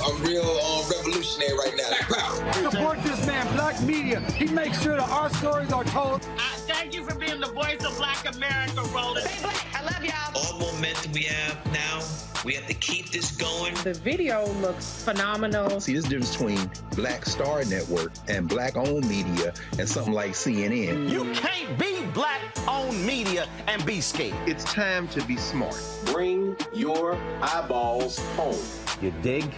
I'm real revolutionary right now. Support this man, Black Media. He makes sure that our stories are told. Thank you for being the voice of Black America, Roland. Stay black. I love y'all. All momentum we have now, we have to keep this going. The video looks phenomenal. See, there's a difference between Black Star Network and Black-owned media and something like CNN. You can't be Black-owned media and be scared. It's time to be smart. Bring your eyeballs home. You dig?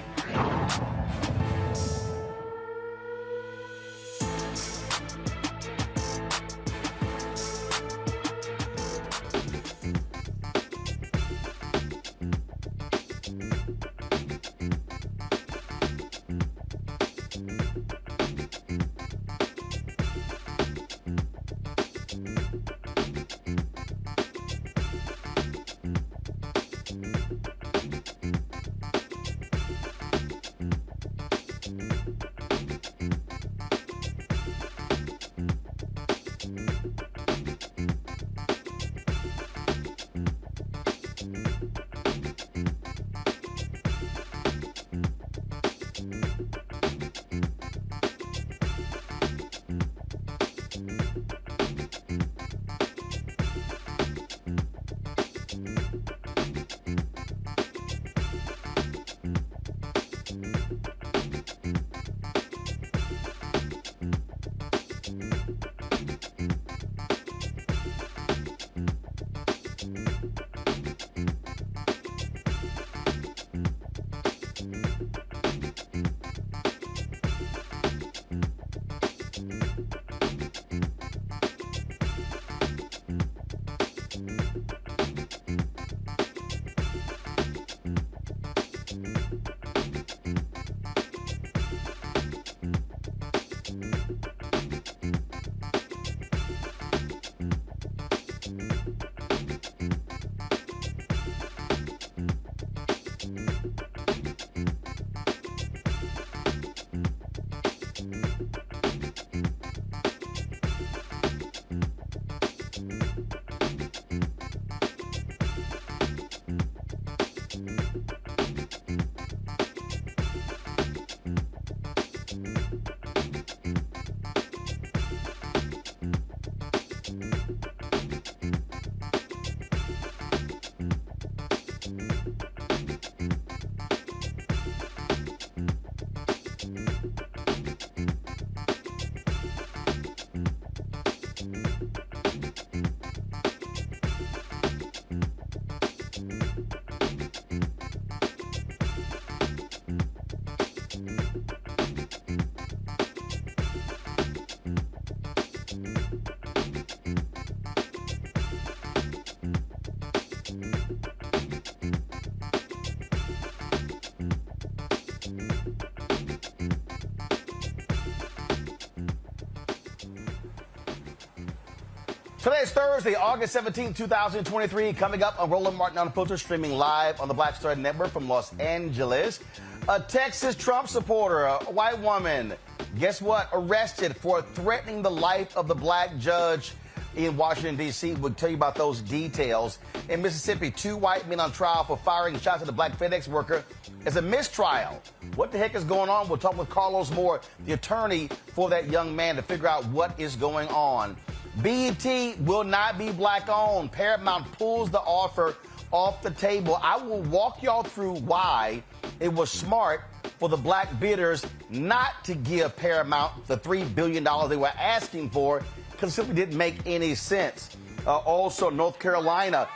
Today is Thursday, August 17, 2023. Coming up on Roland Martin Unfiltered, streaming live on the Black Star Network from Los Angeles. A Texas Trump supporter, a white woman, guess what? Arrested for threatening the life of the black judge in Washington, D.C. We'll tell you about those details. In Mississippi, 2 white men on trial for firing shots at a Black FedEx worker as a mistrial. What the heck is going on? We'll talk with Carlos Moore, the attorney for that young man, to figure out what is going on. BET will not be black-owned. Paramount pulls the offer off the table. I will walk y'all through why it was smart for the black bidders not to give Paramount the $3 billion they were asking for, because it simply didn't make any sense. Also, North Carolina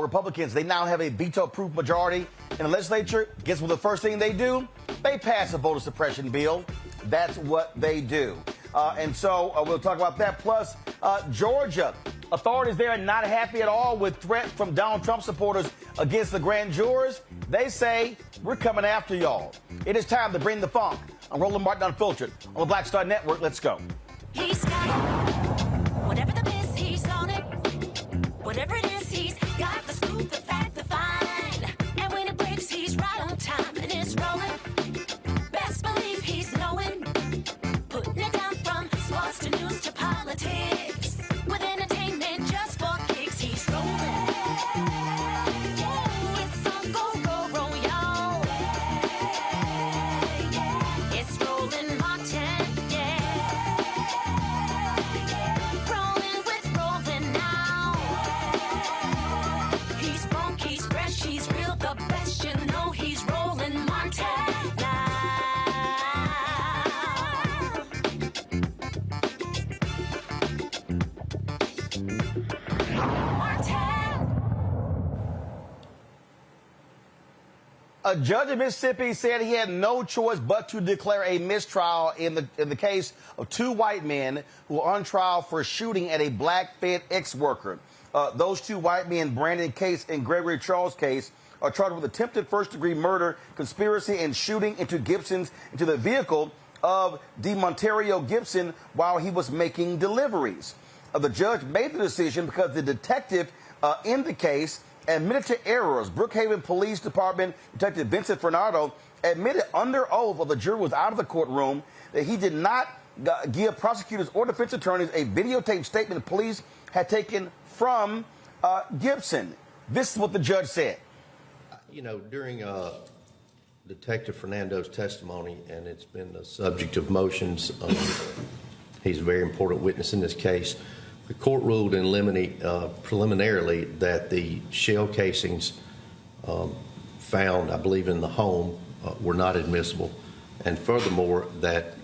Republicans, they now have a veto-proof majority in the legislature. Guess what the first thing they do? They pass a voter suppression bill. That's what they do. And so we'll talk about that. Plus, Georgia, authorities there are not happy at all with threats from Donald Trump supporters against the grand jurors. They say, we're coming after y'all. It is time to bring the funk. I'm Roland Martin Unfiltered on the Black Star Network. Let's go. He's got it. Whatever the biz, he's on it. Whatever it is, he's got the scoop, the fact, the find. And when it breaks, he's right on time and it's rolling. Best believe he's knowing. Putting it down from sports to news to politics. With entertainment just for kicks, he's rolling. It's on go, y'all. It's Roland Martin, rolling with Roland now. He's funk, he's fresh, he's real, the best, you know he's Roland Martin now. A judge in Mississippi said he had no choice but to declare a mistrial in the case of 2 white men who are on trial for shooting at a Black FedEx worker. Those 2 white men, Brandon Case and Gregory Charles Case, are charged with attempted first-degree murder, conspiracy, and shooting into the vehicle of DeMontario Gibson while he was making deliveries. The judge made the decision because the detective in the case admitted to errors. Brookhaven Police Department Detective Vincent Fernando admitted under oath while the jury was out of the courtroom that he did not give prosecutors or defense attorneys a videotaped statement the police had taken from Gibson. This is what the judge said. You know, during Detective Fernando's testimony, and it's been the subject of motions, he's a very important witness in this case. The court ruled in limine preliminarily that the shell casings found, I believe, in the home were not admissible. And furthermore, that,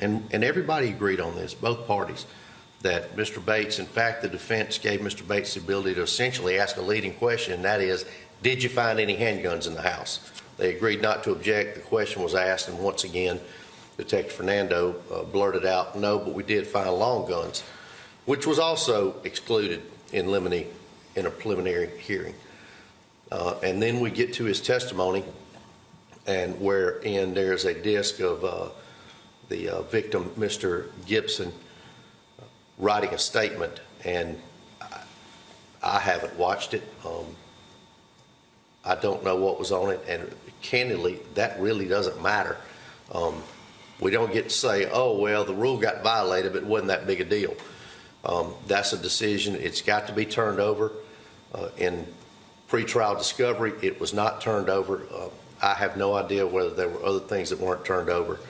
and everybody agreed on this, both parties, that Mr. Bates, in fact, the defense gave Mr. Bates the ability to essentially ask a leading question, and that is, did you find any handguns in the house? They agreed not to object. The question was asked, and once again, Detective Fernando blurted out, no, but we did find long guns, which was also excluded in limine in a preliminary hearing. And then we get to his testimony, and wherein there's a disc of the victim, Mr. Gibson, writing a statement, and I haven't watched it. I don't know what was on it, and candidly, that really doesn't matter. We don't get to say, oh, well, the rule got violated, but it wasn't that big a deal. That's a decision. It's got to be turned over. In pretrial discovery, it was not turned over. I have no idea whether there were other things that weren't turned over.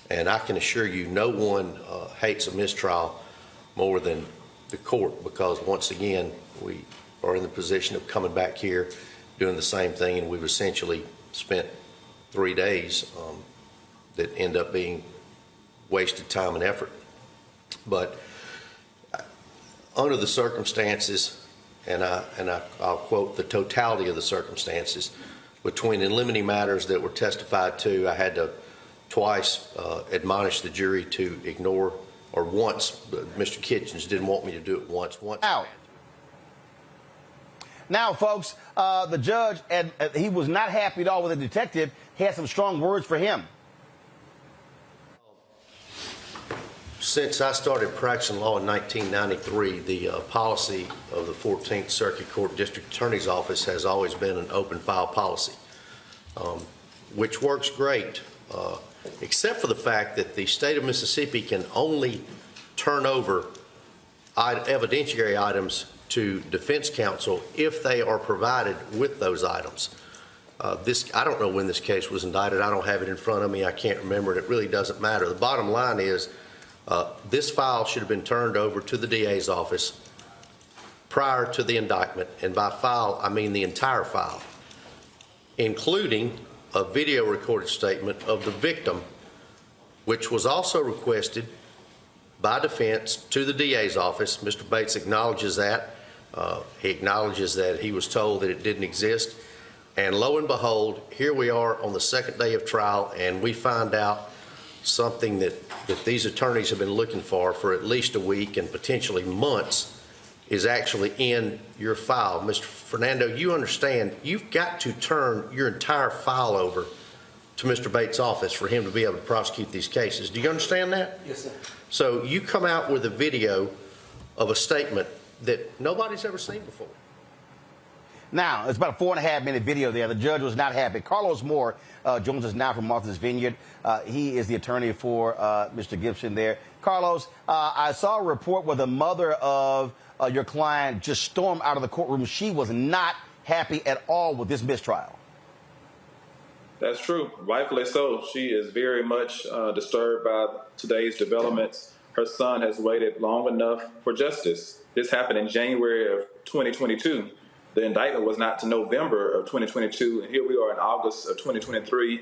And I can assure you, no one hates a mistrial more than the court, because once again, we are in the position of coming back here, doing the same thing, and we've essentially spent 3 days that end up being wasted time and effort. But under the circumstances, and I'll quote, the totality of the circumstances, between in limine matters that were testified to, I had to twice admonish the jury to ignore, or once, Mr. Kitchens didn't want me to do it once. Now, folks, the judge, he was not happy at all with the detective. He had some strong words for him. Since I started practicing law in 1993, the policy of the 14th Circuit Court District Attorney's Office has always been an open file policy, which works great, except for the fact that the state of Mississippi can only turn over evidentiary items to defense counsel if they are provided with those items. I don't know when this case was indicted. I don't have it in front of me. I can't remember it. It really doesn't matter. The bottom line is this file should have been turned over to the DA's office prior to the indictment. And by file, I mean the entire file, including a video recorded statement of the victim, which was also requested by defense to the DA's office. Mr. Bates acknowledges that. He acknowledges that he was told that it didn't exist. And lo and behold, here we are on the second day of trial, and we find out something that these attorneys have been looking for at least a week and potentially months is actually in your file. Mr. Fernando, you understand you've got to turn your entire file over to Mr. Bates' office for him to be able to prosecute these cases. Do you understand that? Yes, sir. So you come out with a video of a statement that nobody's ever seen before. Now, it's about a 4.5-minute video there. The judge was not happy. Carlos Moore joins us now from Martha's Vineyard. He is the attorney for Mr. Gibson there. Carlos, I saw a report where the mother of your client just stormed out of the courtroom. She was not happy at all with this mistrial. That's true. Rightfully so. She is very much disturbed by today's developments. Her son has waited long enough for justice. This happened in January of 2022. The indictment was not to November of 2022, and here we are in August of 2023,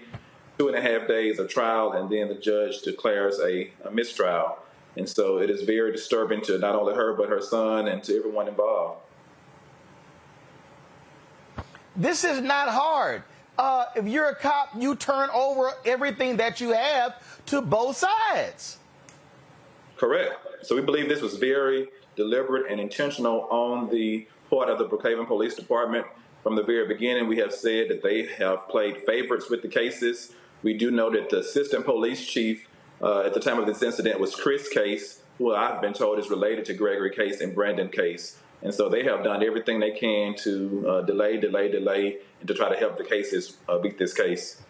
2.5 days of trial, and then the judge declares a mistrial. And so it is very disturbing to not only her, but her son and to everyone involved. This is not hard. If you're a cop, you turn over everything that you have to both sides. Correct. So we believe this was very deliberate and intentional on the part of the Brookhaven Police Department. From the very beginning, we have said that they have played favorites with the cases. We do know that the assistant police chief at the time of this incident was Chris Case, who I've been told is related to Gregory Case and Brandon Case. And so they have done everything they can to delay, and to try to help the cases beat this case.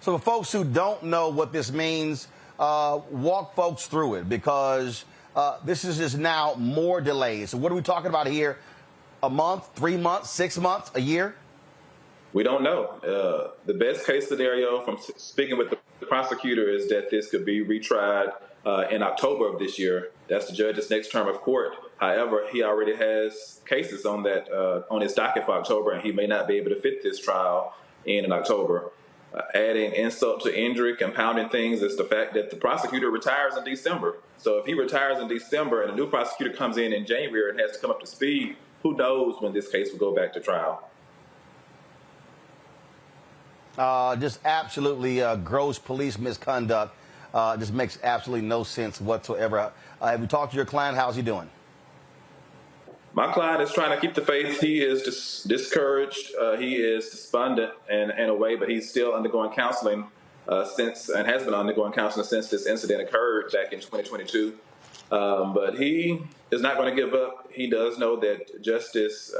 So for folks who don't know what this means, walk folks through it, because this is just now more delays. So what are we talking about here? A month, 3 months, 6 months, a year? We don't know. The best case scenario from speaking with the prosecutor is that this could be retried in October of this year. That's the judge's next term of court. However, he already has cases on that on his docket for October, and he may not be able to fit this trial in October. Adding insult to injury, compounding things, is the fact that the prosecutor retires in December. So if he retires in December and a new prosecutor comes in January and has to come up to speed, who knows when this case will go back to trial. Just absolutely gross police misconduct. Just makes absolutely no sense whatsoever. Have you talked to your client? How's he doing? My client is trying to keep the faith. He is discouraged. He is despondent in a way, but he's still undergoing counseling and has been undergoing counseling since this incident occurred back in 2022. But he is not going to give up. He does know that justice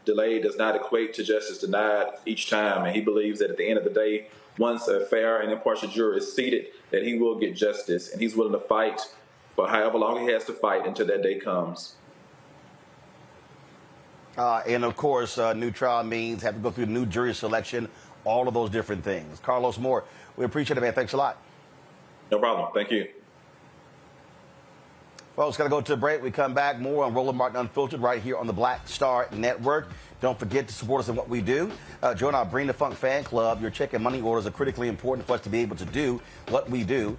delayed does not equate to justice denied each time. And he believes that at the end of the day, once a fair and impartial jury is seated, that he will get justice. And he's willing to fight for however long he has to fight until that day comes. And, of course, new trial means have to go through new jury selection, all of those different things. Carlos Moore, we appreciate it, man. Thanks a lot. No problem. Thank you. Well, it's got to go to a break. We come back more on Roland Martin Unfiltered right here on the Black Star Network. Don't forget to support us in what we do. Join our Bring the Funk fan club. Your check and money orders are critically important for us to be able to do what we do.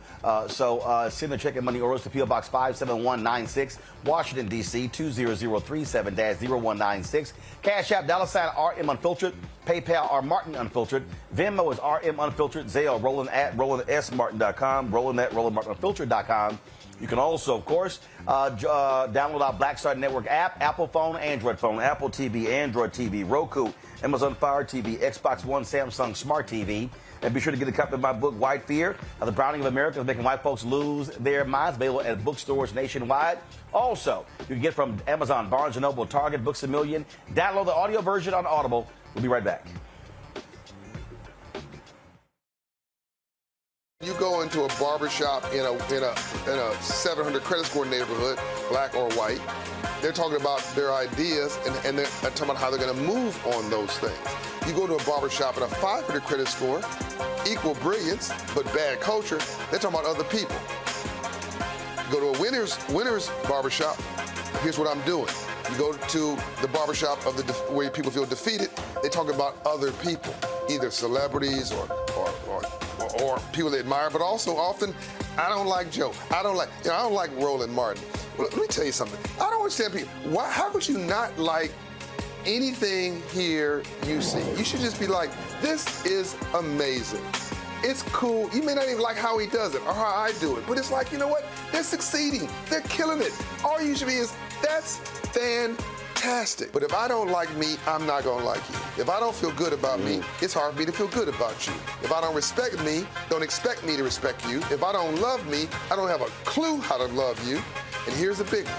So send the check and money orders to P.O. Box 57196, Washington, D.C. 20037-0196. Cash App, $RM Unfiltered. PayPal, R Martin Unfiltered. Venmo is RM Unfiltered. Zelle, Roland at RolandSMartin.com. Roland at RolandMartinUnfiltered.com. You can also, of course, download our Black Star Network app, Apple phone, Android phone, Apple TV, Android TV, Roku, Amazon Fire TV, Xbox One, Samsung Smart TV. And be sure to get a copy of my book, White Fear, The Browning of America, Making White Folks Lose Their Minds, available at bookstores nationwide. Also, you can get from Amazon, Barnes & Noble, Target, Books A Million. Download the audio version on Audible. We'll be right back. You go into a barbershop in a 700 credit score neighborhood, black or white. They're talking about their ideas and they're talking about how they're going to move on those things. You go to a barbershop in a 500 credit score, equal brilliance but bad culture. They're talking about other people. You go to a winner's barbershop. Here's what I'm doing. You go to the barbershop of where people feel defeated. They talk about other people, either celebrities or people they admire, but also often, I don't like Joe. I don't like Roland Martin. Well, let me tell you something. I don't understand people. How could you not like anything here you see? You should just be like, this is amazing. It's cool. You may not even like how he does it or how I do it, but it's like, you know what? They're succeeding. They're killing it. All you should be is, that's fantastic. But if I don't like me, I'm not going to like you. If I don't feel good about me, it's hard for me to feel good about you. If I don't respect me, don't expect me to respect you. If I don't love me, I don't have a clue how to love you. And here's the big one.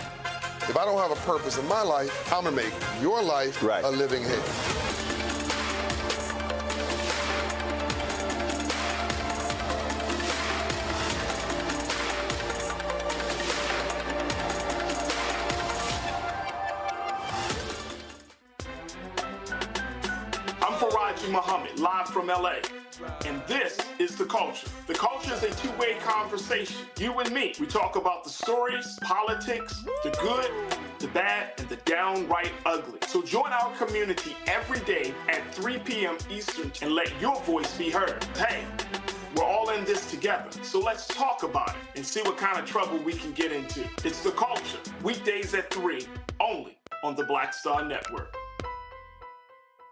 If I don't have a purpose in my life, I'm going to make your life a living hell. Muhammad, live from LA. And this is The Culture. The Culture is a two-way conversation. You and me. We talk about the stories, politics, the good, the bad, and the downright ugly. So join our community every day at 3 p.m. Eastern and let your voice be heard. Hey, we're all in this together. So let's talk about it and see what kind of trouble we can get into. It's The Culture, weekdays at 3, only on the Black Star Network.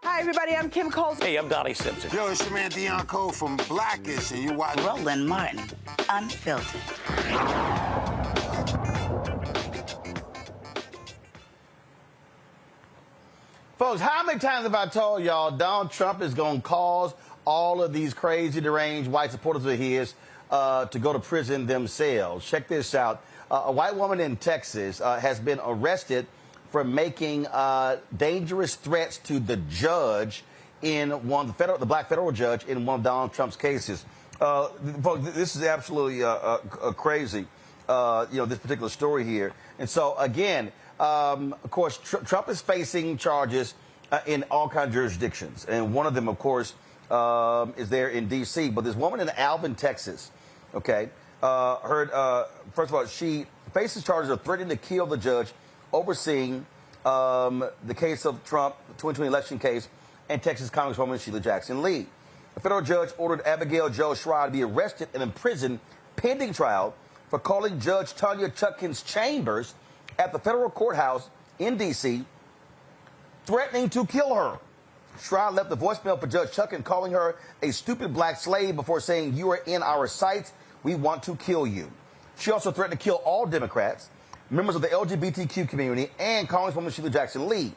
Hi, everybody. I'm Kim Coles. Hey, I'm Donnie Simpson. Yo, it's your man Deion Cole from Blackish, and you watch Roland Martin, Unfiltered. Folks, how many times have I told y'all Donald Trump is going to cause all of these crazy, deranged white supporters of his to go to prison themselves? Check this out. A white woman in Texas has been arrested for making dangerous threats to the judge in the black federal judge in one of Donald Trump's cases. This is absolutely crazy, this particular story here. And so, again, of course, Trump is facing charges in all kinds of jurisdictions. And one of them, of course, is there in D.C. But this woman in Alvin, Texas, first of all, she faces charges of threatening to kill the judge overseeing the case of Trump, the 2020 election case, and Texas Congresswoman Sheila Jackson Lee. A federal judge ordered Abigail Jo Shry to be arrested and imprisoned pending trial for calling Judge Tanya Chutkan's chambers at the federal courthouse in D.C., threatening to kill her. Shry left the voicemail for Judge Chutkan, calling her a stupid black slave before saying, "You are in our sights. We want to kill you." She also threatened to kill all Democrats, members of the LGBTQ community, and Congresswoman Sheila Jackson Lee.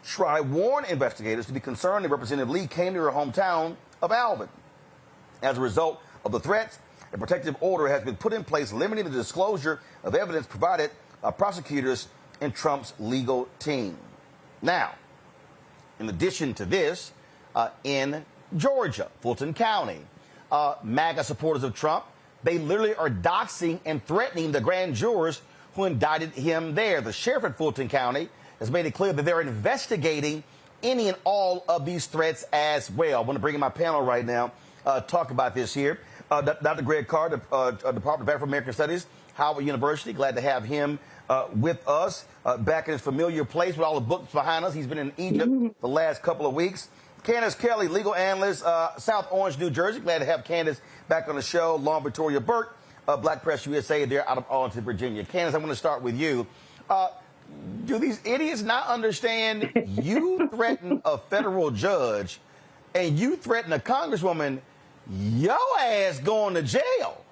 Shry warned investigators to be concerned that Representative Lee came to her hometown of Alvin. As a result of the threats, a protective order has been put in place limiting the disclosure of evidence provided by prosecutors and Trump's legal team. Now, in addition to this, in Georgia, Fulton County, MAGA supporters of Trump, they literally are doxing and threatening the grand jurors who indicted him there. The sheriff at Fulton County has made it clear that they're investigating any and all of these threats as well. I want to bring in my panel right now, talk about this here. Dr. Greg Carr, Department of Afro-American Studies, Howard University. Glad to have him with us, back in his familiar place with all the books behind us. He's been in Egypt the last couple of weeks. Candace Kelly, legal analyst, South Orange, New Jersey. Glad to have Candace back on the show. Lauren Victoria Burke, Black Press USA, they're out of Arlington, Virginia. Candace, I want to start with you. Do these idiots not understand you threaten a federal judge and you threaten a congresswoman, your ass going to jail?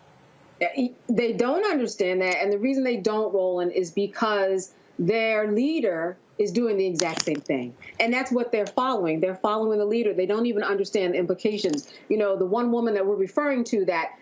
They don't understand that, and the reason they don't, Roland, is because their leader is doing the exact same thing. And that's what they're following. They're following the leader. They don't even understand the implications. You know, the one woman that we're referring to that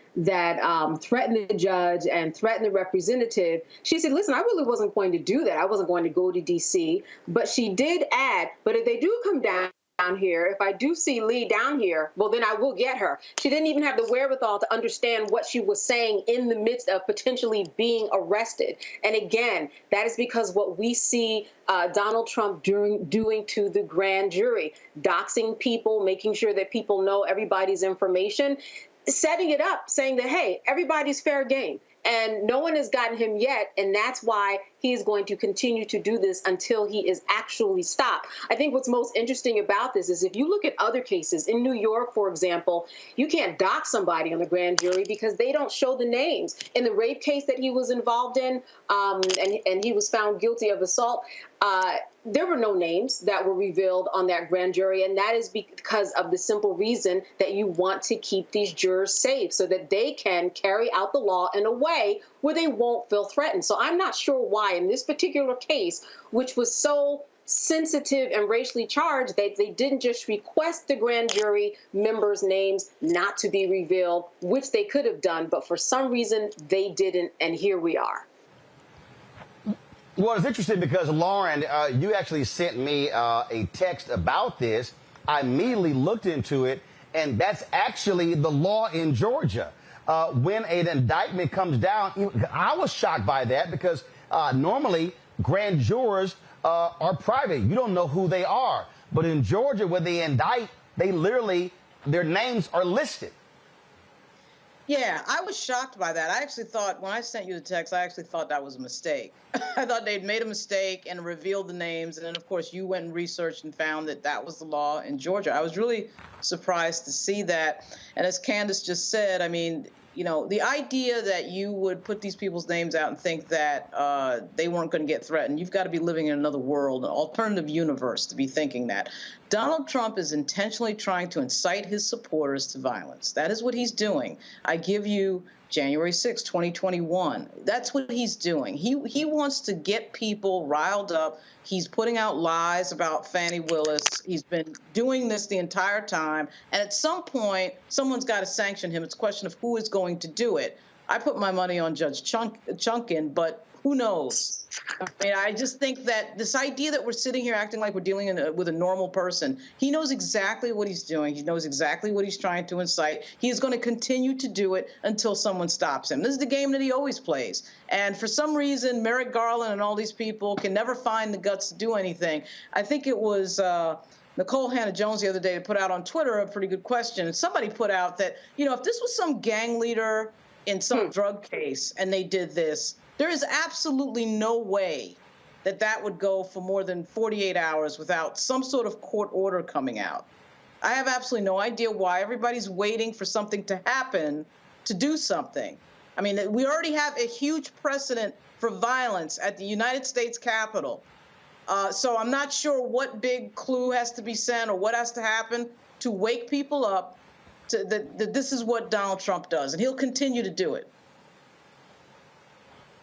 threatened the judge and threatened the representative, she said, listen, I really wasn't going to do that. I wasn't going to go to D.C. But she did add, but if they do come down here, if I do see Lee down here, well, then I will get her. She didn't even have the wherewithal to understand what she was saying in the midst of potentially being arrested. And again, that is because what we see Donald Trump doing to the grand jury, doxing people, making sure that people know everybody's information, setting it up, saying that, hey, everybody's fair game. And no one has gotten him yet, and that's why he's going to continue to do this until he is actually stopped. I think what's most interesting about this is if you look at other cases, in New York, for example, you can't dox somebody on the grand jury because they don't show the names. In the rape case that he was involved in, and he was found guilty of assault, there were no names that were revealed on that grand jury, and that is because of the simple reason that you want to keep these jurors safe so that they can carry out the law in a way where they won't feel threatened. So I'm not sure why in this particular case, which was so sensitive and racially charged, they didn't just request the grand jury members' names not to be revealed, which they could have done, but for some reason they didn't, and here we are. Well, it's interesting because, Lauren, you actually sent me a text about this. I immediately looked into it, and that's actually the law in Georgia. When an indictment comes down, I was shocked by that because normally grand jurors are private. You don't know who they are. But in Georgia, when they indict, they literally, their names are listed. Yeah, I was shocked by that. I actually thought, when I sent you the text, I actually thought that was a mistake. I thought they'd made a mistake and revealed the names. And then, of course, you went and researched and found that that was the law in Georgia. I was really surprised to see that. And as Candace just said, I mean, you know, the idea that you would put these people's names out and think that they weren't going to get threatened, you've got to be living in another world, an alternative universe to be thinking that. Donald Trump is intentionally trying to incite his supporters to violence. That is what he's doing. I give you January 6, 2021. That's what he's doing. He wants to get people riled up. He's putting out lies about Fani Willis. He's been doing this the entire time. And at some point, someone's got to sanction him. It's a question of who is going to do it. I put my money on Judge Chunkin, but who knows? I mean, I just think that this idea that we're sitting here acting like we're dealing with a normal person, he knows exactly what he's doing. He knows exactly what he's trying to incite. He is going to continue to do it until someone stops him. This is the game that he always plays. And for some reason, Merrick Garland and all these people can never find the guts to do anything. I think it was Nicole Hannah-Jones the other day put out on Twitter a pretty good question. And somebody put out that, you know, if this was some gang leader in some drug case and they did this, there is absolutely no way that that would go for more than 48 hours without some sort of court order coming out. I have absolutely no idea why everybody's waiting for something to happen to do something. I mean, we already have a huge precedent for violence at the United States Capitol. So I'm not sure what big clue has to be sent or what has to happen to wake people up to that this is what Donald Trump does, and he'll continue to do it.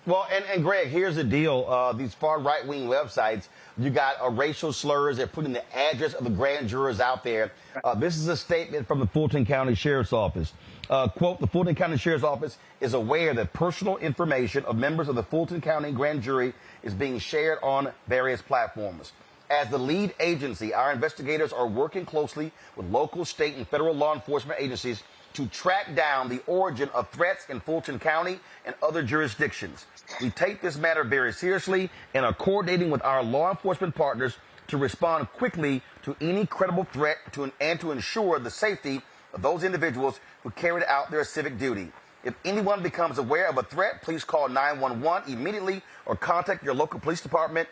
Well, and Greg, here's the deal. These far right-wing websites, you got racial slurs. They're putting the address of the grand jurors out there. This is a statement from the Fulton County Sheriff's Office. Quote, the Fulton County Sheriff's Office is aware that personal information of members of the Fulton County grand jury is being shared on various platforms. As the lead agency, our investigators are working closely with local, state, and federal law enforcement agencies to track down the origin of threats in Fulton County and other jurisdictions. We take this matter very seriously and are coordinating with our law enforcement partners to respond quickly to any credible threat and to ensure the safety of those individuals who carried out their civic duty. If anyone becomes aware of a threat, please call 911 immediately or contact your local police department.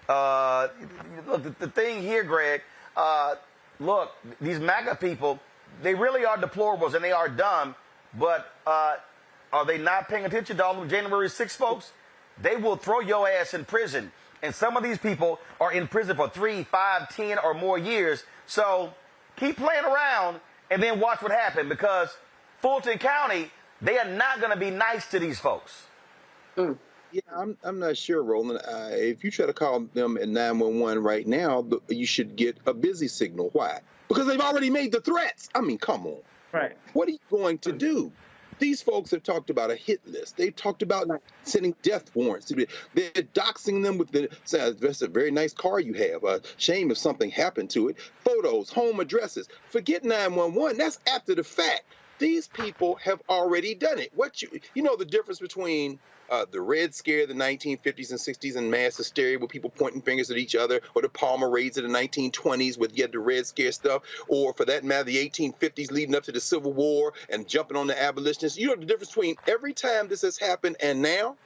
Look, the thing here, Greg, look, these MAGA people, they really are deplorables and they are dumb, but are they not paying attention to all of January 6 folks? They will throw your ass in prison. And some of these people are in prison for 3, 5, 10 or more years. So keep playing around and then watch what happens, because Fulton County, They are not going to be nice to these folks. Yeah, I'm not sure, Roland. If you try to call them at 911 right now, you should get a busy signal. Why? Because they've already made the threats. I mean, come on. Right. What are you going to do? These folks have talked about a hit list. They've talked about sending death warrants. They're doxing them with that's a very nice car you have. Shame if something happened to it. Photos, home addresses. Forget 911. That's after the fact. These people have already done it. You know the difference between the Red Scare of the 1950s and 60s and mass hysteria with people pointing fingers at each other, or the Palmer raids of the 1920s with the Red Scare stuff, or for that matter, the 1850s leading up to the Civil War and jumping on the abolitionists. You know the difference between every time this has happened and now?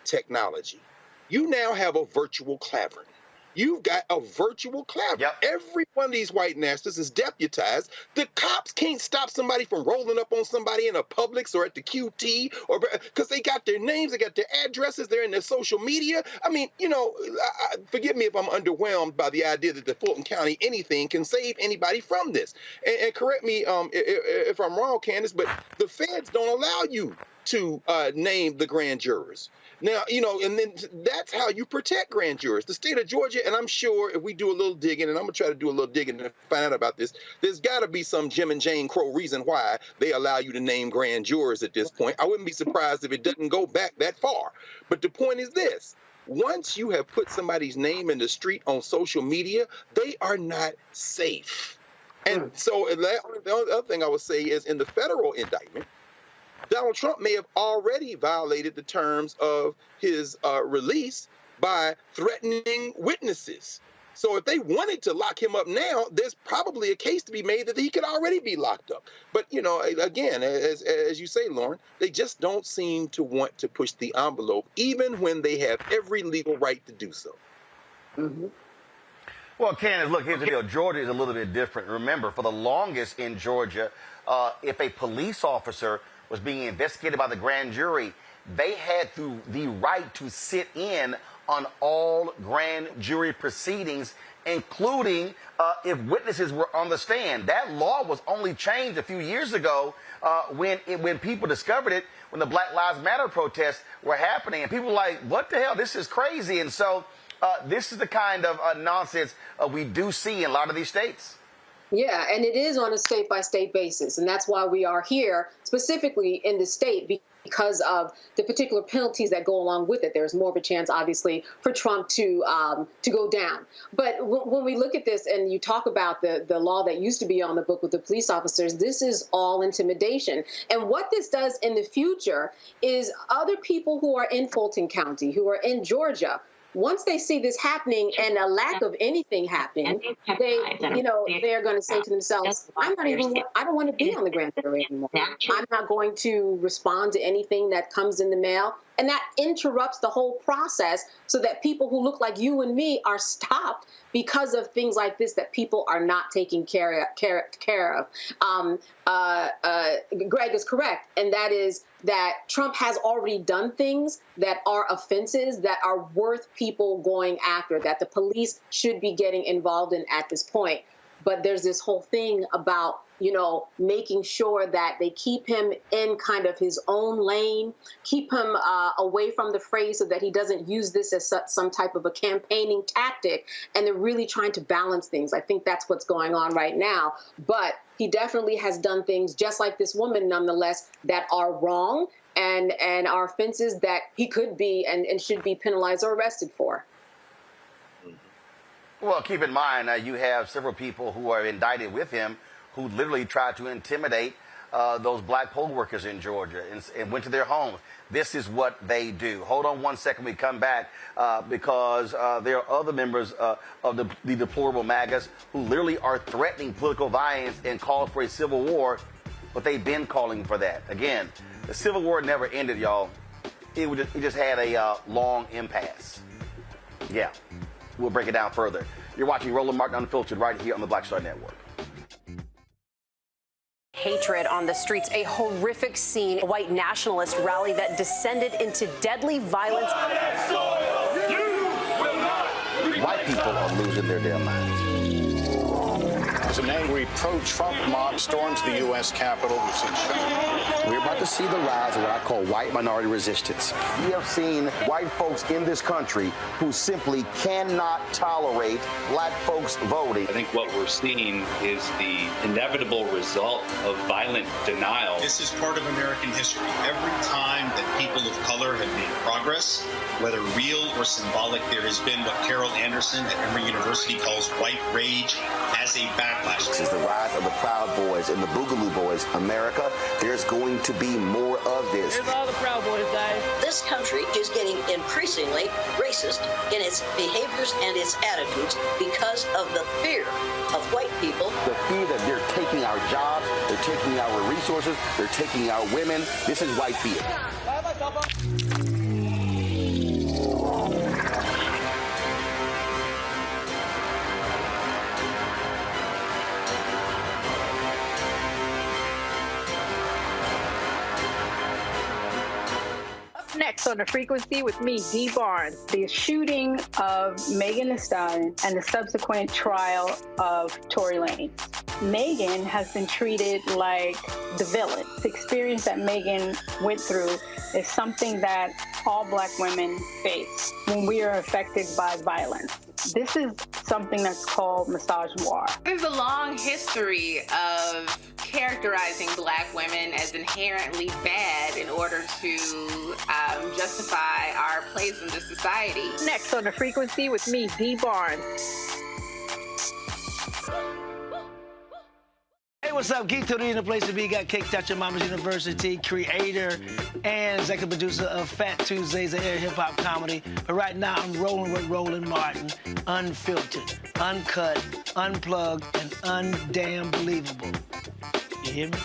Technology. You now have a virtual clavering. You've got a virtual clavering. Yep. Every one of these white nasties is deputized. The cops can't stop somebody from rolling up on somebody in a Publix or at the QT, or because they got their names, they got their addresses, they're in their social media. I mean, you know, forgive me if I'm underwhelmed by the idea that the Fulton County anything can save anybody from this. And correct me if I'm wrong, Candace, but the feds don't allow you to name the grand jurors. Now, you know, and then that's how you protect grand jurors. The state of Georgia, and I'm sure if we do a little digging, and I'm going to try to do a little digging to find out about this, there's got to be some Jim and Jane Crow reason why they allow you to name grand jurors at this point. I wouldn't be surprised if it doesn't go back that far. But the point is this. Once you have put somebody's name in the street on social media, they are not safe. And so the other thing I would say is in the federal indictment, Donald Trump may have already violated the terms of his release by threatening witnesses. So if they wanted to lock him up now, there's probably a case to be made that he could already be locked up. But, you know, again, as you say, Lauren, they just don't seem to want to push the envelope, even when they have every legal right to do so. Well, Candace, look, here's the deal. Georgia is a little bit different. Remember, for the longest in Georgia, if a police officer was being investigated by the grand jury, they had the right to sit in on all grand jury proceedings, including if witnesses were on the stand. That law was only changed a few years ago when people discovered it, when the Black Lives Matter protests were happening. And people were like, what the hell? This is crazy. And so this is the kind of nonsense we do see in a lot of these states. Yeah, and it is on a state-by-state basis, and that's why we are here specifically in the state, because of the particular penalties that go along with it. There's more of a chance, obviously, for Trump to go down. But when we look at this and you talk about the law that used to be on the book with the police officers, this is all intimidation. And what this does in the future is other people who are in Fulton County, who are in Georgia, once they see this happening and a lack of anything happening, they're going to say to themselves, I don't want to be on the grand jury anymore. I'm not going to respond to anything that comes in the mail. And that interrupts the whole process so that people who look like you and me are stopped because of things like this that people are not taking care of. Greg is correct, and that is that Trump has already done things that are offenses that are worth people going after, that the police should be getting involved in at this point. But there's this whole thing about, making sure that they keep him in kind of his own lane, keep him away from the fray so that he doesn't use this as some type of a campaigning tactic. And they're really trying to balance things. I think that's what's going on right now. But he definitely has done things just like this woman, nonetheless, that are wrong and are offenses that he could be and should be penalized or arrested for. Well, keep in mind, you have several people who are indicted with him who literally tried to intimidate those black poll workers in Georgia and went to their homes. This is what they do. Hold on one second. We come back because there are other members of the deplorable MAGAs who literally are threatening political violence and calls for a civil war, but they've been calling for that. Again, the Civil War never ended, y'all. It just had a long impasse. Yeah. We'll break it down further. You're watching Roland Martin Unfiltered right here on the Black Star Network. Hatred on the streets, a horrific scene, a white nationalist rally that descended into deadly violence. White people are losing their damn minds. As an angry pro-Trump mob storms the U.S. Capitol, we've seen shooting. We're about to see the rise of what I call white minority resistance. We have seen white folks in this country who simply cannot tolerate black folks voting. I think what we're seeing is the inevitable result of violent denial. This is part of American history. Every time that people of color have made progress, whether real or symbolic, there has been what Carol Anderson at Emory University calls white rage as a backlash. This is the rise of the Proud Boys and the Boogaloo Boys. America, there's going to be more of this. Here's all the Proud Boys, guys. This country is getting increasingly racist in its behaviors and its attitudes because of the fear of white people. The fear that they're taking our jobs, they're taking our resources, they're taking our women. This is white fear. Next on The Frequency with me, Dee Barnes, the shooting of Megan Thee Stallion and the subsequent trial of Tory Lanez. Megan has been treated like the villain. The experience that Megan went through is something that all black women face when we are affected by violence. This is something that's called misogynoir. There's a long history of characterizing black women as inherently bad in order to justify our place in the society. Next on The Frequency with me, Dee Barnes. Hey, what's up? Geek Tony in the place to be. Got Kicked Out Your Mama's University, creator and executive producer of Fat Tuesdays, an air hip-hop comedy. But right now, I'm rolling with Roland Martin, unfiltered, uncut, unplugged, and undamn believable. You hear me?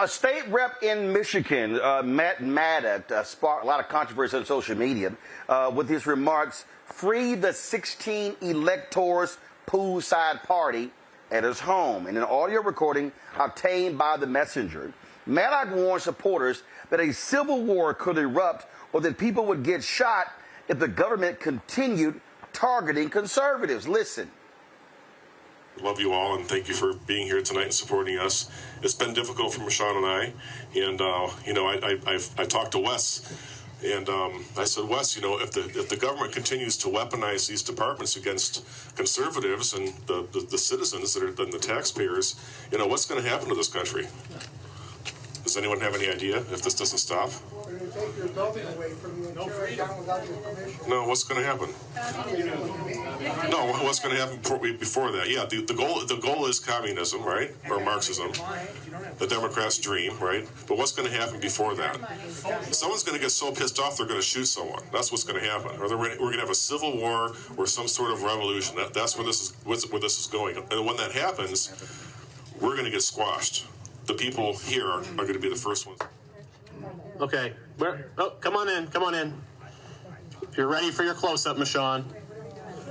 A state rep in Michigan, Matt Maddox, sparked a lot of controversy on social media with his remarks, "Free the 16 electors poolside party" at his home. In an audio recording obtained by The Messenger, Maddox warned supporters that a civil war could erupt or that people would get shot if the government continued targeting conservatives. Listen. Love you all, and thank you for being here tonight and supporting us. It's been difficult for Michonne and I, and I talked to Wes, and I said, Wes, if the government continues to weaponize these departments against conservatives and the citizens that are the taxpayers, what's going to happen to this country? Does anyone have any idea if this doesn't stop? We're going to take your building away from you and tear it down without your permission. No, what's going to happen? No, what's going to happen before that? Yeah, the goal is communism, right? Or Marxism. The Democrats' dream, right? But what's going to happen before that? Someone's going to get so pissed off they're going to shoot someone. That's what's going to happen. Or we're going to have a civil war or some sort of revolution. That's where this is going. And when that happens, we're going to get squashed. The people here are going to be the first ones. Okay. Come on in. If you're ready for your close-up, Michonne,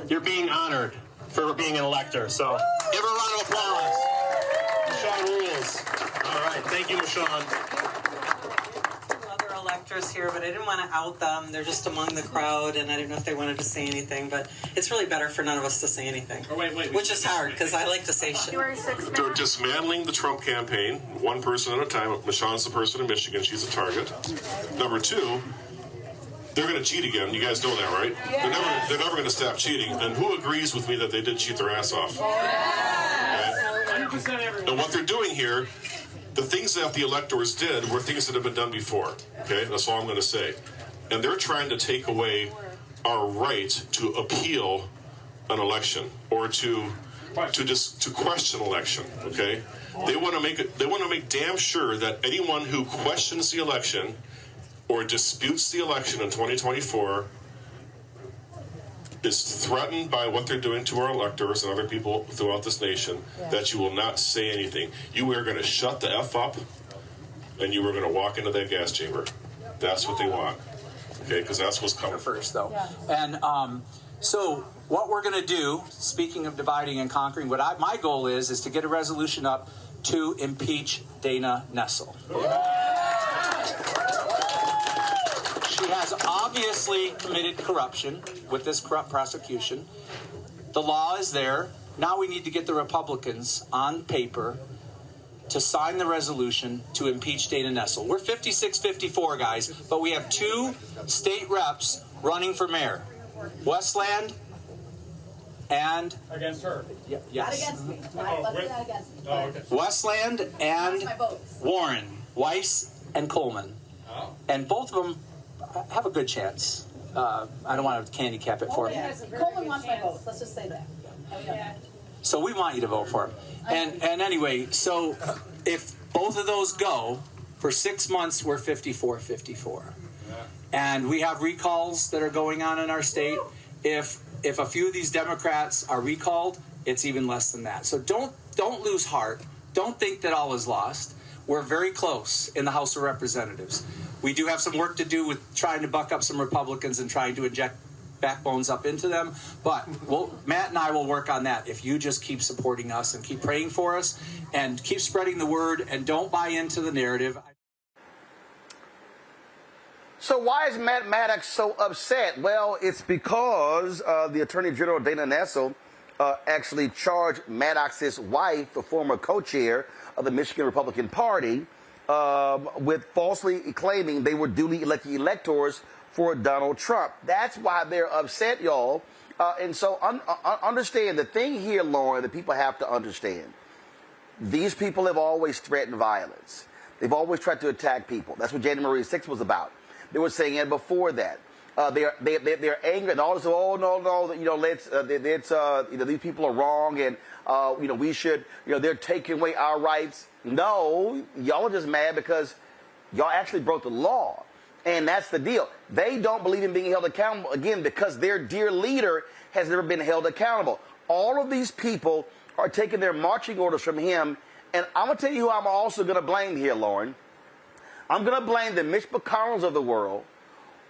you're being honored for being an elector. So give her a round of applause. Michonne rules. All right. Thank you, Michonne. Other electors here, but I didn't want to out them. They're just among the crowd, and I didn't know if they wanted to say anything. But it's really better for none of us to say anything. Which is hard, because I like to say shit. They're dismantling the Trump campaign, one person at a time. Michonne's the person in Michigan. She's a target. Number two, they're going to cheat again. You guys know that, right? Yeah. They're never going to stop cheating. And who agrees with me that they did cheat their ass off? Okay? 100% everyone. And what they're doing here, the things that the electors did were things that have been done before. Okay? That's all I'm going to say. And they're trying to take away our right to appeal an election or to question election. Okay? They want to make damn sure that anyone who questions the election or disputes the election in 2024 is threatened by what they're doing to our electors and other people throughout this nation, that you will not say anything. You are going to shut the F up, and you are going to walk into that gas chamber. That's what they want, okay? Because that's what's coming first, though. Yeah. And so what we're going to do, speaking of dividing and conquering, my goal is to get a resolution up to impeach Dana Nessel. She has has obviously committed corruption with this corrupt prosecution. The law is there. Now we need to get the Republicans on paper to sign the resolution to impeach Dana Nessel. We're 56-54, guys, but we have 2 state reps running for mayor. Westland and... Against her? Yes. Not against me. Not against me. Oh, okay. Westland and Warren, Weiss and Coleman. Oh. And both of them have a good chance. I don't want to handicap it for them. Coleman wants my vote. Let's just say that. So we want you to vote for him. And anyway, so if both of those go, for 6 months, we're 54-54. And we have recalls that are going on in our state. If a few of these Democrats are recalled, it's even less than that. So don't lose heart. Don't think that all is lost. We're very close in the House of Representatives. We do have some work to do with trying to buck up some Republicans and trying to inject backbones up into them. But Matt and I will work on that if you just keep supporting us and keep praying for us and keep spreading the word and don't buy into the narrative. So why is Matt Maddox so upset? Well, it's because the Attorney General Dana Nessel actually charged Maddox's wife, the former co-chair of the Michigan Republican Party, with falsely claiming they were duly elected electors for Donald Trump. That's why they're upset, y'all. And so understand the thing here, Lauren, that people have to understand. These people have always threatened violence. They've always tried to attack people. That's what January 6th was about. They were saying it before that. They're angry and all this. Oh no, these people are wrong, and we should. They're taking away our rights. No, y'all are just mad because y'all actually broke the law, and that's the deal. They don't believe in being held accountable again because their dear leader has never been held accountable. All of these people are taking their marching orders from him, and I'm gonna tell you who I'm also gonna blame here, Lauren. I'm going to blame the Mitch McConnells of the world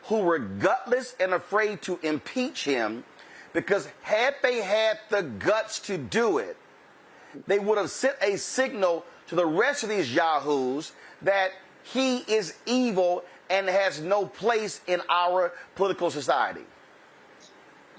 who were gutless and afraid to impeach him because had they had the guts to do it, they would have sent a signal to the rest of these yahoos that he is evil and has no place in our political society.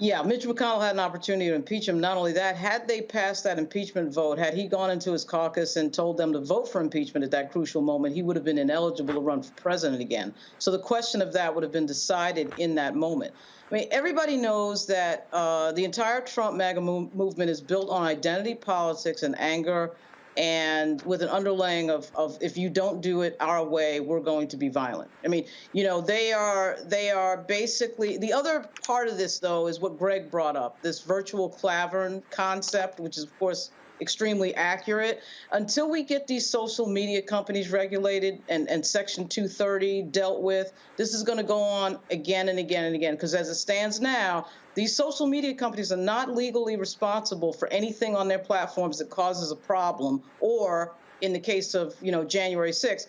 Yeah, Mitch McConnell had an opportunity to impeach him. Not only that, had they passed that impeachment vote, had he gone into his caucus and told them to vote for impeachment at that crucial moment, he would have been ineligible to run for president again. So the question of that would have been decided in that moment. I mean, everybody knows that the entire Trump MAGA movement is built on identity politics and anger, and with an underlaying of if you don't do it our way, we're going to be violent. I mean, they are basically, the other part of this, though, is what Greg brought up, this virtual clavern concept, which is, of course, extremely accurate. Until we get these social media companies regulated and Section 230 dealt with, this is going to go on again and again and again, because as it stands now, these social media companies are not legally responsible for anything on their platforms that causes a problem, or in the case of, January 6th,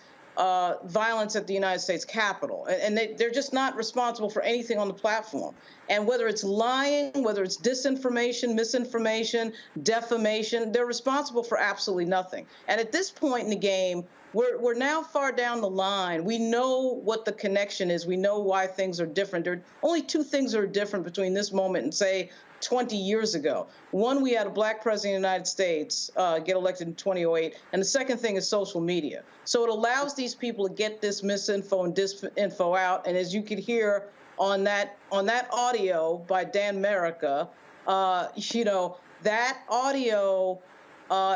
violence at the United States Capitol. And they're just not responsible for anything on the platform. And whether it's lying, whether it's disinformation, misinformation, defamation, they're responsible for absolutely nothing. And at this point in the game, we're now far down the line. We know what the connection is. We know why things are different. There are only 2 things that are different between this moment and, say, 20 years ago. One, we had a black president of the United States get elected in 2008. And the second thing is social media. So it allows these people to get this misinfo and disinfo out. And as you could hear on that audio by Dan Merica, that audio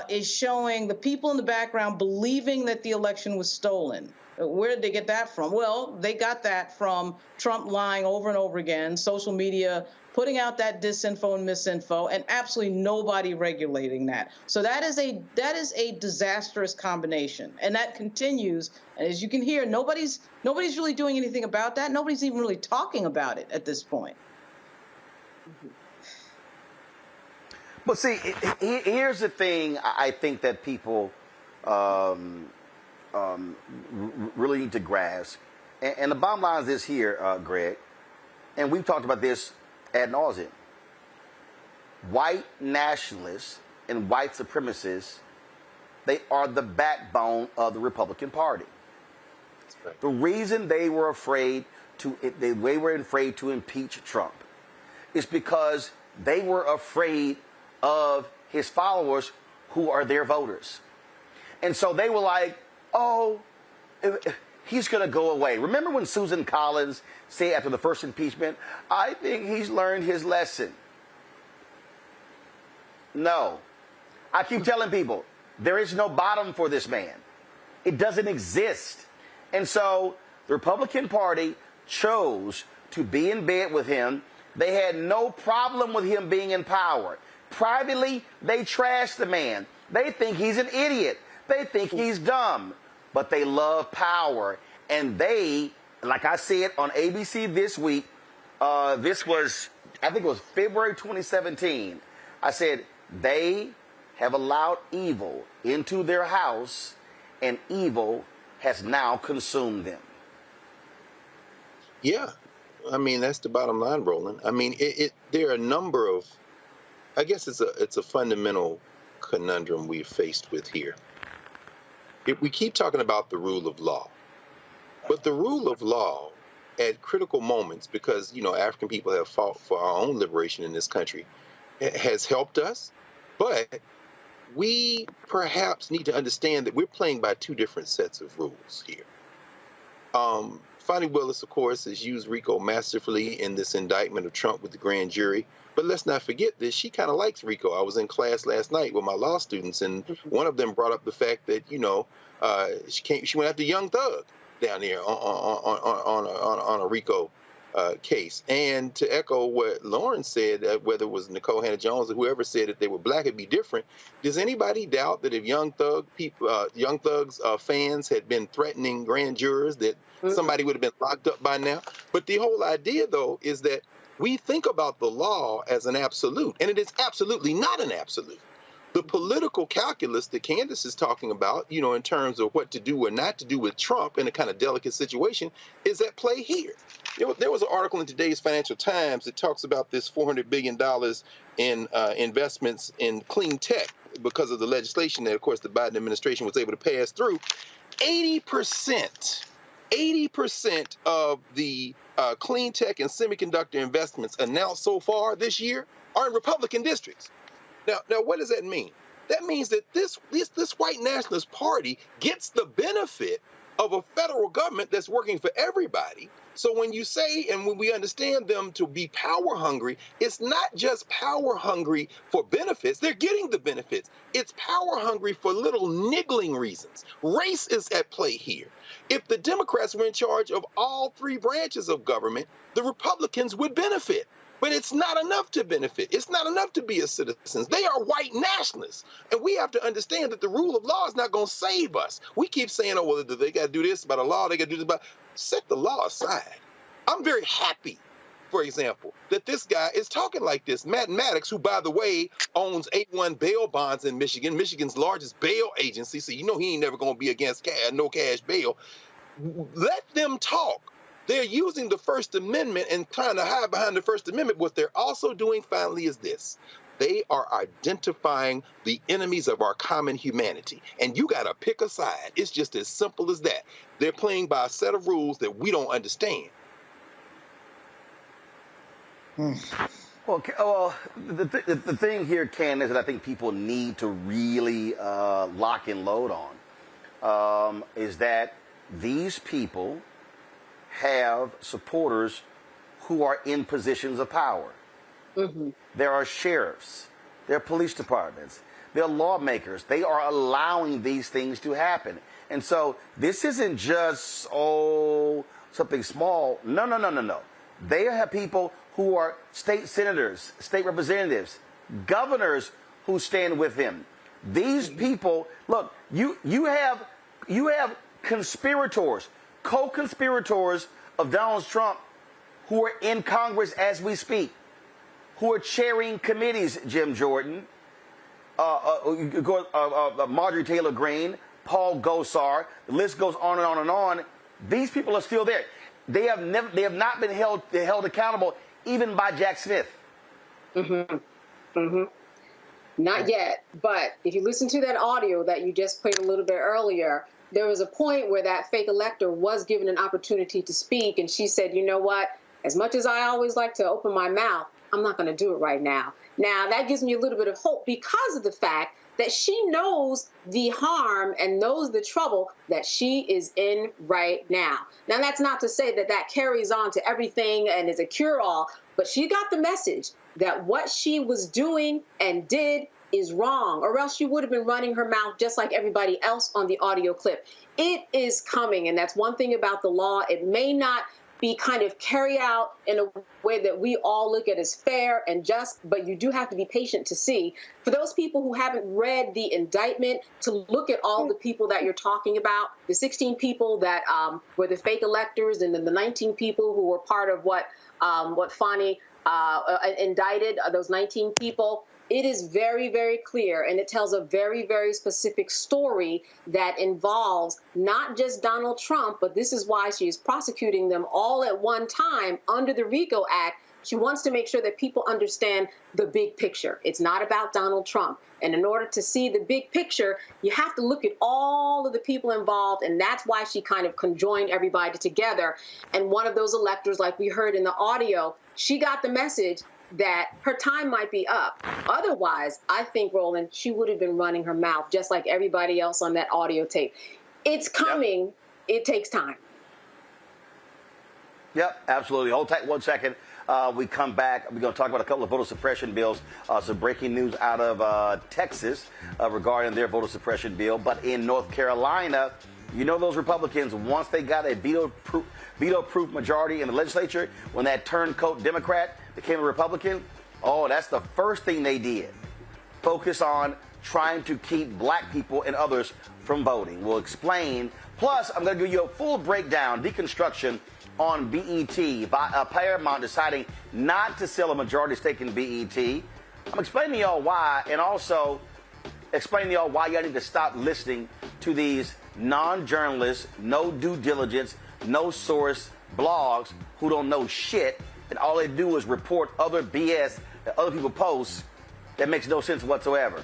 is showing the people in the background believing that the election was stolen. Where did they get that from? Well, they got that from Trump lying over and over again, social media putting out that disinfo and misinfo, and absolutely nobody regulating that. So that is a disastrous combination, and that continues. And as you can hear, nobody's really doing anything about that. Nobody's even really talking about it at this point. But see, here's the thing I think that people really need to grasp. And the bottom line is this here, Greg, and we've talked about this ad nauseum. White nationalists and white supremacists, they are the backbone of the Republican Party. The reason they were afraid they were afraid to impeach Trump is because they were afraid of his followers who are their voters. And so they were like, oh, he's going to go away. Remember when Susan Collins said after the first impeachment, I think he's learned his lesson. No. I keep telling people, there is no bottom for this man. It doesn't exist. And so the Republican Party chose to be in bed with him. They had no problem with him being in power. Privately, they trash the man. They think he's an idiot. They think he's dumb. But they love power. And they, like I said on ABC this week, this was, I think it was February 2017. I said, they have allowed evil into their house, and evil has now consumed them. Yeah. I mean, that's the bottom line, Roland. I mean, there are a number of, I guess it's a fundamental conundrum we're faced with here. We keep talking about the rule of law, but the rule of law at critical moments, because, you know, African people have fought for our own liberation in this country, has helped us, but we perhaps need to understand that we're playing by two different sets of rules here. Fani Willis, of course, has used RICO masterfully in this indictment of Trump with the grand jury. But let's not forget this. She kind of likes RICO. I was in class last night with my law students, and one of them brought up the fact that, you know, she went after Young Thug down there on a RICO case. And to echo what Lauren said, whether it was Nicole Hannah-Jones or whoever said that they were black, it'd be different. Does anybody doubt that if Young Thug's fans had been threatening grand jurors, that somebody would have been locked up by now? But the whole idea, though, is that we think about the law as an absolute, and it is absolutely not an absolute. The political calculus that Candace is talking about, you know, in terms of what to do or not to do with Trump in a kind of delicate situation, is at play here. There was an article in today's Financial Times that talks about this $400 billion in investments in clean tech because of the legislation that, of course, the Biden administration was able to pass through. 80% of the clean tech and semiconductor investments announced so far this year are in Republican districts. Now, what does that mean? That means that this white nationalist party gets the benefit of a federal government that's working for everybody. So when you say, and when we understand them to be power hungry, it's not just power hungry for benefits. They're getting the benefits. It's power hungry for little niggling reasons. Race is at play here. If the Democrats were in charge of all three branches of government, the Republicans would benefit. But it's not enough to benefit. It's not enough to be a citizen. They are white nationalists. And we have to understand that the rule of law is not going to save us. We keep saying, oh, well, they got to do this about a law. They got to do this about... Set the law aside. I'm very happy, for example, that this guy is talking like this. Matt Maddox, who, by the way, owns 8-1 bail bonds in Michigan, Michigan's largest bail agency. So you know he ain't never going to be against no cash bail. Let them talk. They're using the First Amendment and trying to hide behind the First Amendment. What they're also doing, finally, is this. They are identifying the enemies of our common humanity. And you got to pick a side. It's just as simple as that. They're playing by a set of rules that we don't understand. Well, the thing here, Candace, that I think people need to really lock and load on is that these people have supporters who are in positions of power. Mm-hmm. There are sheriffs, there are police departments, there are lawmakers. They are allowing these things to happen. And so this isn't just, something small. No. They have people who are state senators, state representatives, governors who stand with him. These people, look, you have conspirators, co-conspirators of Donald Trump who are in Congress as we speak, who are chairing committees, Jim Jordan, Marjorie Taylor Greene, Paul Gosar, the list goes on and on and on. These people are still there. They have not been held accountable even by Jack Smith. Mm-hmm. Mm-hmm. Not yet, but if you listen to that audio that you just played a little bit earlier, there was a point where that fake elector was given an opportunity to speak, and she said, you know what, as much as I always like to open my mouth, I'm not going to do it right now. Now, that gives me a little bit of hope because of the fact that she knows the harm and knows the trouble that she is in right now. Now, that's not to say that that carries on to everything and is a cure-all, but she got the message that what she was doing and did is wrong, or else she would have been running her mouth just like everybody else on the audio clip. It is coming, and that's one thing about the law. It may not be kind of carried out in a way that we all look at as fair and just, but you do have to be patient to see. For those people who haven't read the indictment, to look at all the people that you're talking about, the 16 people that were the fake electors, and then the 19 people who were part of what Fani indicted, those 19 people. It is very, very clear, and it tells a very, very specific story that involves not just Donald Trump, but this is why she is prosecuting them all at one time under the RICO Act. She wants to make sure that people understand the big picture. It's not about Donald Trump. And in order to see the big picture, you have to look at all of the people involved, and that's why she kind of conjoined everybody together. And one of those electors, like we heard in the audio, she got the message that her time might be up. Otherwise, I think, Roland, she would have been running her mouth just like everybody else on that audio tape. It's coming. Yep. It takes time. Yep, absolutely. Hold tight 1 second. We come back. We're going to talk about a couple of voter suppression bills. Some breaking news out of Texas regarding their voter suppression bill. But in North Carolina, you know those Republicans, once they got a veto-proof majority in the legislature, when that turncoat Democrat became a Republican, oh, that's the first thing they did. Focus on trying to keep black people and others from voting. We'll explain. Plus, I'm going to give you a full breakdown, deconstruction on BET, by Paramount deciding not to sell a majority stake in BET. I'm explaining to y'all why, and also explaining to y'all why y'all need to stop listening to these non-journalists, no due diligence, no source blogs who don't know shit, and all they do is report other BS that other people post that makes no sense whatsoever.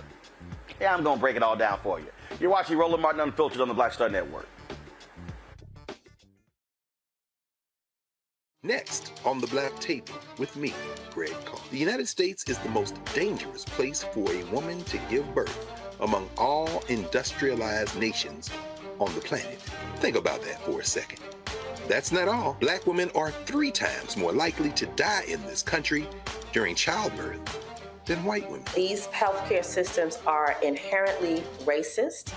Yeah, I'm going to break it all down for you. You're watching Roland Martin Unfiltered on the Black Star Network. Next on the Black Table with me, Greg Carr. The United States is the most dangerous place for a woman to give birth among all industrialized nations on the planet. Think about that for a second. That's not all. Black women are 3 times more likely to die in this country during childbirth than white women. These healthcare systems are inherently racist.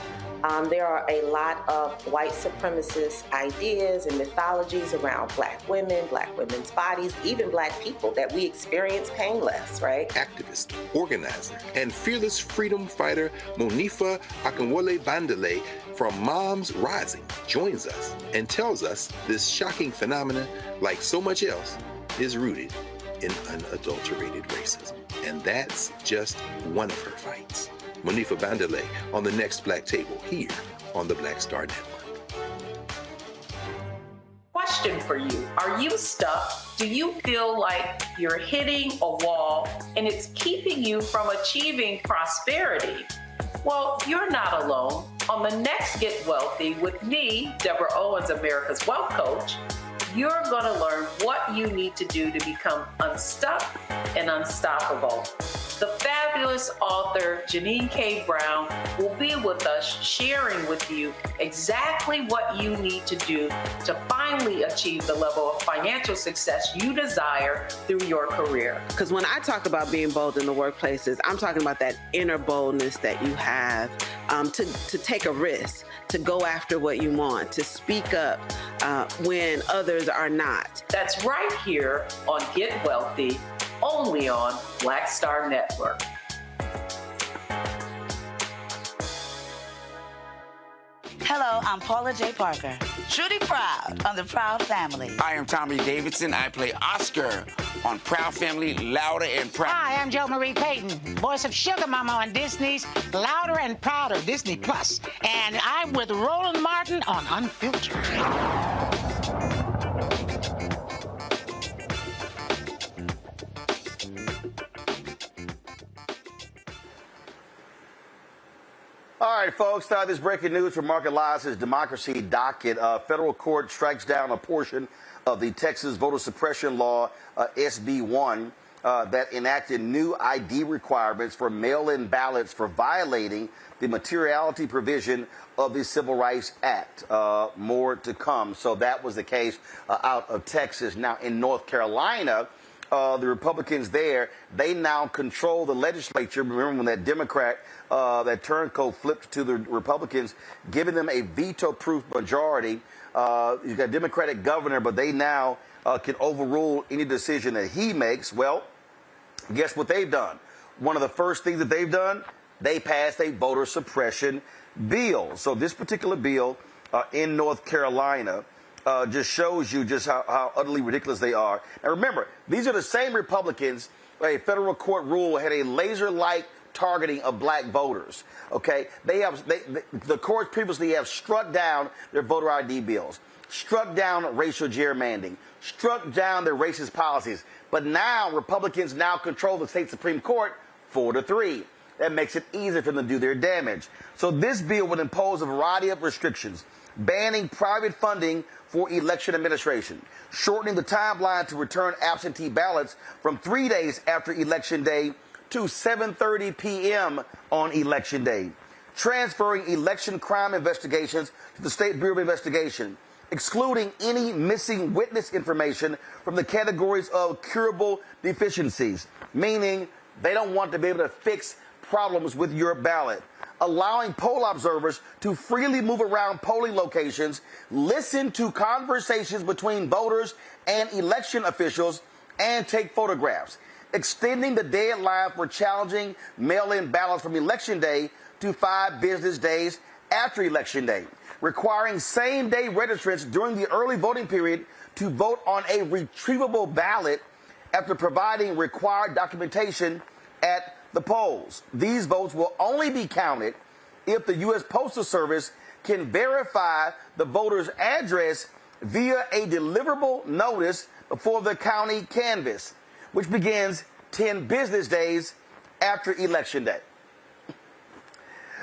There are a lot of white supremacist ideas and mythologies around black women's bodies, even black people, that we experience painless, right? Activist, organizer, and fearless freedom fighter Monifa Akinwole Bandele from Moms Rising joins us and tells us this shocking phenomenon, like so much else, is rooted in unadulterated racism. And that's just one of her fights. Monifa Bandele on the next Black Table here on the Black Star Network. Question for you. Are you stuck? Do you feel like you're hitting a wall and it's keeping you from achieving prosperity? Well, you're not alone. On the next Get Wealthy with me, Deborah Owens, America's Wealth Coach, you're going to learn what you need to do to become unstuck and unstoppable. The fabulous author Janine K. Brown will be with us, sharing with you exactly what you need to do to finally achieve the level of financial success you desire through your career. Because when I talk about being bold in the workplaces, I'm talking about that inner boldness that you have to take a risk, to go after what you want, to speak up when others are not. That's right here on Get Wealthy, only on Black Star Network. Hello, I'm Paula J. Parker. Truly proud on the Proud Family. I am Tommy Davidson. I play Oscar on Proud Family, Louder and Proud. Hi, I'm Jo Marie Payton, voice of Sugar Mama on Disney's Louder and Prouder, Disney Plus. And I'm with Roland Martin on Unfiltered. All right, folks, this breaking news from Market Live's Democracy Docket. Federal court strikes down a portion of the Texas voter suppression law, SB 1, that enacted new ID requirements for mail-in ballots for violating the materiality provision of the Civil Rights Act. More to come. So that was the case out of Texas. Now, in North Carolina, the Republicans there, they now control the legislature. Remember when that Democrat, that turncoat flipped to the Republicans, giving them a veto-proof majority. You've got a Democratic governor, but they now can overrule any decision that he makes. Well, guess what they've done? One of the first things that they've done, they passed a voter suppression bill. So this particular bill in North Carolina just shows you just how utterly ridiculous they are. And remember, these are the same Republicans. A federal court rule had a laser-like targeting of black voters. Okay, the courts previously have struck down their voter ID bills, struck down racial gerrymandering, struck down their racist policies. But now Republicans now control the state Supreme Court 4-3. That makes it easier for them to do their damage. So this bill would impose a variety of restrictions, banning private funding for election administration, shortening the timeline to return absentee ballots from 3 days after Election Day to 7:30 p.m. on Election Day, transferring election crime investigations to the State Bureau of Investigation, excluding any missing witness information from the categories of curable deficiencies, meaning they don't want to be able to fix problems with your ballot, allowing poll observers to freely move around polling locations, listen to conversations between voters and election officials, and take photographs, extending the deadline for challenging mail-in ballots from Election Day to 5 business days after Election Day, requiring same-day registrants during the early voting period to vote on a retrievable ballot after providing required documentation at the polls. These votes will only be counted if the U.S. Postal Service can verify the voter's address via a deliverable notice before the county canvass, which begins 10 business days after Election Day.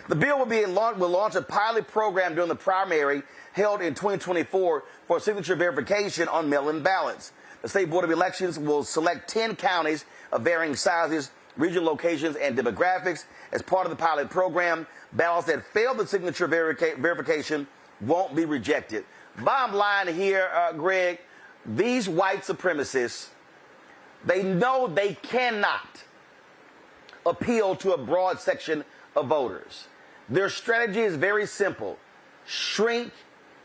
The bill will launch a pilot program during the primary held in 2024 for signature verification on mail-in ballots. The State Board of Elections will select 10 counties of varying sizes, regional locations, and demographics. As part of the pilot program, ballots that fail the signature verification won't be rejected. Bottom line here, Greg, these white supremacists, they know they cannot appeal to a broad section of voters. Their strategy is very simple. Shrink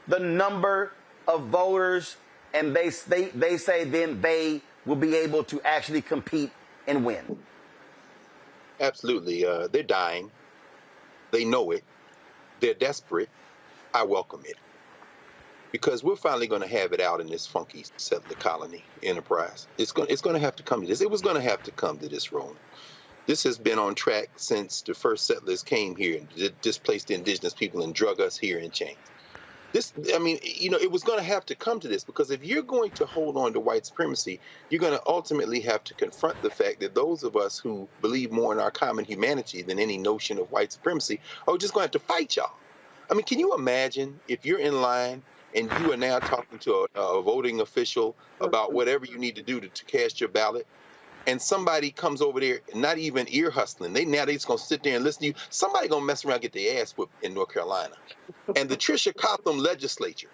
the number of voters, and they say then they will be able to actually compete and win. Absolutely. They're dying. They know it. They're desperate. I welcome it. Because we're finally going to have it out in this funky settler colony enterprise. It's going to have to come to this. It was going to have to come to this, Roland. This has been on track since the first settlers came here and displaced the indigenous people and drug us here in chains. It was going to have to come to this, because if you're going to hold on to white supremacy, you're going to ultimately have to confront the fact that those of us who believe more in our common humanity than any notion of white supremacy are just going to have to fight y'all. I mean, can you imagine if you're in line and you are now talking to a voting official about whatever you need to do to cast your ballot, and somebody comes over there, not even ear hustling. They just gonna sit there and listen to you. Somebody gonna mess around and get their ass whipped in North Carolina. And the Tricia Cotham legislature,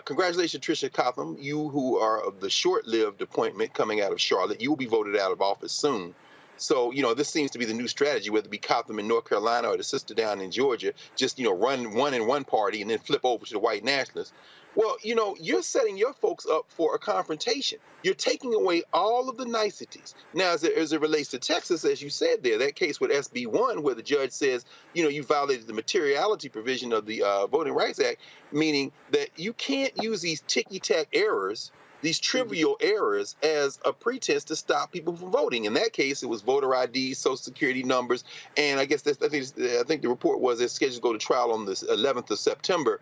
congratulations, Tricia Cotham, you who are of the short-lived appointment coming out of Charlotte, you will be voted out of office soon. So, this seems to be the new strategy, whether it be Cotham in North Carolina or the sister down in Georgia, just, run one in one party and then flip over to the white nationalists. Well, you're setting your folks up for a confrontation. You're taking away all of the niceties. Now, as it relates to Texas, as you said there, that case with SB 1, where the judge says, you violated the materiality provision of the Voting Rights Act, meaning that you can't use these ticky-tack errors, these trivial errors, as a pretense to stop people from voting. In that case, it was voter ID, social security numbers, and I guess I think the report was it's scheduled to go to trial on the 11th of September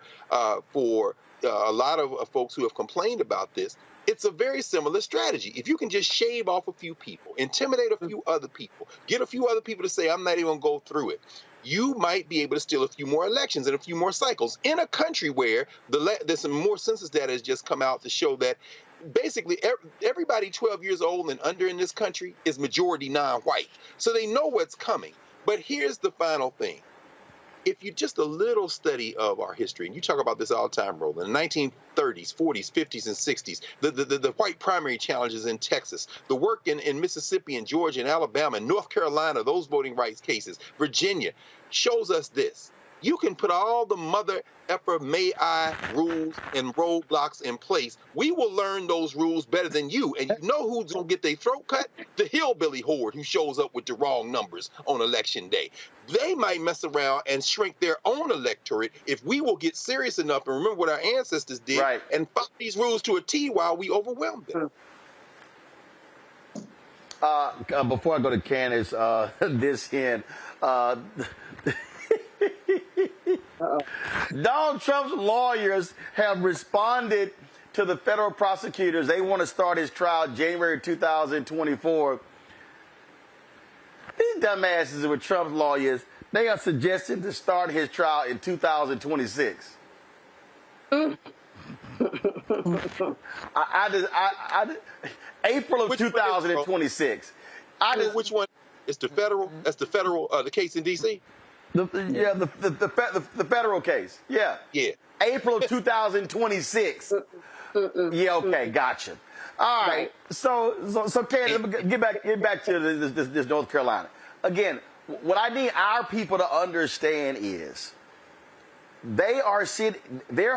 for a lot of folks who have complained about this. It's a very similar strategy. If you can just shave off a few people, intimidate a few other people, get a few other people to say, I'm not even going to go through it. you might be able to steal a few more elections and a few more cycles in a country where there's some more census data has just come out to show that basically everybody 12 years old and under in this country is majority non-white. So they know what's coming. But here's the final thing. If you just a little study of our history, and you talk about this all the time, Roland, in the 1930s, 40s, 50s, and 60s, the white primary challenges in Texas, the work in Mississippi and Georgia and Alabama and North Carolina, those voting rights cases, Virginia, shows us this. You can put all the mother effer may I rules and roadblocks in place. We will learn those rules better than you. And you know who's going to get their throat cut? The hillbilly horde who shows up with the wrong numbers on election day. They might mess around and shrink their own electorate if we will get serious enough and remember what our ancestors did and follow these rules to a T while we overwhelm them. Before I go to Candace, this end, Donald Trump's lawyers have responded to the federal prosecutors. They want to start his trial January 2024. These dumbasses with Trump's lawyers, they are suggesting to start his trial in 2026. April of 2026. Which one? It's the federal. That's the federal. The case in D.C. The federal case. Yeah. April of 2026. Yeah. Okay. Gotcha. All right. So Candace, get back to this North Carolina. Again, what I need our people to understand is their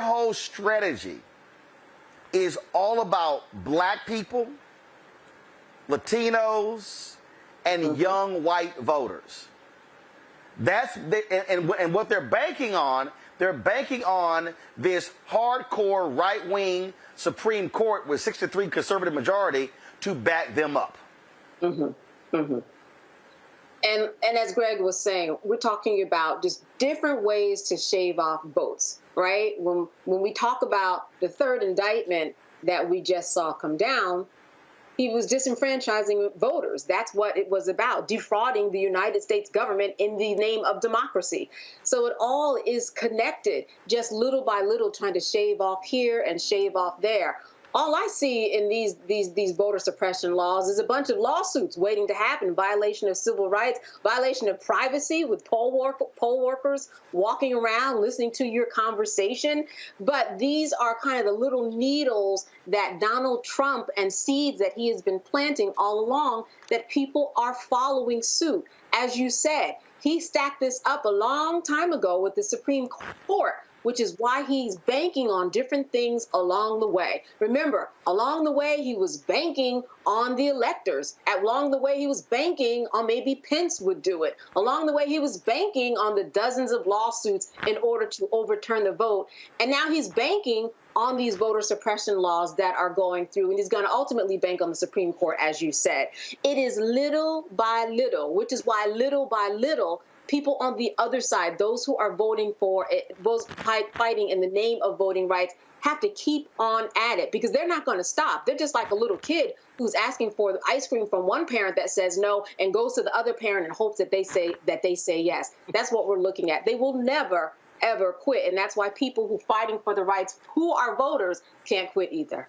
whole strategy is all about black people, Latinos, and young white voters. And what they're banking on this hardcore right-wing Supreme Court with 63 conservative majority to back them up. And as Greg was saying, we're talking about just different ways to shave off votes, right? When we talk about the third indictment that we just saw come down, he was disenfranchising voters. That's what it was about, defrauding the United States government in the name of democracy. So it all is connected, just little by little, trying to shave off here and shave off there. All I see in these voter suppression laws is a bunch of lawsuits waiting to happen, violation of civil rights, violation of privacy with poll workers walking around listening to your conversation. But these are kind of the little needles that Donald Trump and seeds that he has been planting all along that people are following suit. As you said, he stacked this up a long time ago with the Supreme Court, which is why he's banking on different things along the way. Remember, along the way, he was banking on the electors. Along the way, he was banking on maybe Pence would do it. Along the way, he was banking on the dozens of lawsuits in order to overturn the vote. And now he's banking on these voter suppression laws that are going through, and he's going to ultimately bank on the Supreme Court, as you said. It is little by little, which is why little by little, people on the other side, those who are voting for it, those fighting in the name of voting rights, have to keep on at it because they're not going to stop. They're just like a little kid who's asking for the ice cream from one parent that says no and goes to the other parent and hopes that they say yes. That's what we're looking at. They will never, ever quit. And that's why people who are fighting for the rights, who are voters, can't quit either.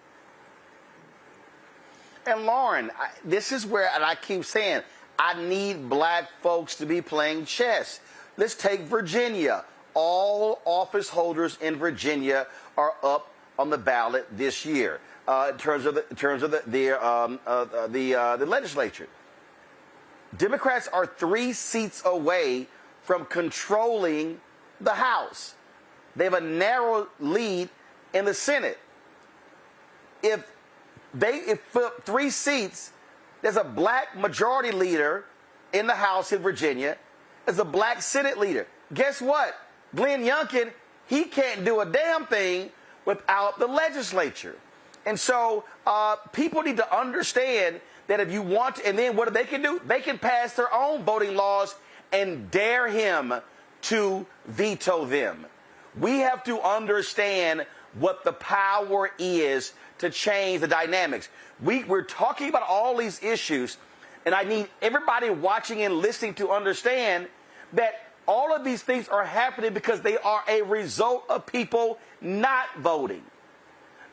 And Lauren, this is where, and I keep saying, I need black folks to be playing chess. Let's take Virginia. All office holders in Virginia are up on the ballot this year in terms of the legislature. Democrats are 3 seats away from controlling the House. They have a narrow lead in the Senate. If flip 3 seats, there's a black majority leader in the House in Virginia. There's a black Senate leader. Guess what? Glenn Youngkin, he can't do a damn thing without the legislature. And so people need to understand that if you want to, and then what they can do? They can pass their own voting laws and dare him to veto them. We have to understand what the power is to change the dynamics. We're talking about all these issues, and I need everybody watching and listening to understand that All of these things are happening because they are a result of people not voting.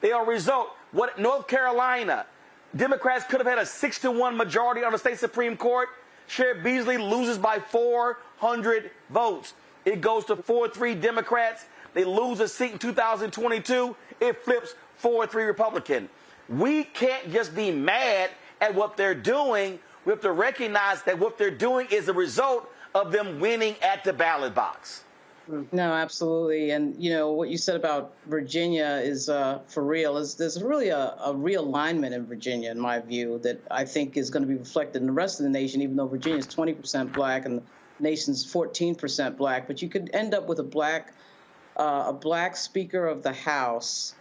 They are a result. What North Carolina, Democrats could have had a 6-1 majority on the state Supreme Court. Sheriff Beasley loses by 400 votes. It goes to 4-3 Democrats. They lose a seat in 2022. It flips 4-3 Republican. We can't just be mad at what they're doing. We have to recognize that what they're doing is a result of them winning at the ballot box. No, absolutely. And, you know, what you said about Virginia is for real. There's really a realignment in Virginia, in my view, that I think is going to be reflected in the rest of the nation, even though Virginia is 20% black and the nation's 14% black. But you could end up with a black Speaker of the House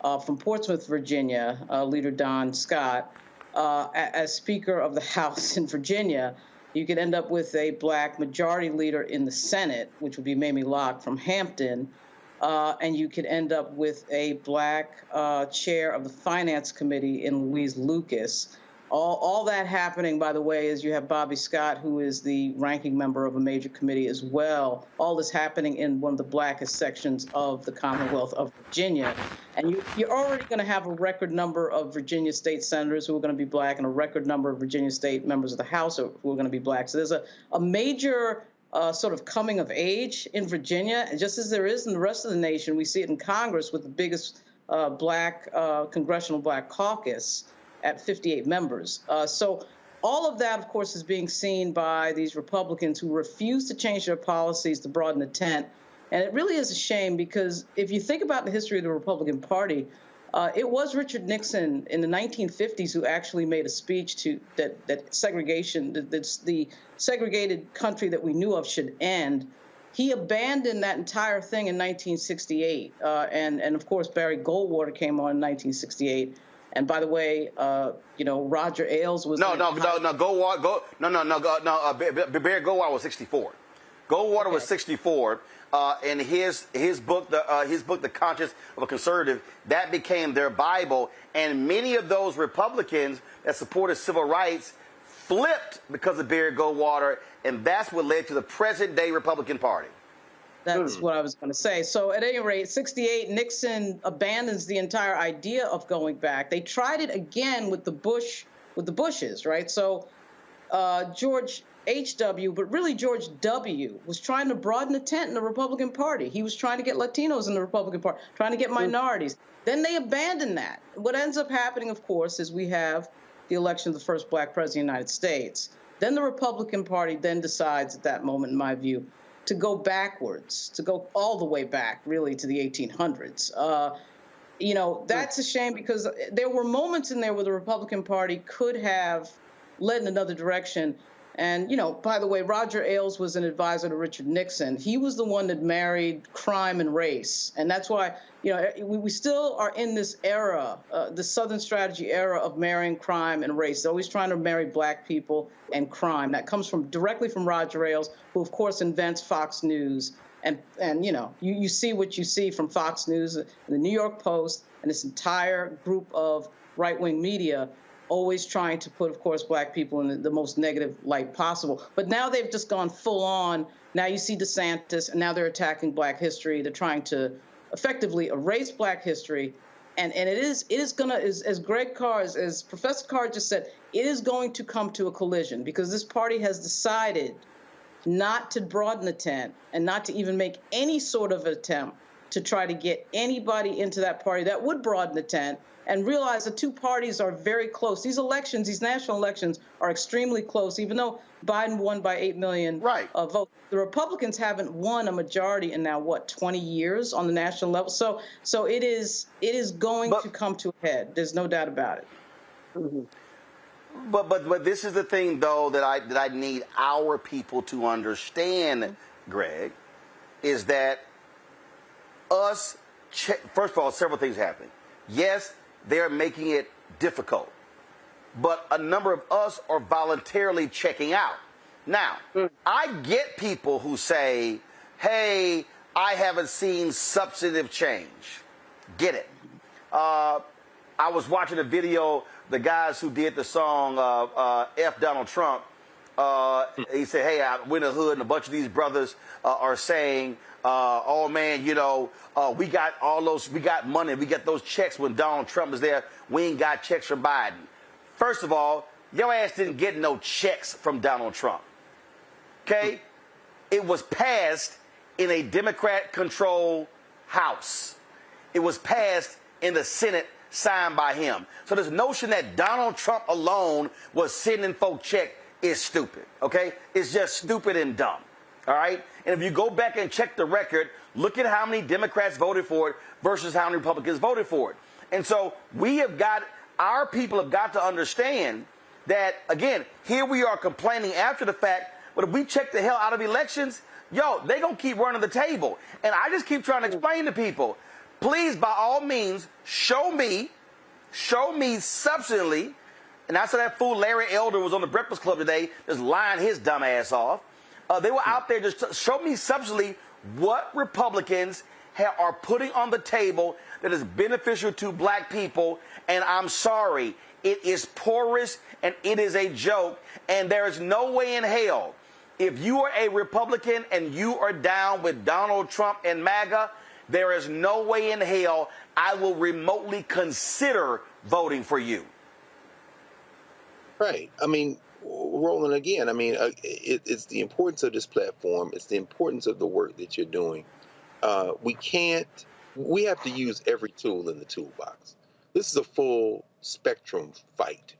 from Portsmouth, Virginia, Leader Don Scott, as Speaker of the House in Virginia. You could end up with a black majority leader in the Senate, which would be Mamie Locke from Hampton, and you could end up with a black chair of the Finance Committee in Louise Lucas. All that happening, by the way, is you have Bobby Scott, who is the ranking member of a major committee as well. All this happening in one of the blackest sections of the Commonwealth of Virginia. And you're already going to have a record number of Virginia state senators who are going to be black and a record number of Virginia state members of the House who are going to be black. So there's a major sort of coming of age in Virginia, and just as there is in the rest of the nation. We see it in Congress with the biggest black congressional black caucus at 58 members. So all of that, of course, is being seen by these Republicans who refuse to change their policies to broaden the tent. And it really is a shame because if you think about the history of the Republican Party, it was Richard Nixon in the 1950s who actually made a speech to that segregation, that the segregated country that we knew of should end. He abandoned that entire thing in 1968. And of course, Barry Goldwater came on in 1968. And by the way, you know, Roger Ailes was Barry Goldwater was 64. Goldwater was 64, and his book, The Conscience of a Conservative, that became their Bible. And many of those Republicans that supported civil rights flipped because of Barry Goldwater, and that's what led to the present-day Republican Party. That's what I was going to say. So at any rate, 68, Nixon abandons the entire idea of going back. They tried it again with the Bushes, right? So George H.W., but really George W., was trying to broaden the tent in the Republican Party. He was trying to get Latinos in the Republican Party, trying to get minorities. Then they abandoned that. What ends up happening, of course, is we have the election of the first black president of the United States. Then the Republican Party then decides at that moment, in my view, to go backwards, to go all the way back, really, to the 1800s. You know, that's a shame because there were moments in there where the Republican Party could have led in another direction. And, you know, by the way, Roger Ailes was an advisor to Richard Nixon. He was the one that married crime and race. And that's why, you know, we still are in this era, the Southern strategy era of marrying crime and race. They're always trying to marry black people and crime. That comes directly from Roger Ailes, who, of course, invents Fox News. And you know, you see what you see from Fox News, the New York Post, and this entire group of right-wing media always trying to put, of course, black people in the most negative light possible. But now they've just gone full on. Now you see DeSantis, and now they're attacking black history. They're trying to effectively erase black history. And it is going to, as Greg Carr, as Professor Carr just said, it is going to come to a collision because this party has decided not to broaden the tent and not to even make any sort of attempt to try to get anybody into that party that would broaden the tent, and realize the two parties are very close. These elections, these national elections, are extremely close, even though Biden won by 8 million votes. The Republicans haven't won a majority in now, 20 years on the national level? So it is going to come to a head. There's no doubt about it. Mm-hmm. But this is the thing, though, that I need our people to understand, Greg, is that first of all, several things happening. Yes, they're making it difficult, but a number of us are voluntarily checking out. Now, I get people who say, hey, I haven't seen substantive change. Get it. I was watching a video, the guys who did the song F Donald Trump, He said, hey, I went in the hood, and a bunch of these brothers are saying, oh, man, you know, we got money. We got those checks when Donald Trump was there. We ain't got checks from Biden. First of all, your ass didn't get no checks from Donald Trump. Okay? It was passed in a Democrat-controlled House. It was passed in the Senate, signed by him. So this notion that Donald Trump alone was sending folk checks is stupid, okay? It's just stupid and dumb, all right? And if you go back and check the record, look at how many Democrats voted for it versus how many Republicans voted for it. And so our people have got to understand that, again, here we are complaining after the fact, but if we check the hell out of elections, yo, they gonna keep running the table. And I just keep trying to explain to people, please, by all means, show me substantially. And I saw that fool Larry Elder was on the Breakfast Club today, just lying his dumb ass off. They were out there just show me substantially what Republicans are putting on the table that is beneficial to black people. And I'm sorry, it is porous and it is a joke. And there is no way in hell, if you are a Republican and you are down with Donald Trump and MAGA, there is no way in hell I will remotely consider voting for you. Right. I mean, Roland, again, I mean, it's the importance of this platform. It's the importance of the work that you're doing. We have to use every tool in the toolbox. This is a full spectrum fight.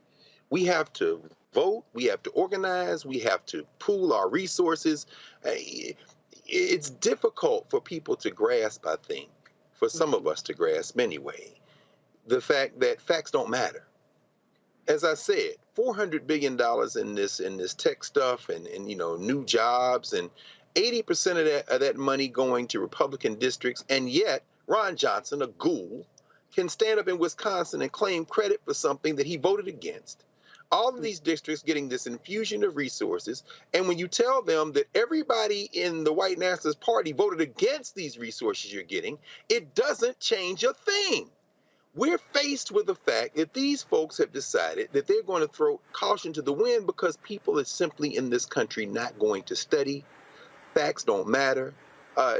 We have to vote. We have to organize. We have to pool our resources. It's difficult for people to grasp, I think, for some of us to grasp anyway, the fact that facts don't matter. As I said, $400 billion in this tech stuff and you know, new jobs, and 80% of that money going to Republican districts, and yet Ron Johnson, a ghoul, can stand up in Wisconsin and claim credit for something that he voted against. All of these districts getting this infusion of resources, and when you tell them that everybody in the white nationalist party voted against these resources you're getting, it doesn't change a thing. We're faced with the fact that these folks have decided that they're going to throw caution to the wind because people are simply in this country not going to study. Facts don't matter.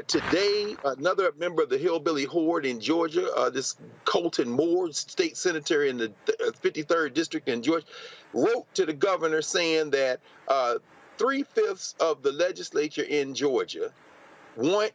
Today, another member of the Hillbilly Horde in Georgia, this Colton Moore, state senator in the 53rd district in Georgia, wrote to the governor saying that 3/5 of the legislature in Georgia want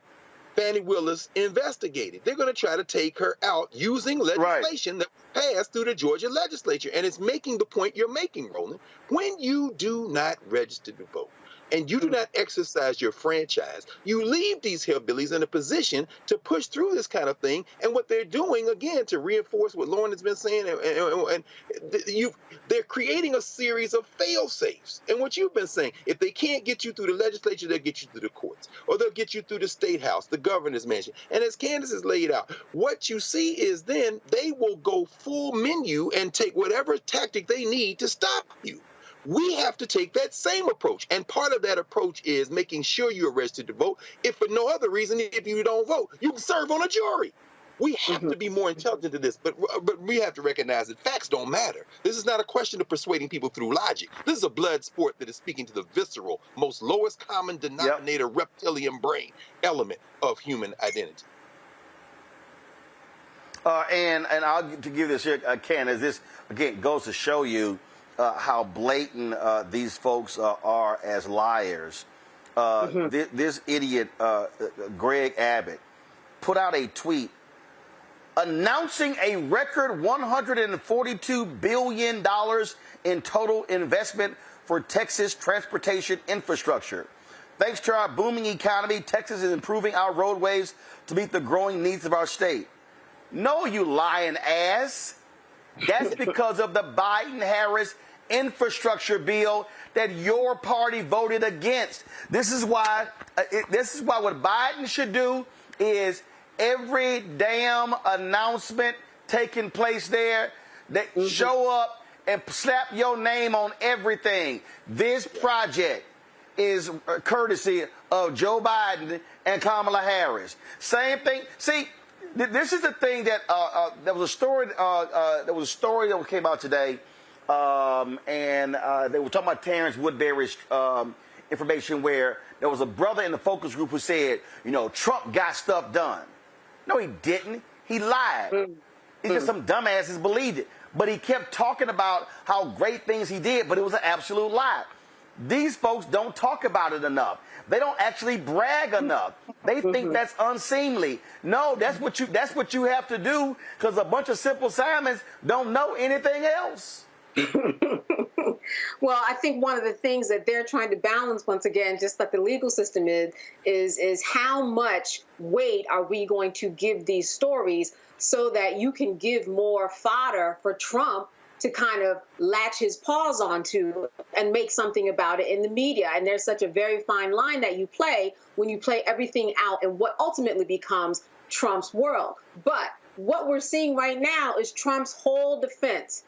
Fannie Willis investigated. They're going to try to take her out using legislation that passed through the Georgia legislature. And it's making the point you're making, Roland. When you do not register to vote and you do not exercise your franchise, you leave these hillbillies in a position to push through this kind of thing. And what they're doing, again, to reinforce what Lauren has been saying, they're creating a series of fail-safes. And what you've been saying, if they can't get you through the legislature, they'll get you through the courts, or they'll get you through the state house, the governor's mansion. And as Candace has laid out, what you see is then they will go full menu and take whatever tactic they need to stop you. We have to take that same approach. And part of that approach is making sure you're registered to vote. If for no other reason, if you don't vote, you can serve on a jury. We have to be more intelligent to this, but we have to recognize that facts don't matter. This is not a question of persuading people through logic. This is a blood sport that is speaking to the visceral, most lowest common denominator reptilian brain element of human identity. And I'll to give this here, Ken, as this again goes to show you how blatant these folks are as liars. This idiot, Greg Abbott, put out a tweet announcing a record $142 billion in total investment for Texas transportation infrastructure. Thanks to our booming economy, Texas is improving our roadways to meet the growing needs of our state. No, you lying ass. That's because of the Biden-Harris infrastructure bill that your party voted against. This is why what Biden should do is every damn announcement taking place there, that show up and slap your name on everything. This project is courtesy of Joe Biden and Kamala Harris. Same thing. See, this is the thing that there was a story that came out today and they were talking about Terrence Woodbury's information where there was a brother in the focus group who said, Trump got stuff done. No, he didn't. He lied. It's just some dumbasses believed it. But he kept talking about how great things he did, but it was an absolute lie. These folks don't talk about it enough. They don't actually brag enough. They think that's unseemly. No, that's what you have to do, because a bunch of Simple Simons don't know anything else. Well, I think one of the things that they're trying to balance, once again, just like the legal system is how much weight are we going to give these stories so that you can give more fodder for Trump to kind of latch his paws onto and make something about it in the media. And there's such a very fine line that you play when you play everything out in what ultimately becomes Trump's world. But what we're seeing right now is Trump's whole defense.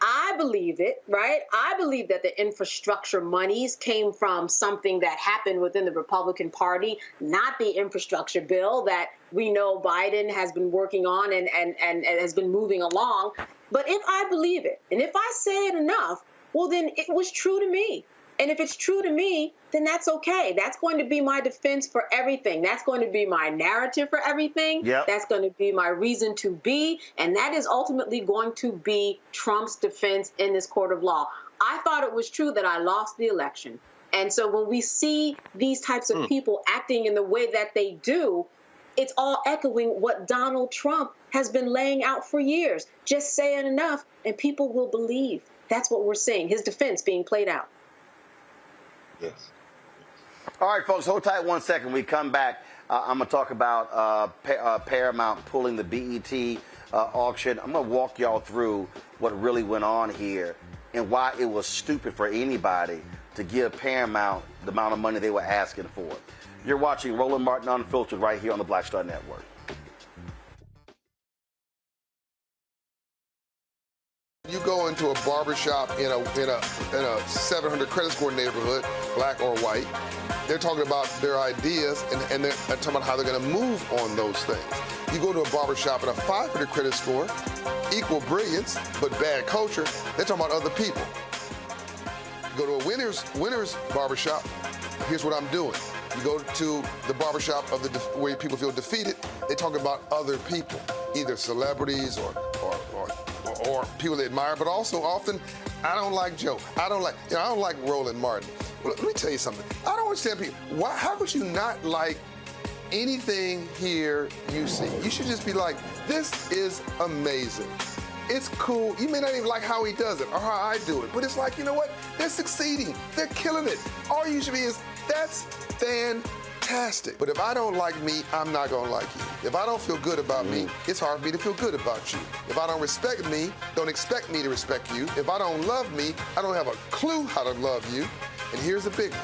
I believe it, right? I believe that the infrastructure monies came from something that happened within the Republican Party, not the infrastructure bill that we know Biden has been working on and has been moving along. But if I believe it, and if I say it enough, well, then it was true to me. And if it's true to me, then that's okay. That's going to be my defense for everything. That's going to be my narrative for everything. Yep. That's going to be my reason to be. And that is ultimately going to be Trump's defense in this court of law. I thought it was true that I lost the election. And so when we see these types of people acting in the way that they do, it's all echoing what Donald Trump has been laying out for years. Just say it enough and people will believe. That's what we're seeing, his defense being played out. Yes. All right, folks, hold tight 1 second. When we come back, I'm going to talk about Paramount pulling the BET auction. I'm going to walk y'all through what really went on here and why it was stupid for anybody to give Paramount the amount of money they were asking for. You're watching Roland Martin Unfiltered right here on the Black Star Network. You go into a barbershop in a 700 credit score neighborhood, black or white, they're talking about their ideas and they're talking about how they're going to move on those things. You go to a barbershop in a 500 credit score, equal brilliance, but bad culture, they're talking about other people. You go to a winner's barbershop, here's what I'm doing. You go to the barbershop of where people feel defeated, they talk about other people, either celebrities or people they admire, but also often, I don't like Joe. I don't like Roland Martin. Well, let me tell you something. I don't understand people. How could you not like anything here you see? You should just be like, this is amazing. It's cool. You may not even like how he does it or how I do it, but it's like, you know what? They're succeeding. They're killing it. All you should be is, that's fantastic. But if I don't like me, I'm not gonna like you. If I don't feel good about me, it's hard for me to feel good about you. If I don't respect me, don't expect me to respect you. If I don't love me, I don't have a clue how to love you. And here's the big one.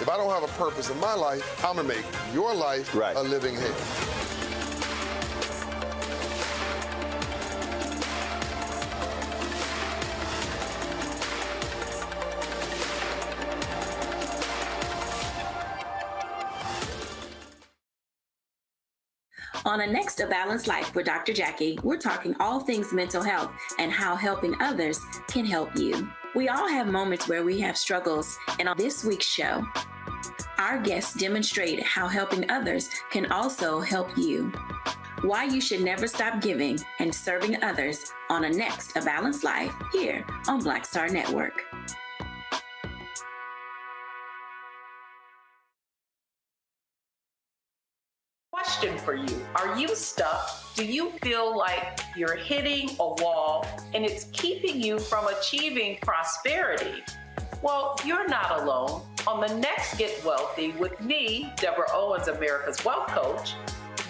If I don't have a purpose in my life, I'm gonna make your life a living hell. On the next A Balanced Life with Dr. Jackie, we're talking all things mental health and how helping others can help you. We all have moments where we have struggles, and on this week's show, our guests demonstrate how helping others can also help you. Why you should never stop giving and serving others on a next A Balanced Life here on Black Star Network. Question for you. Are you stuck? Do you feel like you're hitting a wall and it's keeping you from achieving prosperity? Well, you're not alone. On the next Get Wealthy with me, Deborah Owens, America's Wealth Coach,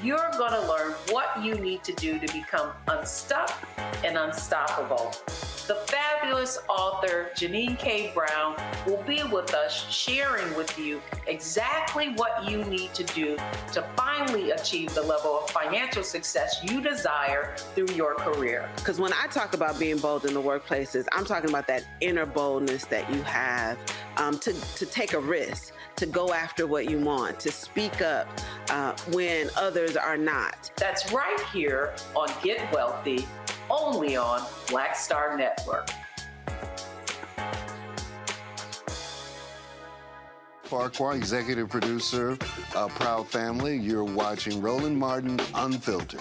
you're going to learn what you need to do to become unstuck and unstoppable. The fabulous author Janine K. Brown will be with us sharing with you exactly what you need to do to finally achieve the level of financial success you desire through your career. Because when I talk about being bold in the workplaces, I'm talking about that inner boldness that you have to take a risk, to go after what you want, to speak up when others are not. That's right here on Get Wealthy, only on Black Star Network. Farquhar, executive producer of Proud Family. You're watching Roland Martin Unfiltered.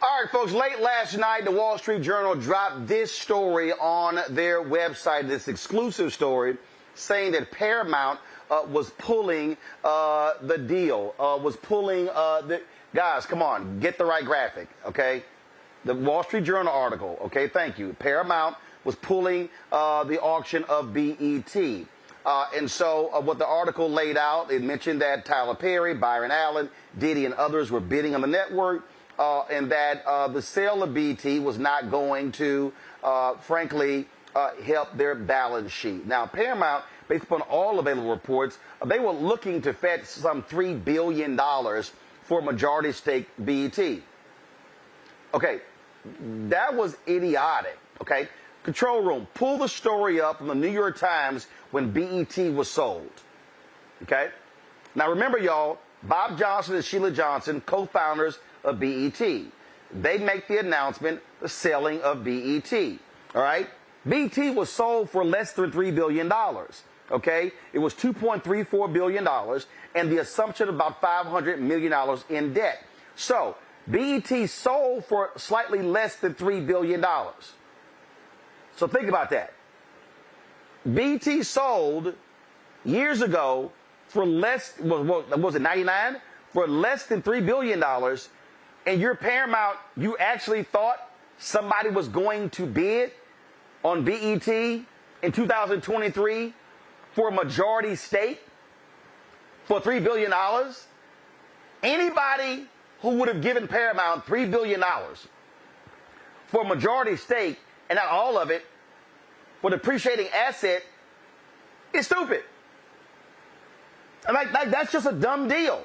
All right, folks, late last night, the Wall Street Journal dropped this story on their website, this exclusive story, saying that Paramount was pulling the deal, guys, come on, get the right graphic, okay? The Wall Street Journal article, okay, thank you. Paramount was pulling the auction of BET. And so what the article laid out, it mentioned that Tyler Perry, Byron Allen, Diddy, and others were bidding on the network, and that the sale of BET was not going to, frankly, help their balance sheet. Now, Paramount, based upon all available reports, they were looking to fetch some $3 billion for majority stake BET. Okay, that was idiotic, okay? Control room, pull the story up from the New York Times when BET was sold, okay? Now, remember, y'all, Bob Johnson and Sheila Johnson, co-founders of BET. They make the announcement, the selling of BET, all right? BET was sold for less than $3 billion, okay? It was $2.34 billion and the assumption of about $500 million in debt. So BET sold for slightly less than $3 billion. So think about that. BET sold years ago for less, was it 99? For less than $3 billion, and your Paramount, you actually thought somebody was going to bid on BET in 2023 for a majority stake for $3 billion? Anybody who would have given Paramount $3 billion for a majority stake, and not all of it, for the depreciating asset, is stupid. And like that's just a dumb deal.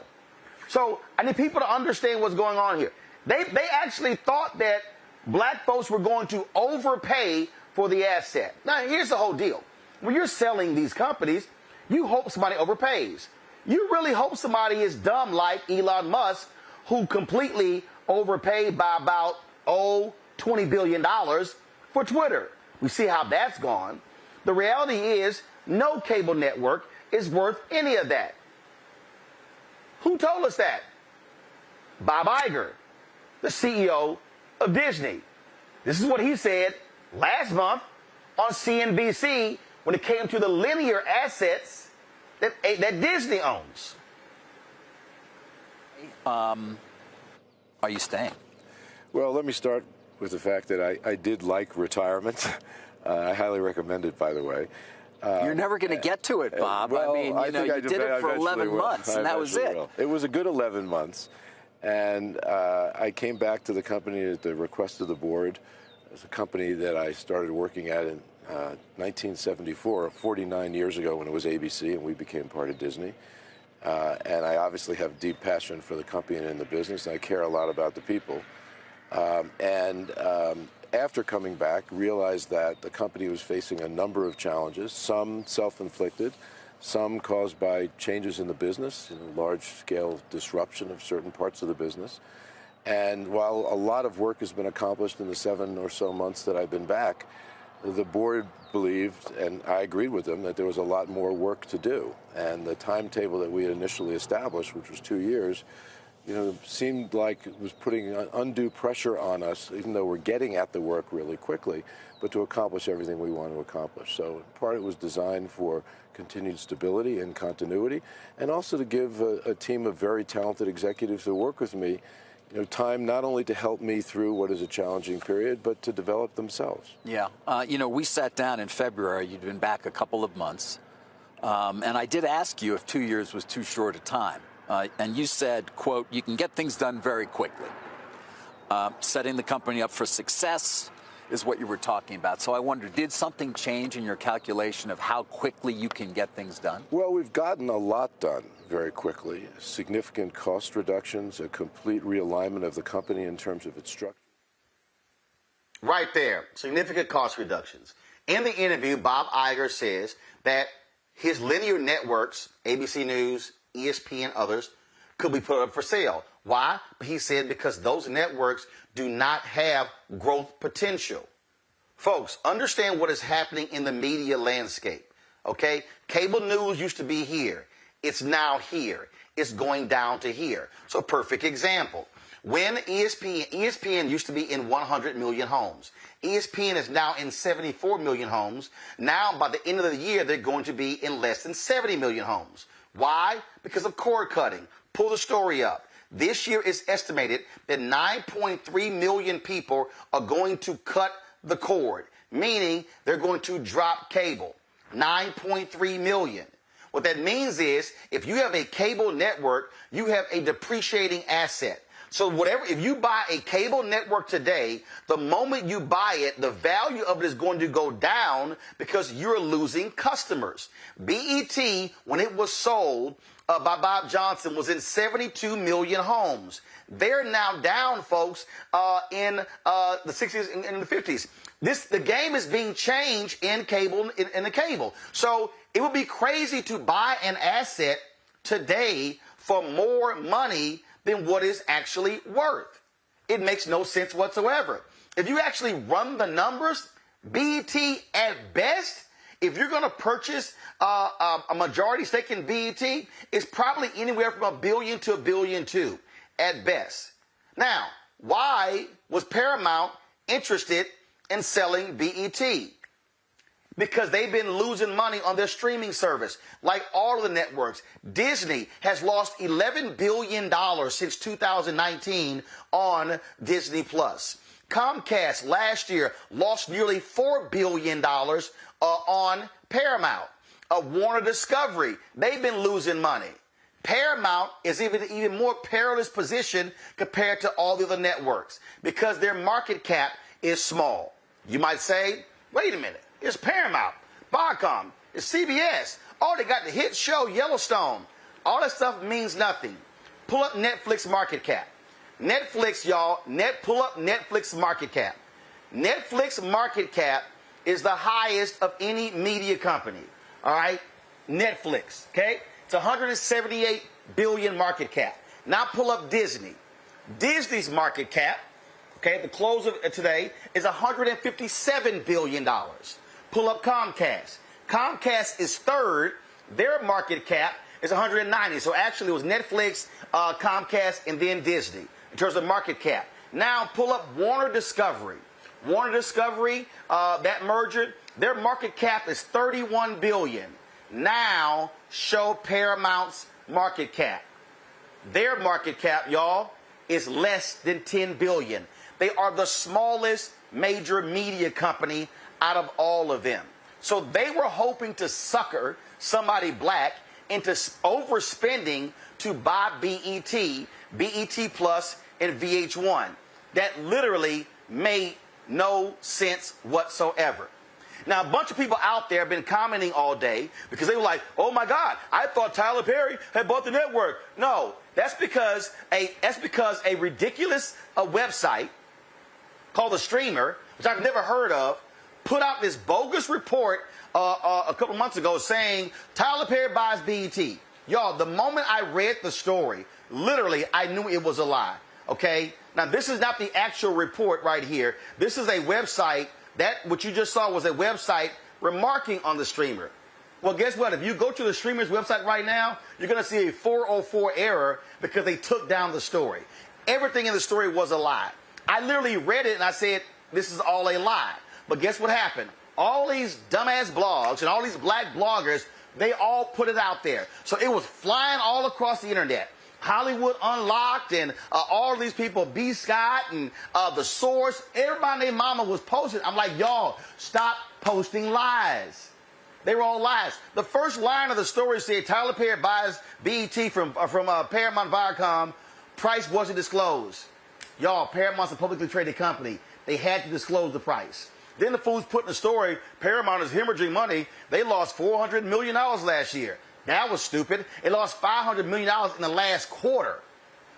So I need people to understand what's going on here. They actually thought that black folks were going to overpay for the asset. Now, here's the whole deal. When you're selling these companies, you hope somebody overpays. You really hope somebody is dumb like Elon Musk, who completely overpaid by about, $20 billion for Twitter. We see how that's gone. The reality is no cable network is worth any of that. Who told us that? Bob Iger, the CEO of Disney. This is what he said last month on CNBC when it came to the linear assets that Disney owns. Are you staying? Well, let me start with the fact that I did like retirement. I highly recommend it, by the way. You're never going to get to it, Bob. Well, I mean, you did it for 11 months, and that was it. It was a good 11 months. And I came back to the company at the request of the board. It's a company that I started working at in 1974, 49 years ago when it was ABC, and we became part of Disney. And I obviously have deep passion for the company and in the business, and I care a lot about the people. After coming back, realized that the company was facing a number of challenges, some self-inflicted, some caused by changes in the business, large-scale disruption of certain parts of the business. And while a lot of work has been accomplished in the 7 or so months that I've been back, the board believed, and I agreed with them, that there was a lot more work to do. And the timetable that we had initially established, which was 2 years, seemed like it was putting undue pressure on us, even though we're getting at the work really quickly, but to accomplish everything we want to accomplish. So in part it was designed for continued stability and continuity, and also to give a team of very talented executives who work with me, time not only to help me through what is a challenging period, but to develop themselves. Yeah. We sat down in February. You'd been back a couple of months. And I did ask you if 2 years was too short a time. And you said, quote, you can get things done very quickly. Setting the company up for success is what you were talking about. So I wonder, did something change in your calculation of how quickly you can get things done? Well, we've gotten a lot done very quickly. Significant cost reductions, a complete realignment of the company in terms of its structure. Right there, significant cost reductions. In the interview, Bob Iger says that his linear networks, ABC News, ESPN, and others, could be put up for sale. Why? He said because those networks do not have growth potential. Folks, understand what is happening in the media landscape, okay? Cable news used to be here. It's now here. It's going down to here. So perfect example. When ESPN used to be in 100 million homes. ESPN is now in 74 million homes. Now, by the end of the year, they're going to be in less than 70 million homes. Why? Because of cord cutting. Pull the story up. This year is estimated that 9.3 million people are going to cut the cord, meaning they're going to drop cable. 9.3 million. What that means is if you have a cable network, you have a depreciating asset. So if you buy a cable network today, the moment you buy it, the value of it is going to go down because you're losing customers. BET, when it was sold by Bob Johnson, was in 72 million homes. They're now down, folks, in the 60s and the 50s. The game is being changed in cable, in the cable. So it would be crazy to buy an asset today for more money than what is actually worth. It makes no sense whatsoever. If you actually run the numbers, BET at best, if you're going to purchase a majority stake in BET, it's probably anywhere from $1 billion to $1.2 billion at best. Now, why was Paramount interested in selling BET? Because they've been losing money on their streaming service, like all of the networks. Disney has lost $11 billion since 2019 on Disney+. Comcast last year lost nearly $4 billion on Paramount. Warner Discovery, they've been losing money. Paramount is even more perilous position compared to all the other networks because their market cap is small. You might say, wait a minute. It's Paramount, Viacom, it's CBS. Oh, they got the hit show Yellowstone. All that stuff means nothing. Pull up Netflix market cap. Netflix, y'all, pull up Netflix market cap. Netflix market cap is the highest of any media company. All right? Netflix, okay? It's 178 billion market cap. Now pull up Disney. Disney's market cap, okay, the close of today is $157 billion. Pull up Comcast. Comcast is third. Their market cap is 190. So actually it was Netflix, Comcast, and then Disney in terms of market cap. Now pull up Warner Discovery. Warner Discovery, that merger, their market cap is 31 billion. Now show Paramount's market cap. Their market cap, y'all, is less than 10 billion. They are the smallest major media company out of all of them. So they were hoping to sucker somebody black into overspending to buy BET, BET Plus, and VH1. That literally made no sense whatsoever. Now, a bunch of people out there have been commenting all day because they were like, oh my God, I thought Tyler Perry had bought the network. No, that's because a ridiculous website called The Streamer, which I've never heard of, put out this bogus report a couple months ago saying Tyler Perry buys BET. Y'all, the moment I read the story, literally, I knew it was a lie, okay? Now, this is not the actual report right here. This is a website. That, what you just saw was a website remarking on The Streamer. Well, guess what? If you go to The Streamer's website right now, you're going to see a 404 error because they took down the story. Everything in the story was a lie. I literally read it and I said, this is all a lie. But guess what happened? All these dumbass blogs and all these black bloggers, they all put it out there. So it was flying all across the internet. Hollywood Unlocked and all of these people, B. Scott and The Source, everybody and their mama was posting. I'm like, y'all, stop posting lies. They were all lies. The first line of the story said Tyler Perry buys BET from Paramount Viacom. Price wasn't disclosed. Y'all, Paramount's a publicly traded company. They had to disclose the price. Then the fools put in the story, Paramount is hemorrhaging money. They lost $400 million last year. That was stupid. It lost $500 million in the last quarter.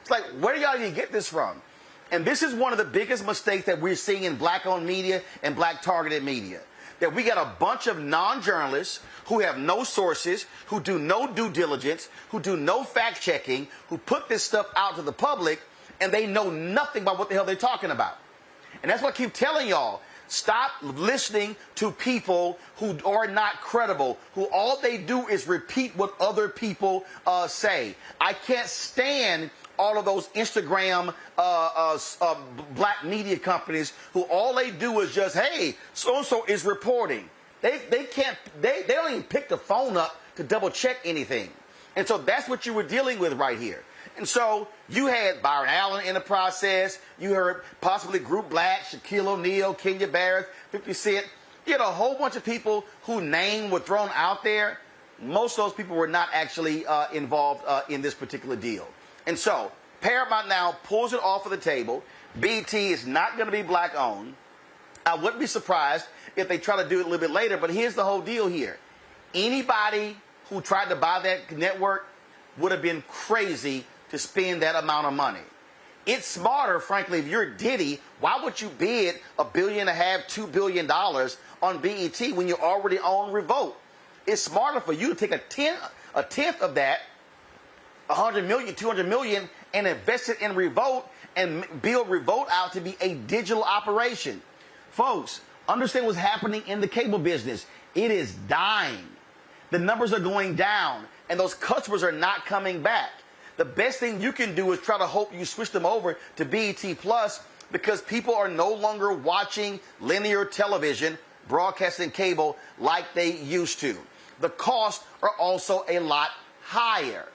It's like, where do y'all even get this from? And this is one of the biggest mistakes that we're seeing in black-owned media and black-targeted media. that we got a bunch of non-journalists who have no sources, who do no due diligence, who do no fact-checking, who put this stuff out to the public, and they know nothing about what the hell they're talking about. And that's what I keep telling y'all. Stop listening to people who are not credible, who all they do is repeat what other people say. I can't stand all of those Instagram black media companies who all they do is just, hey, so-and-so is reporting. They don't even pick the phone up to double check anything. And so that's what you were dealing with right here. And so you had Byron Allen in the process. You heard possibly Group Black, Shaquille O'Neal, Kenya Barris, 50 Cent. You had a whole bunch of people whose name were thrown out there. Most of those people were not actually involved in this particular deal. And so Paramount now pulls it off of the table. BET is not going to be black owned. I wouldn't be surprised if they try to do it a little bit later, but here's the whole deal here. Anybody who tried to buy that network would have been crazy to spend that amount of money. It's smarter, frankly, if you're Diddy, why would you bid $1.5 billion, $2 billion on BET when you already own Revolt? It's smarter for you to take a tenth of that, 100 million, 200 million, and invest it in Revolt and build Revolt out to be a digital operation. Folks, understand what's happening in the cable business. It is dying. The numbers are going down, and those customers are not coming back. The best thing you can do is try to hope you switch them over to BET Plus, because people are no longer watching linear television, broadcasting cable like they used to. The costs are also a lot higher.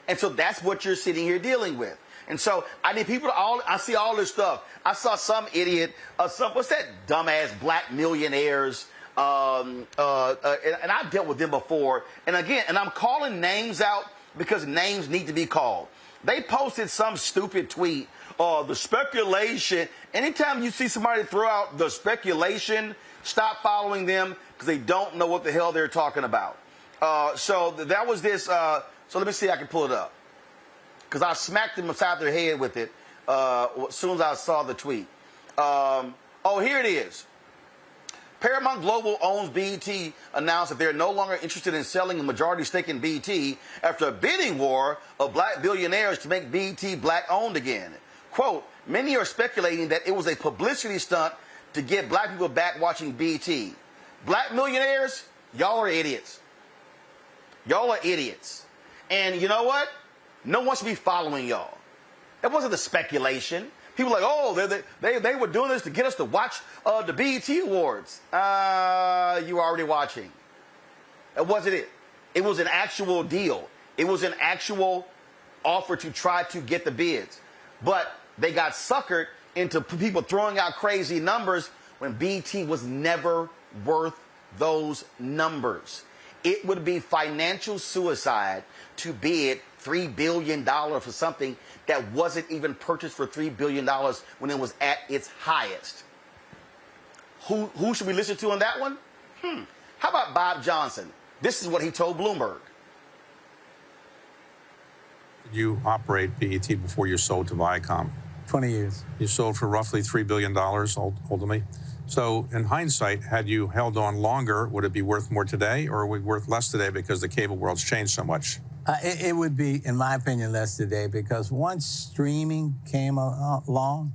And so that's what you're sitting here dealing with. And so I need people to I see all this stuff. I saw some idiot, what's that dumbass Black Millionaires, and I've dealt with them before. And again, and I'm calling names out because names need to be called. They posted some stupid tweet, the speculation. Anytime you see somebody throw out the speculation, stop following them because they don't know what the hell they're talking about. So that was this. So let me see if I can pull it up, because I smacked them upside their head with it as soon as I saw the tweet. Oh, here it is. Paramount Global owns BET announced that they're no longer interested in selling a majority stake in BET after a bidding war of black billionaires to make BET black-owned again. Quote, many are speculating that it was a publicity stunt to get black people back watching BET. Black millionaires, y'all are idiots. Y'all are idiots. And you know what? No one should be following y'all. That wasn't the speculation. People are like, oh, they were doing this to get us to watch the BET Awards. You were already watching. That wasn't it. It was an actual deal. It was an actual offer to try to get the bids. But they got suckered into people throwing out crazy numbers when BET was never worth those numbers. It would be financial suicide to bid $3 billion for something that wasn't even purchased for $3 billion when it was at its highest. Who should we listen to on that one? How about Bob Johnson? This is what he told Bloomberg. You operate BET before you sold to Viacom. 20 years. You sold for roughly $3 billion, ultimately. So in hindsight, had you held on longer, would it be worth more today, or would it be worth less today because the cable world's changed so much? It would be, in my opinion, less today, because once streaming came along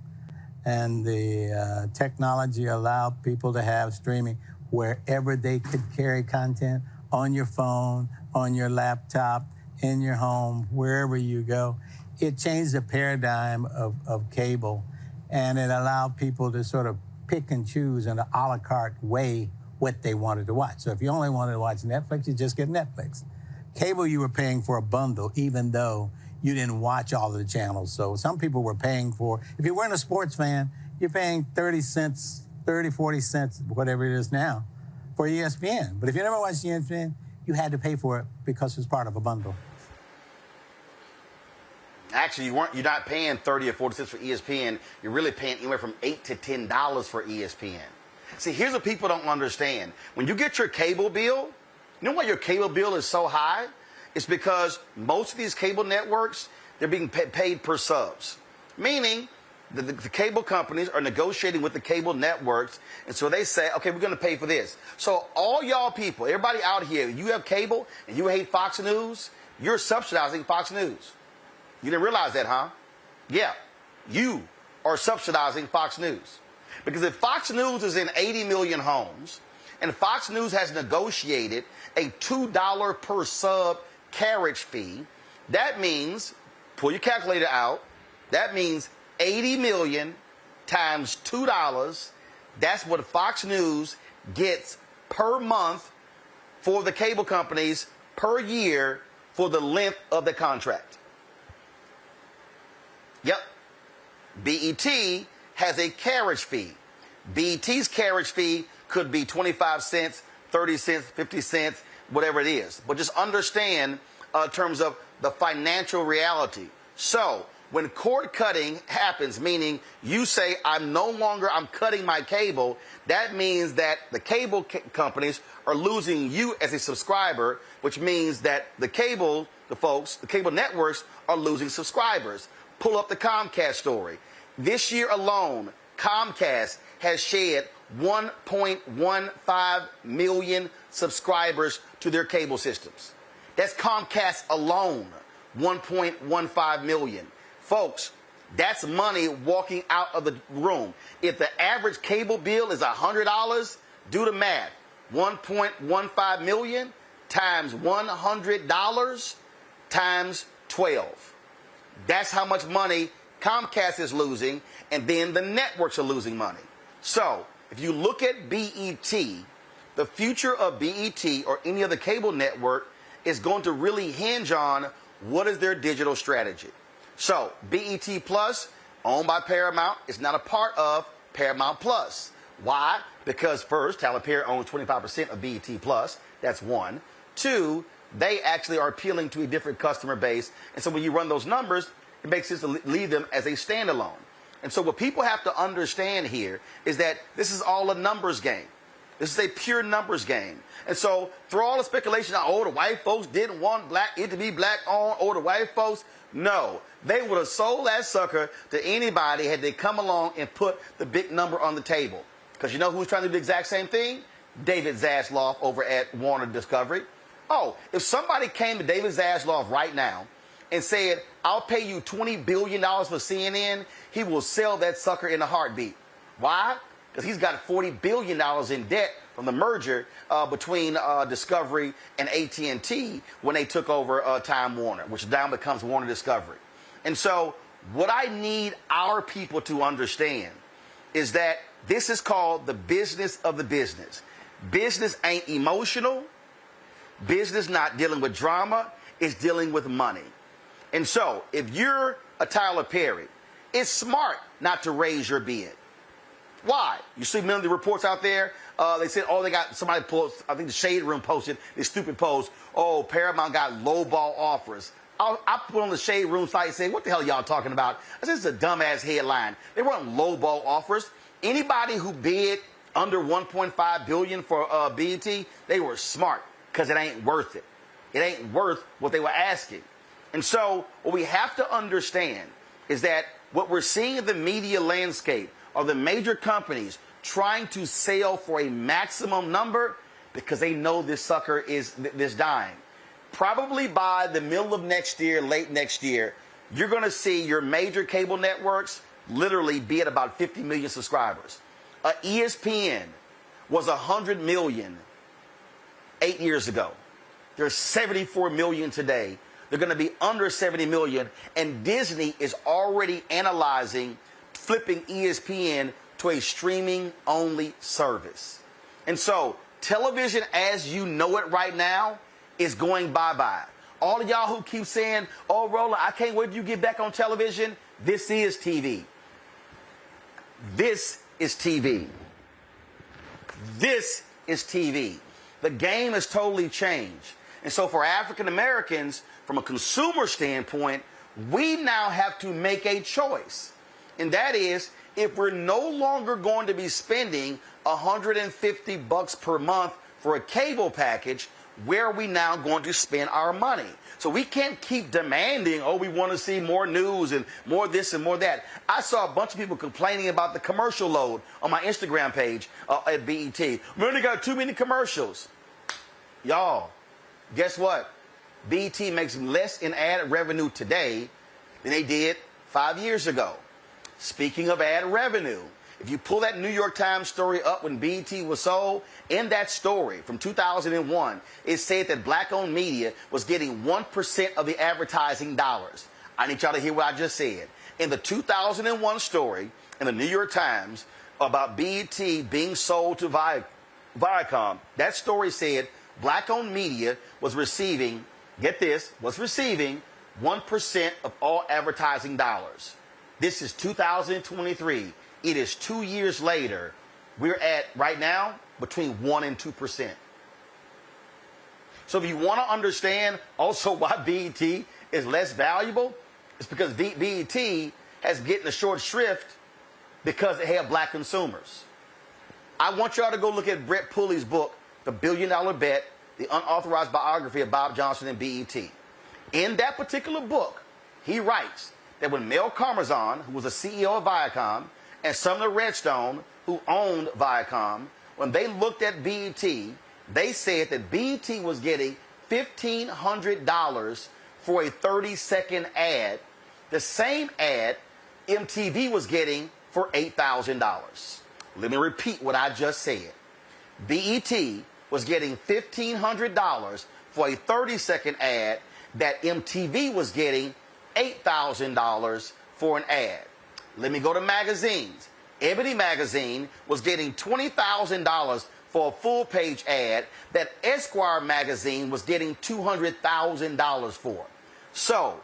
and the technology allowed people to have streaming wherever they could carry content, on your phone, on your laptop, in your home, wherever you go, it changed the paradigm of cable, and it allowed people to sort of pick and choose in an a la carte way what they wanted to watch. So if you only wanted to watch Netflix, you just get Netflix. Cable, you were paying for a bundle, even though you didn't watch all of the channels. So some people were paying for, if you weren't a sports fan, you're paying 30 cents, 30, 40 cents, whatever it is now, for ESPN. But if you never watched ESPN, you had to pay for it because it was part of a bundle. Actually, you're not paying 30 or 40 cents for ESPN. You're really paying anywhere from $8 to $10 for ESPN. See, here's what people don't understand. When you get your cable bill, you know why your cable bill is so high? It's because most of these cable networks, they're being paid per subs. Meaning, the cable companies are negotiating with the cable networks, and so they say, okay, we're going to pay for this. So all y'all people, everybody out here, you have cable and you hate Fox News, you're subsidizing Fox News. You didn't realize that, huh? Yeah, you are subsidizing Fox News. Because if Fox News is in 80 million homes, and Fox News has negotiated a $2 per sub carriage fee, that means, pull your calculator out, that means 80 million times $2, that's what Fox News gets per month for the cable companies per year for the length of the contract. Yep. BET has a carriage fee. BET's carriage fee could be 25 cents, 30 cents, 50 cents, whatever it is. But just understand in terms of the financial reality. So when cord cutting happens, meaning you say, I'm cutting my cable, that means that the cable companies are losing you as a subscriber, which means that the cable networks are losing subscribers. Pull up the Comcast story. This year alone, Comcast has shed 1.15 million subscribers to their cable systems. That's Comcast alone, 1.15 million. Folks, that's money walking out of the room. If the average cable bill is $100, do the math. 1.15 million times $100 times 12. That's how much money Comcast is losing, and then the networks are losing money. So if you look at BET, the future of BET or any other cable network is going to really hinge on what is their digital strategy. So BET Plus, owned by Paramount, is not a part of Paramount Plus. Why? Because first, Tyler Perry owns 25% of BET Plus. That's one. Two, they actually are appealing to a different customer base. And so when you run those numbers, it makes sense to leave them as a standalone. And so what people have to understand here is that this is all a numbers game. This is a pure numbers game. And so through all the speculation, the white folks didn't want it to be black owned, the white folks, no. They would have sold that sucker to anybody had they come along and put the big number on the table. Because you know who's trying to do the exact same thing? David Zaslav over at Warner Discovery. Oh, if somebody came to David Zaslav right now and said, I'll pay you $20 billion for CNN, he will sell that sucker in a heartbeat. Why? Because he's got $40 billion in debt from the merger between Discovery and AT&T when they took over Time Warner, which now becomes Warner Discovery. And so what I need our people to understand is that this is called the business of the business. Business ain't emotional. Business not dealing with drama. It's dealing with money. And so if you're a Tyler Perry, it's smart not to raise your bid. Why? You see many of the reports out there, they said, they got somebody post, I think the Shade Room posted this stupid post, Paramount got lowball offers. I put on the Shade Room site and say, what the hell are y'all talking about? I said, this is a dumbass headline. They weren't lowball offers. Anybody who bid under $1.5 billion for BET, they were smart because it ain't worth it. It ain't worth what they were asking. And so what we have to understand is that what we're seeing in the media landscape are the major companies trying to sell for a maximum number because they know this sucker is this dying. Probably by the middle of next year, late next year, you're going to see your major cable networks literally be at about 50 million subscribers. ESPN was 100 million 8 years ago. There's 74 million today. They're going to be under 70 million. And Disney is already analyzing flipping ESPN to a streaming-only service. And so television as you know it right now is going bye-bye. All of y'all who keep saying, Roland, I can't wait till you get back on television, this is TV. This is TV. This is TV. The game has totally changed. And so for African Americans, from a consumer standpoint, we now have to make a choice. And that is, if we're no longer going to be spending $150 per month for a cable package, where are we now going to spend our money? So we can't keep demanding, oh, we want to see more news and more this and more that. I saw a bunch of people complaining about the commercial load on my Instagram page at BET. Man, they got too many commercials. Y'all, guess what? BET makes less in ad revenue today than they did 5 years ago. Speaking of ad revenue, if you pull that New York Times story up when BET was sold, in that story from 2001, it said that black-owned media was getting 1% of the advertising dollars. I need y'all to hear what I just said. In the 2001 story in the New York Times about BET being sold to Viacom, that story said black-owned media was receiving, get this, was receiving 1% of all advertising dollars. This is 2023. It is 2 years later. We're at, right now, between 1% and 2%. So if you want to understand also why BET is less valuable, it's because BET has getting the short shrift because it had black consumers. I want y'all to go look at Brett Pulley's book, The $1 Billion Bet, the unauthorized biography of Bob Johnson and BET. In that particular book, he writes that when Mel Karmazin, who was the CEO of Viacom, and Sumner Redstone, who owned Viacom, when they looked at BET, they said that BET was getting $1,500 for a 30-second ad, the same ad MTV was getting for $8,000. Let me repeat what I just said. BET was getting $1,500 for a 30-second ad that MTV was getting $8,000 for an ad. Let me go to magazines. Ebony Magazine was getting $20,000 for a full-page ad that Esquire Magazine was getting $200,000 for. So,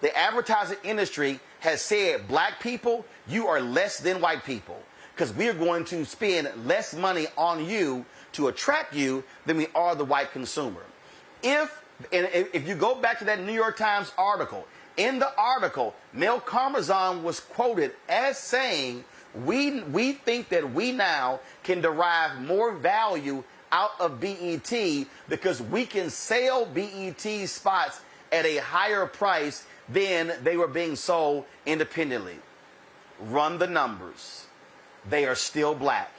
the advertising industry has said, black people, you are less than white people, because we are going to spend less money on you to attract you than we are the white consumer. If you go back to that New York Times article, in the article, Mel Karmazin was quoted as saying, we think that we now can derive more value out of BET because we can sell BET spots at a higher price than they were being sold independently. Run the numbers. They are still black,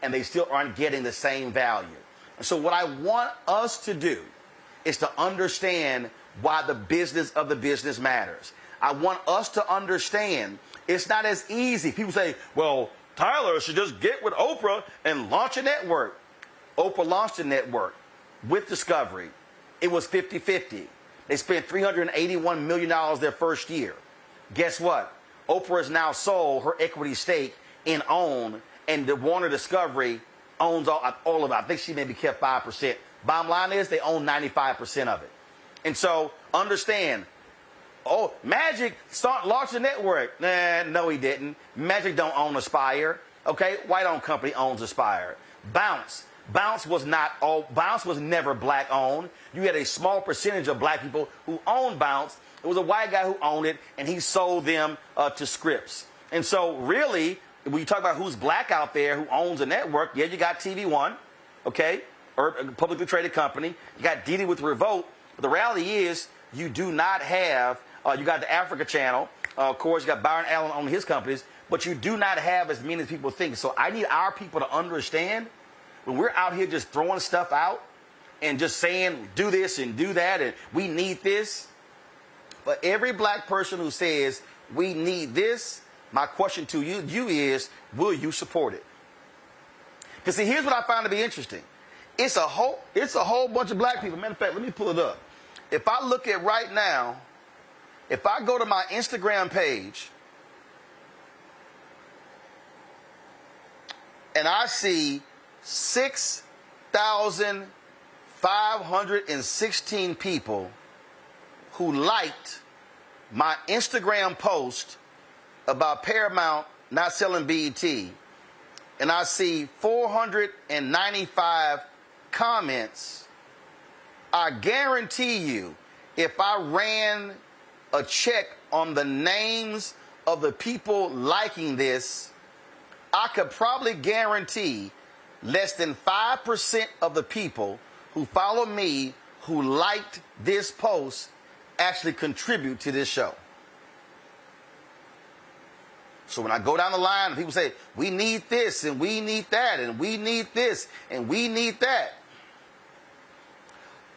and they still aren't getting the same value. And so what I want us to do is to understand why the business of the business matters. I want us to understand it's not as easy. People say, well, Tyler should just get with Oprah and launch a network. Oprah launched a network with Discovery. It was 50-50. They spent $381 million their first year. Guess what? Oprah has now sold her equity stake in OWN, and the Warner Discovery owns all of it. I think she maybe kept 5%. Bottom line is they own 95% of it. And so understand, oh, Magic launched a network. Nah, no, he didn't. Magic don't own Aspire. Okay, white-owned company owns Aspire. Bounce was never black-owned. You had a small percentage of black people who owned Bounce. It was a white guy who owned it, and he sold them to Scripps. And so really, when you talk about who's black out there who owns a network, yeah, you got TV One, okay, or a publicly traded company. You got Didi with Revolt. But the reality is you do not have, you got the Africa Channel, of course, you got Byron Allen on his companies, but you do not have as many as people think. So I need our people to understand when we're out here just throwing stuff out and just saying, do this and do that, and we need this. But every black person who says, we need this, my question to you is, will you support it? Because see, here's what I find to be interesting. It's a whole bunch of black people. Matter of fact, let me pull it up. If I look at right now, if I go to my Instagram page and I see 6,516 people who liked my Instagram post about Paramount not selling BET, and I see 495 comments, I guarantee you, if I ran a check on the names of the people liking this, I could probably guarantee less than 5% of the people who follow me, who liked this post, actually contribute to this show. So when I go down the line and people say, we need this and we need that and we need this and we need that,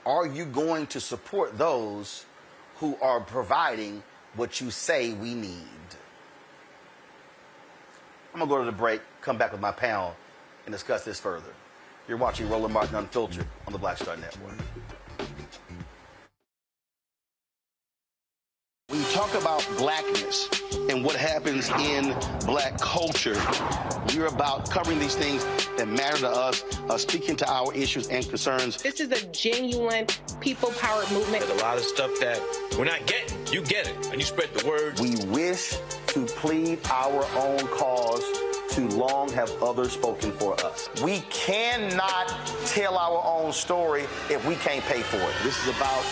are you going to support those who are providing what you say we need? I'm going to go to the break, come back with my panel, and discuss this further. You're watching Roland Martin Unfiltered on the Black Star Network. When you talk about blackness and what happens in black culture, we're about covering these things that matter to us, speaking to our issues and concerns. This is a genuine people-powered movement. There's a lot of stuff that we're not getting. You get it, and you spread the word. We wish to plead our own cause. Too long have others spoken for us. We cannot tell our own story if we can't pay for it. This is about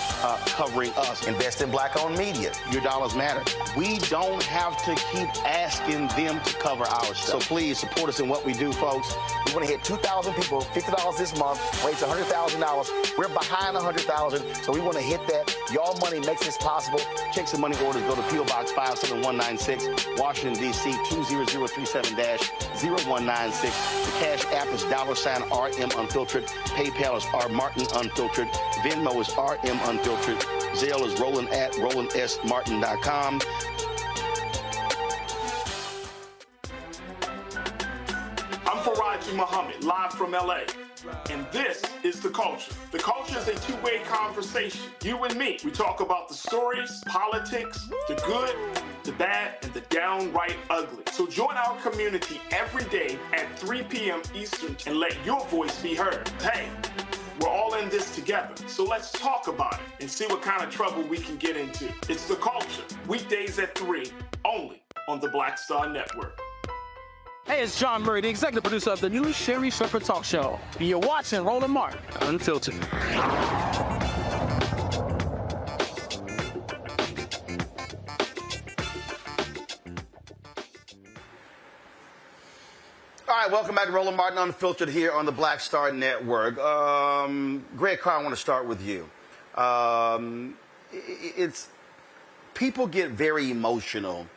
covering us. Invest in black-owned media. Your dollars matter. We don't have to keep asking them to cover our stuff. So please support us in what we do, folks. We want to hit 2,000 people, $50 this month, raise $100,000. We're behind 100,000, so we want to hit that. Y'all money makes this possible. Check some money orders. Go to P.O. Box 57196, Washington, D.C. 20037-0196. The Cash App is $RM Unfiltered. PayPal is R Martin Unfiltered. Venmo is RM Unfiltered. Zelle is Roland at RolandSMartin.com. I'm Faraji Muhammad, live from LA. And this is The Culture. The Culture is a two-way conversation. You and me. We talk about the stories, politics, the good, the bad, and the downright ugly. So join our community every day at 3 p.m. Eastern and let your voice be heard. Hey, we're all in this together. So let's talk about it and see what kind of trouble we can get into. It's The Culture. Weekdays at 3, only on the Black Star Network. Hey, it's John Murray, the executive producer of the new Sherry Shepherd Talk Show. You're watching Roland Martin Unfiltered. All right, welcome back to Roland Martin Unfiltered here on the Black Star Network. Greg Carr, I want to start with you. It's people get very emotional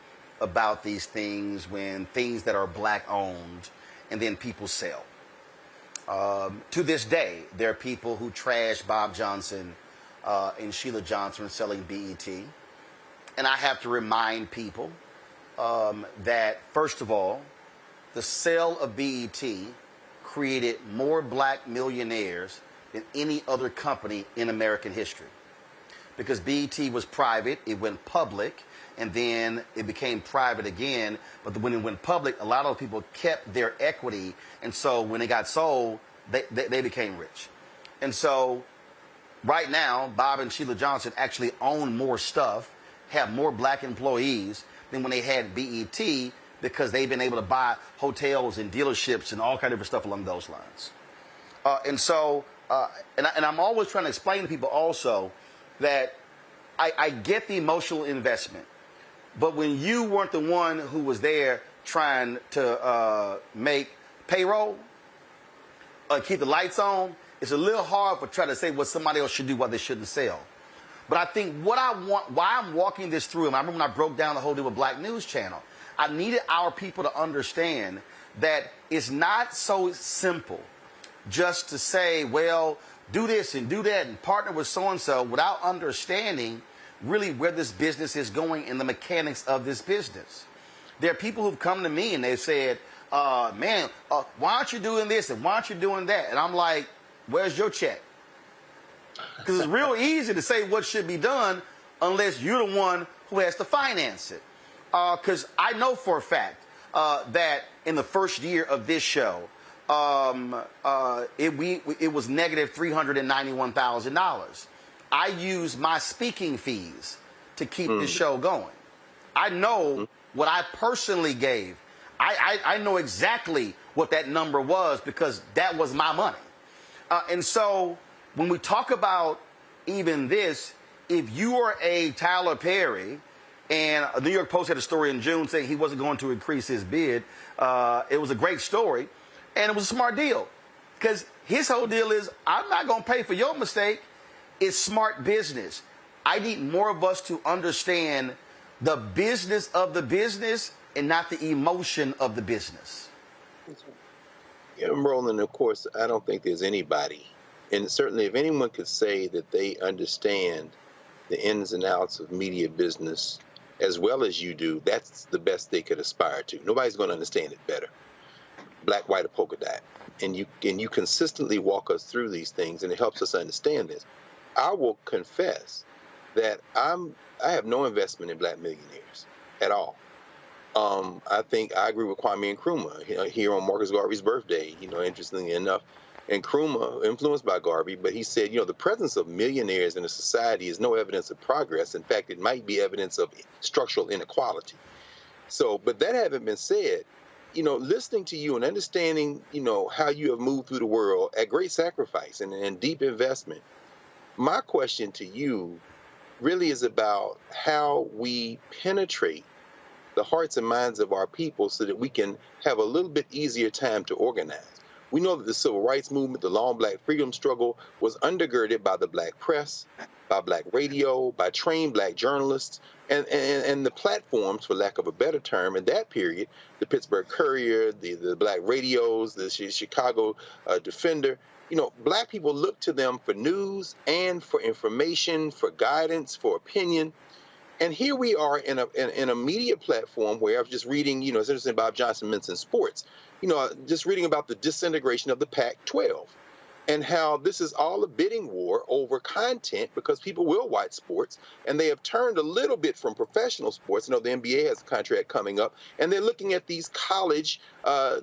about these things when things that are black owned and then people sell. To this day, there are people who trash Bob Johnson and Sheila Johnson selling BET. And I have to remind people that, first of all, the sale of BET created more black millionaires than any other company in American history. Because BET was private, it went public, and then it became private again. But when it went public, a lot of people kept their equity, and so when it got sold, they became rich. And so right now, Bob and Sheila Johnson actually own more stuff, have more black employees than when they had BET, because they've been able to buy hotels and dealerships and all kind of stuff along those lines. And I'm always trying to explain to people also that I get the emotional investment. But when you weren't the one who was there trying to make payroll, keep the lights on, it's a little hard for trying to say what somebody else should do, what they shouldn't sell. But I think what I want, why I'm walking this through, and I remember when I broke down the whole deal with Black News Channel, I needed our people to understand that it's not so simple just to say, well, do this and do that and partner with so-and-so without understanding really where this business is going and the mechanics of this business. There are people who've come to me and they've said, why aren't you doing this and why aren't you doing that? And I'm like, where's your check? Because it's real easy to say what should be done unless you're the one who has to finance it. Because I know for a fact that in the first year of this show, it was negative $391,000. I used my speaking fees to keep this show going. I know what I personally gave. I know exactly what that number was because that was my money. And so when we talk about even this, if you are a Tyler Perry, and the New York Post had a story in June saying he wasn't going to increase his bid, it was a great story, and it was a smart deal because His whole deal is, I'm not going to pay for your mistake. It's smart business. I need more of us to understand the business of the business and not the emotion of the business. Yeah, Roland, of course, I don't think there's anybody, and certainly if anyone could say that they understand the ins and outs of media business as well as you do, that's the best they could aspire to. Nobody's going to understand it better. Black, white, or polka dot. And you consistently walk us through these things, and it helps us understand this. I will confess that I have no investment in black millionaires at all. I think I agree with Kwame Nkrumah here on Marcus Garvey's birthday, interestingly enough. And Nkrumah, influenced by Garvey, but he said, the presence of millionaires in a society is no evidence of progress. In fact, it might be evidence of structural inequality. So, but that having been said, listening to you and understanding, how you have moved through the world at great sacrifice and deep investment, my question to you really is about how we penetrate the hearts and minds of our people so that we can have a little bit easier time to organize. We know that the civil rights movement, the long black freedom struggle, was undergirded by the black press, by black radio, by trained black journalists, and the platforms, for lack of a better term, in that period, the Pittsburgh Courier, the black radios, the Chicago Defender. Black people looked to them for news and for information, for guidance, for opinion. And here we are in a media platform where I was just reading, it's interesting, Bob Johnson mentioned sports, just reading about the disintegration of the Pac-12 and how this is all a bidding war over content because people will watch sports, and they have turned a little bit from professional sports. The NBA has a contract coming up, and they're looking at these college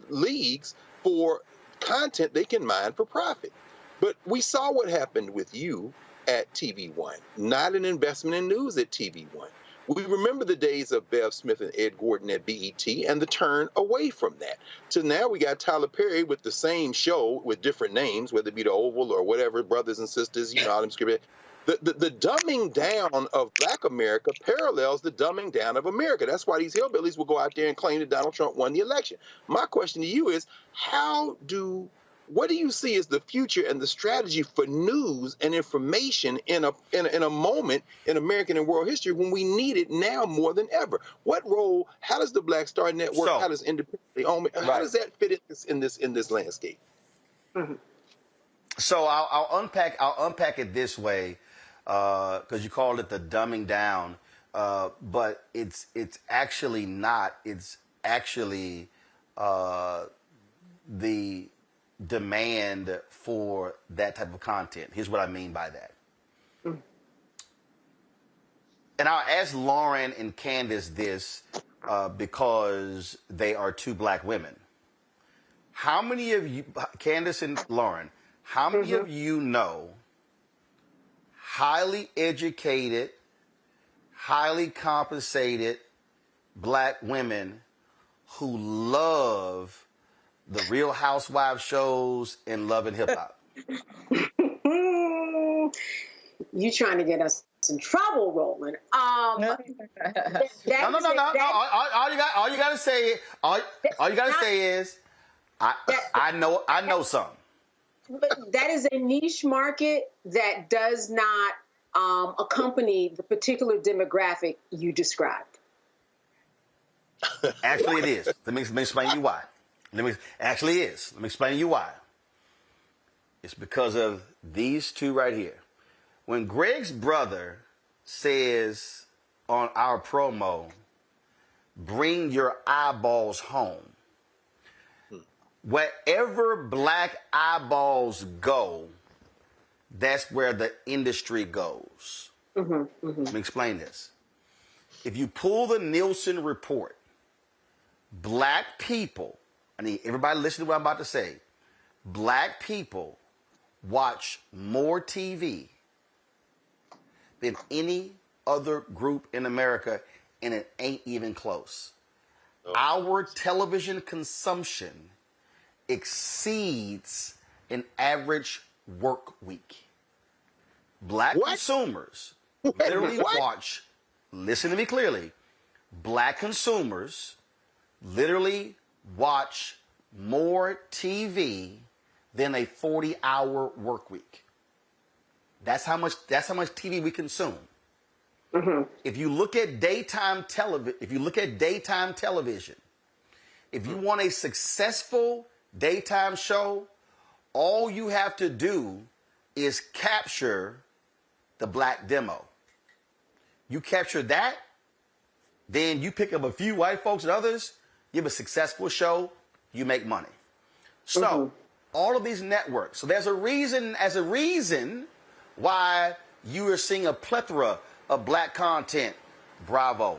leagues for content they can mine for profit. But we saw what happened with you at TV One, not an investment in news at TV One. We remember the days of Bev Smith and Ed Gordon at BET and the turn away from that. To now we got Tyler Perry with the same show with different names, whether it be the Oval or whatever, Brothers and Sisters, all them scripted. The dumbing down of Black America parallels the dumbing down of America. That's why these hillbillies will go out there and claim that Donald Trump won the election. My question to you is, what do you see as the future and the strategy for news and information in a moment in American and world history when we need it now more than ever? What role? How does the Black Star Network? How does independently own? How does that fit in this landscape? Mm-hmm. So I'll unpack it this way because you called it the dumbing down, but it's actually not. It's actually the demand for that type of content. Here's what I mean by that. Mm. And I'll ask Lauren and Candace this because they are two Black women. How many of you, Candace and Lauren, how many of you know highly educated, highly compensated Black women who love the Real Housewives shows and Love and Hip Hop? You trying to get us in trouble, Roland? No. All you gotta say is, I know some. But that is a niche market that does not accompany the particular demographic you described. Actually, it is. Let me explain you why. Let me explain to you why. It's because of these two right here. When Greg's brother says on our promo, bring your eyeballs home, wherever Black eyeballs go, that's where the industry goes. Let me explain this. If you pull the Nielsen report, Black people, I need everybody listen to what I'm about to say. Black people watch more TV than any other group in America, and it ain't even close. Our television consumption exceeds an average work week. Black consumers literally watch, listen to me clearly, Black consumers literally watch more TV than a 40-hour work week. That's how much TV we consume. Mm-hmm. If you look at daytime television, if you want a successful daytime show, all you have to do is capture the black demo. You capture that, then you pick up a few white folks and others, you have a successful show, you make money. So all of these networks, so there's a reason why you are seeing a plethora of black content. Bravo,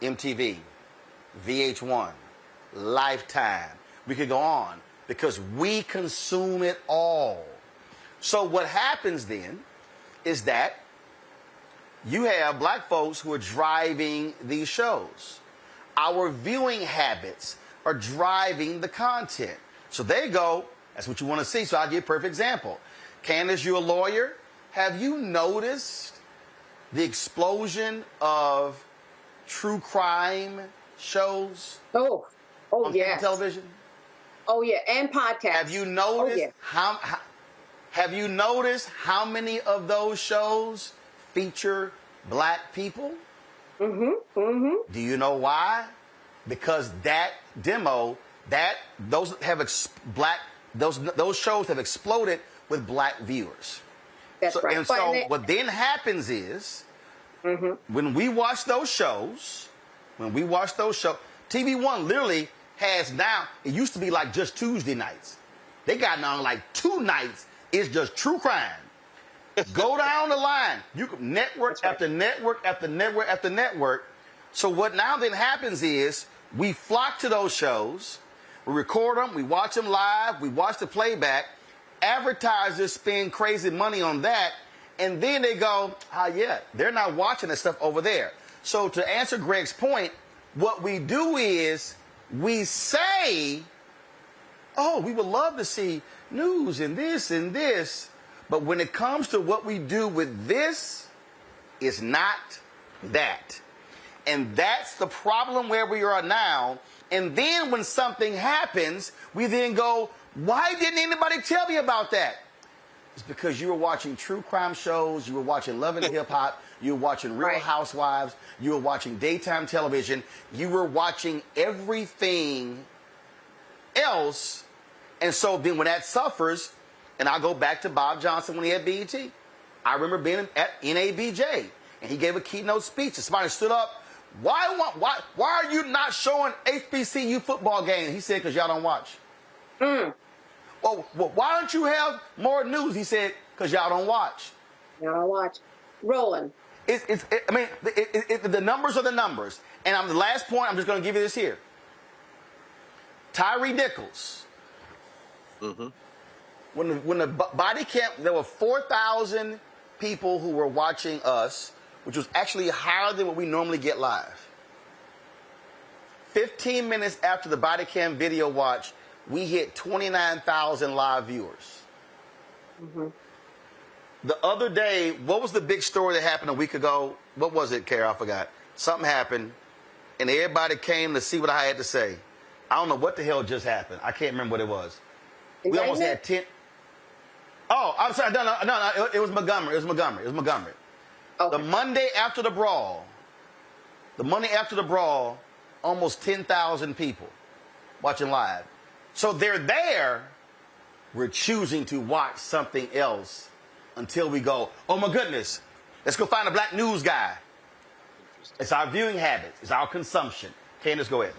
MTV, VH1, Lifetime. We could go on because we consume it all. So what happens then is that you have black folks who are driving these shows. Our viewing habits are driving the content. So they go, that's what you want to see. So I'll give you a perfect example. Candace, you're a lawyer. Have you noticed the explosion of true crime shows? Oh, on yes. television? Oh, yeah, and podcasts. Have you noticed Oh, yeah. have you noticed how many of those shows feature black people? Mm-hmm. Mm-hmm. Do you know why? Because that demo, those shows have exploded with black viewers. That's right. And so what then happens is, when we watch those shows, TV One literally has now, it used to be like just Tuesday nights. They got now like 2 nights, it's just true crime. Go down the line. You can network after network after network after network. So what now then happens is we flock to those shows, we record them, we watch them live, we watch the playback. Advertisers spend crazy money on that, and then they go, they're not watching that stuff over there. So to answer Greg's point, what we do is we say, oh, we would love to see news and this, but when it comes to what we do with this, it's not that. And that's the problem where we are now. And then when something happens, we then go, why didn't anybody tell me about that? It's because you were watching true crime shows, you were watching Love and Hip Hop, you were watching Real Housewives, you were watching daytime television, you were watching everything else. And so then when that suffers, and I'll go back to Bob Johnson when he had BET. I remember being at NABJ, and he gave a keynote speech, and somebody stood up, why are you not showing HBCU football games? He said, because y'all don't watch. Well, why don't you have more news? He said, because y'all don't watch. Y'all don't watch. Rolling. The numbers are the numbers. And on the last point, I'm just going to give you this here. Tyree Nichols. When the body camp, there were 4,000 people who were watching us, which was actually higher than what we normally get live. 15 minutes after the body cam video watch, we hit 29,000 live viewers. The other day, what was the big story that happened a week ago? What was it, Kara? I forgot. Something happened, and everybody came to see what I had to say. I don't know what the hell just happened. I can't remember what it was. We almost had 10. Oh, I'm sorry. No. It was Montgomery. Okay. The Monday after the brawl, almost 10,000 people watching live. So they're there. We're choosing to watch something else until we go, oh my goodness, let's go find a black news guy. It's our viewing habits. It's our consumption. Candace, go ahead.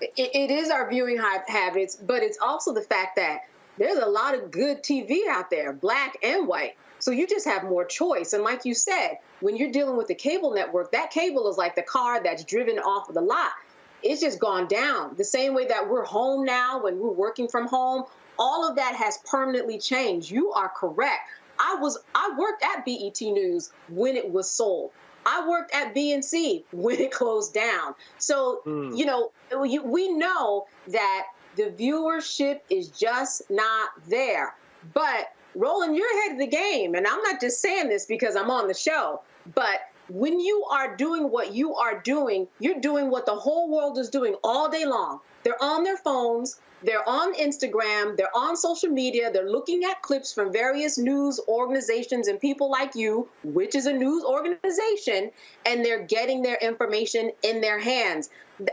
It is our viewing habits, but it's also the fact that there's a lot of good TV out there, black and white. So you just have more choice. And like you said, when you're dealing with the cable network, that cable is like the car that's driven off of the lot. It's just gone down. The same way that we're home now, when we're working from home, all of that has permanently changed. You are correct. I worked at BET News when it was sold. I worked at BNC when it closed down. So, we know that the viewership is just not there. But Roland, you're ahead of the game. And I'm not just saying this because I'm on the show, but when you are doing what you are doing, you're doing what the whole world is doing all day long. They're on their phones, they're on Instagram, they're on social media, they're looking at clips from various news organizations and people like you, which is a news organization, and they're getting their information in their hands.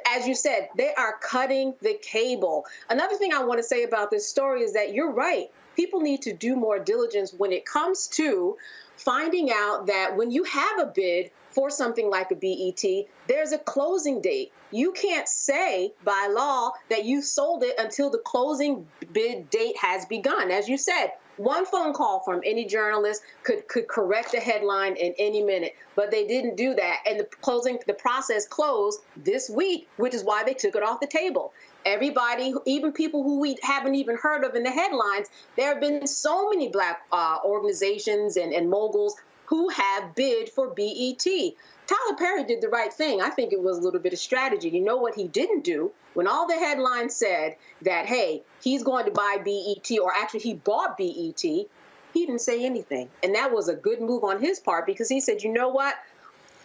As you said, they are cutting the cable. Another thing I want to say about this story is that you're right. People need to do more diligence when it comes to finding out that when you have a bid for something like a BET, there's a closing date. You can't say by law that you sold it until the closing bid date has begun. As you said, one phone call from any journalist could correct a headline in any minute, but they didn't do that. And the process closed this week, which is why they took it off the table. Everybody, even people who we haven't even heard of in the headlines, there have been so many Black organizations and moguls who have bid for BET. Tyler Perry did the right thing. I think it was a little bit of strategy. You know what he didn't do? When all the headlines said that, hey, he's going to buy BET, or actually he bought BET, he didn't say anything. And that was a good move on his part, because he said, you know what?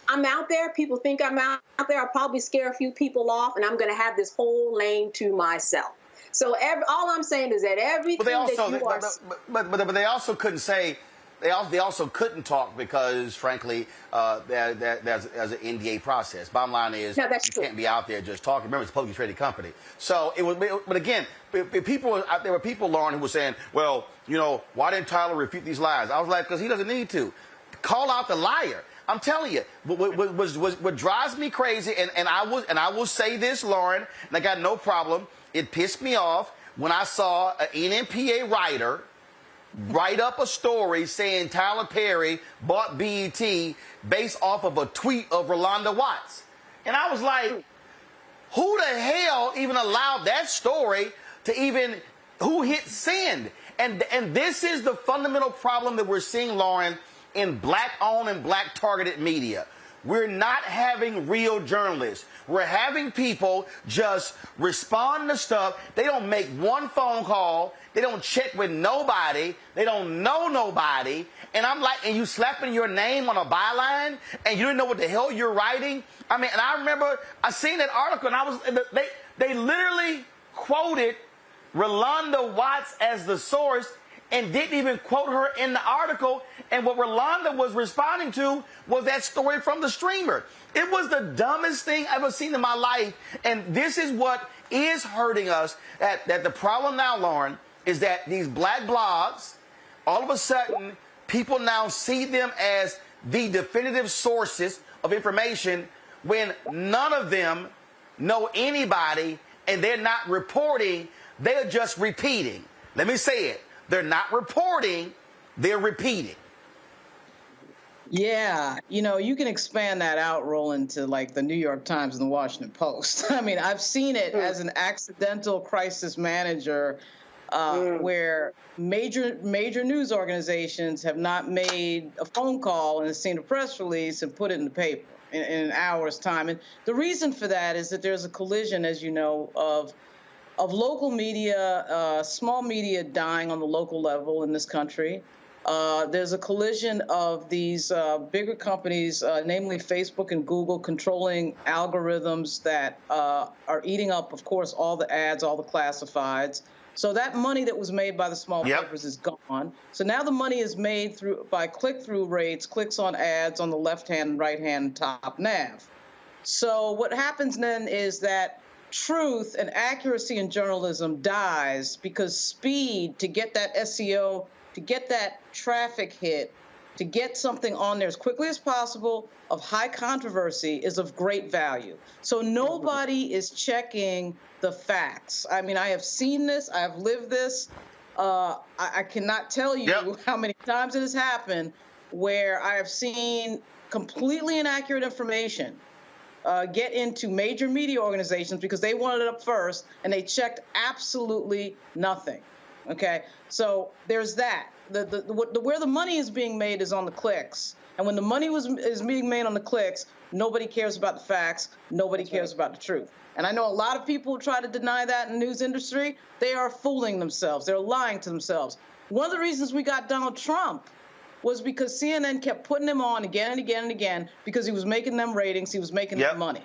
I'm out there. People think I'm out there. I'll probably scare a few people off, and I'm going to have this whole lane to myself. So all I'm saying is that everything but they also, that you are... But they also couldn't say... They also couldn't talk because, frankly, there's an NDA process. Bottom line is, you can't be out there just talking. Remember, it's a publicly traded company. So it was. But again, there were people, Lauren, who were saying, "Well, you know, why didn't Tyler refute these lies?" I was like, because he doesn't need to. Call out the liar. I'm telling you, what drives me crazy, and I will say this, Lauren, and I got no problem. It pissed me off when I saw an NMPA writer write up a story saying Tyler Perry bought BET based off of a tweet of Rolanda Watts. And I was like, who the hell even allowed that story to even, who hit send? And this is the fundamental problem that we're seeing, Lauren, in Black-owned and Black-targeted media. We're not having real journalists. We're having people just respond to stuff. They don't make one phone call. They don't check with nobody. They don't know nobody. And I'm like, and you slapping your name on a byline, and you didn't know what the hell you're writing? I mean, and I remember I seen that article, and they literally quoted Rolanda Watts as the source and didn't even quote her in the article. And what Rolanda was responding to was that story from the streamer. It was the dumbest thing I've ever seen in my life. And this is what is hurting us. That the problem now, Lauren, is that these Black blogs, all of a sudden, people now see them as the definitive sources of information when none of them know anybody and they're not reporting. They're just repeating. Let me say it. They're not reporting. They're repeating. Yeah, you know, you can expand that out, Roland, to like the New York Times and the Washington Post. I mean, I've seen it as an accidental crisis manager where major news organizations have not made a phone call and seen a press release and put it in the paper in an hour's time. And the reason for that is that there's a collision, as you know, of local media, small media dying on the local level in this country. There's a collision of these bigger companies, namely Facebook and Google, controlling algorithms that are eating up, of course, all the ads, all the classifieds. So that money that was made by the small papers is gone. So now the money is made by click-through rates, clicks on ads on the left-hand, right-hand, top nav. So what happens then is that truth and accuracy in journalism dies because speed to get that SEO, to get that traffic hit, to get something on there as quickly as possible of high controversy is of great value. So nobody is checking the facts. I mean, I have seen this. I have lived this. I cannot tell you how many times it has happened where I have seen completely inaccurate information get into major media organizations because they wanted it up first and they checked absolutely nothing. Okay, so there's that. Where the money is being made is on the clicks, and when the money is being made on the clicks, nobody cares about the facts. Nobody cares about the truth. And I know a lot of people who try to deny that in the news industry. They are fooling themselves. They're lying to themselves. One of the reasons we got Donald Trump was because CNN kept putting him on again and again and again because he was making them ratings, he was making them money.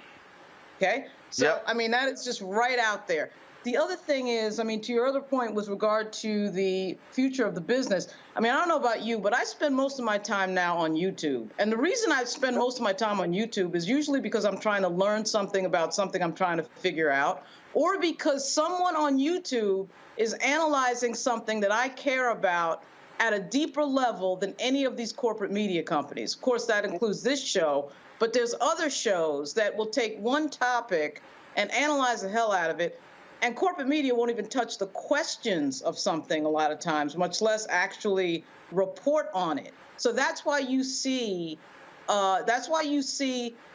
Okay? So, I mean, that is just right out there. The other thing is, I mean, to your other point with regard to the future of the business, I mean, I don't know about you, but I spend most of my time now on YouTube. And the reason I spend most of my time on YouTube is usually because I'm trying to learn something about something I'm trying to figure out, or because someone on YouTube is analyzing something that I care about at a deeper level than any of these corporate media companies. Of course, that includes this show, but there's other shows that will take one topic and analyze the hell out of it. And corporate media won't even touch the questions of something a lot of times, much less actually report on it. So that's why you see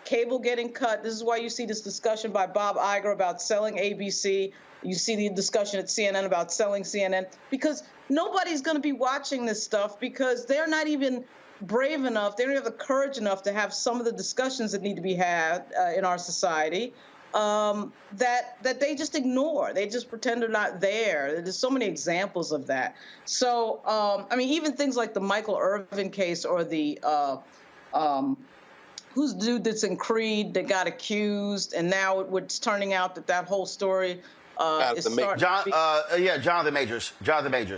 cable getting cut. This is why you see this discussion by Bob Iger about selling ABC. You see the discussion at CNN about selling CNN, because nobody's going to be watching this stuff because they're not even brave enough. They don't have the courage enough to have some of the discussions that need to be had in our society. That they just ignore. They just pretend they're not there. There's so many examples of that. So, I mean, even things like the Michael Irvin case, or the who's the dude that's in Creed that got accused, and now it's turning out that whole story is starting Jonathan Majors.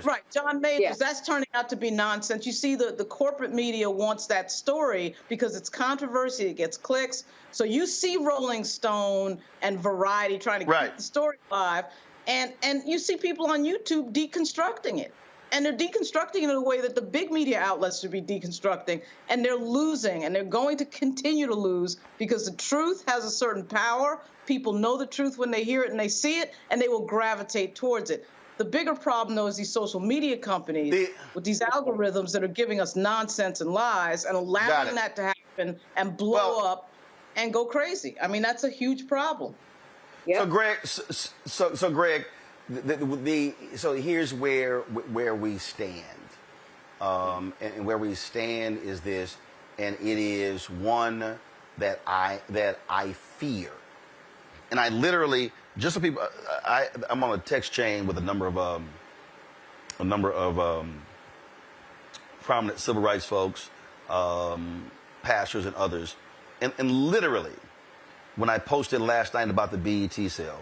Right, John Majors. Yeah. That's turning out to be nonsense. You see, the corporate media wants that story because it's controversy, it gets clicks. So you see Rolling Stone and Variety trying to keep the story alive, and you see people on YouTube deconstructing it. And they're deconstructing it in a way that the big media outlets should be deconstructing, and they're losing, and they're going to continue to lose because the truth has a certain power. People know the truth when they hear it and they see it, and they will gravitate towards it. The bigger problem, though, is these social media companies with these algorithms that are giving us nonsense and lies and allowing that to happen and blow up and go crazy. I mean, that's a huge problem. So, Greg, so here's where we stand, and where we stand is this, and it is one that I fear, and I literally, just so people, I'm on a text chain with a number of prominent civil rights folks, pastors, and others, and literally, when I posted last night about the BET sale,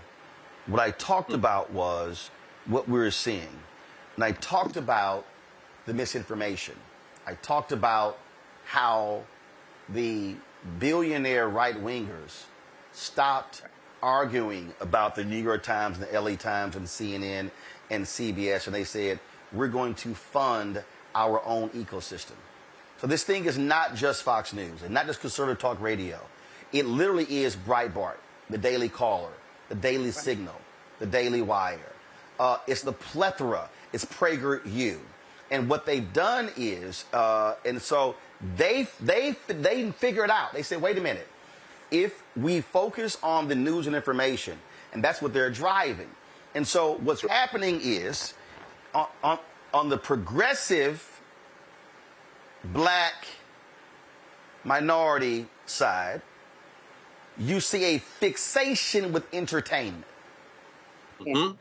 what I talked about was what we were seeing. And I talked about the misinformation. I talked about how the billionaire right-wingers stopped arguing about the New York Times and the LA Times and CNN and CBS, and they said, we're going to fund our own ecosystem. So this thing is not just Fox News and not just conservative talk radio. It literally is Breitbart, the Daily Caller, the Daily Signal, the Daily Wire. It's the plethora. It's PragerU. And what they've done is, and so they figure it out. They say, wait a minute. If we focus on the news and information, and that's what they're driving. And so what's happening is, on the progressive black minority side, you see a fixation with entertainment. Mm-hmm.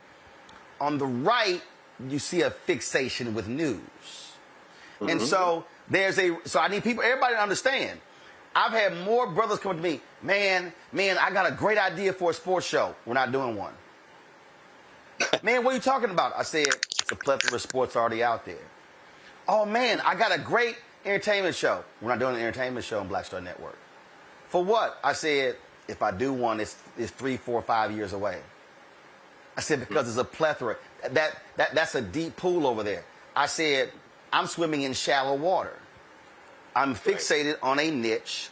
On the right, you see a fixation with news. Mm-hmm. And so so I need everybody to understand. I've had more brothers come to me, man, I got a great idea for a sports show. We're not doing one. Man, what are you talking about? I said, it's a plethora of sports already out there. Oh man, I got a great entertainment show. We're not doing an entertainment show on Black Star Network. For what? I said, if I do one, it's 3, 4, 5 years away. I said, because it's a plethora. That's a deep pool over there. I said, I'm swimming in shallow water. I'm fixated on a niche,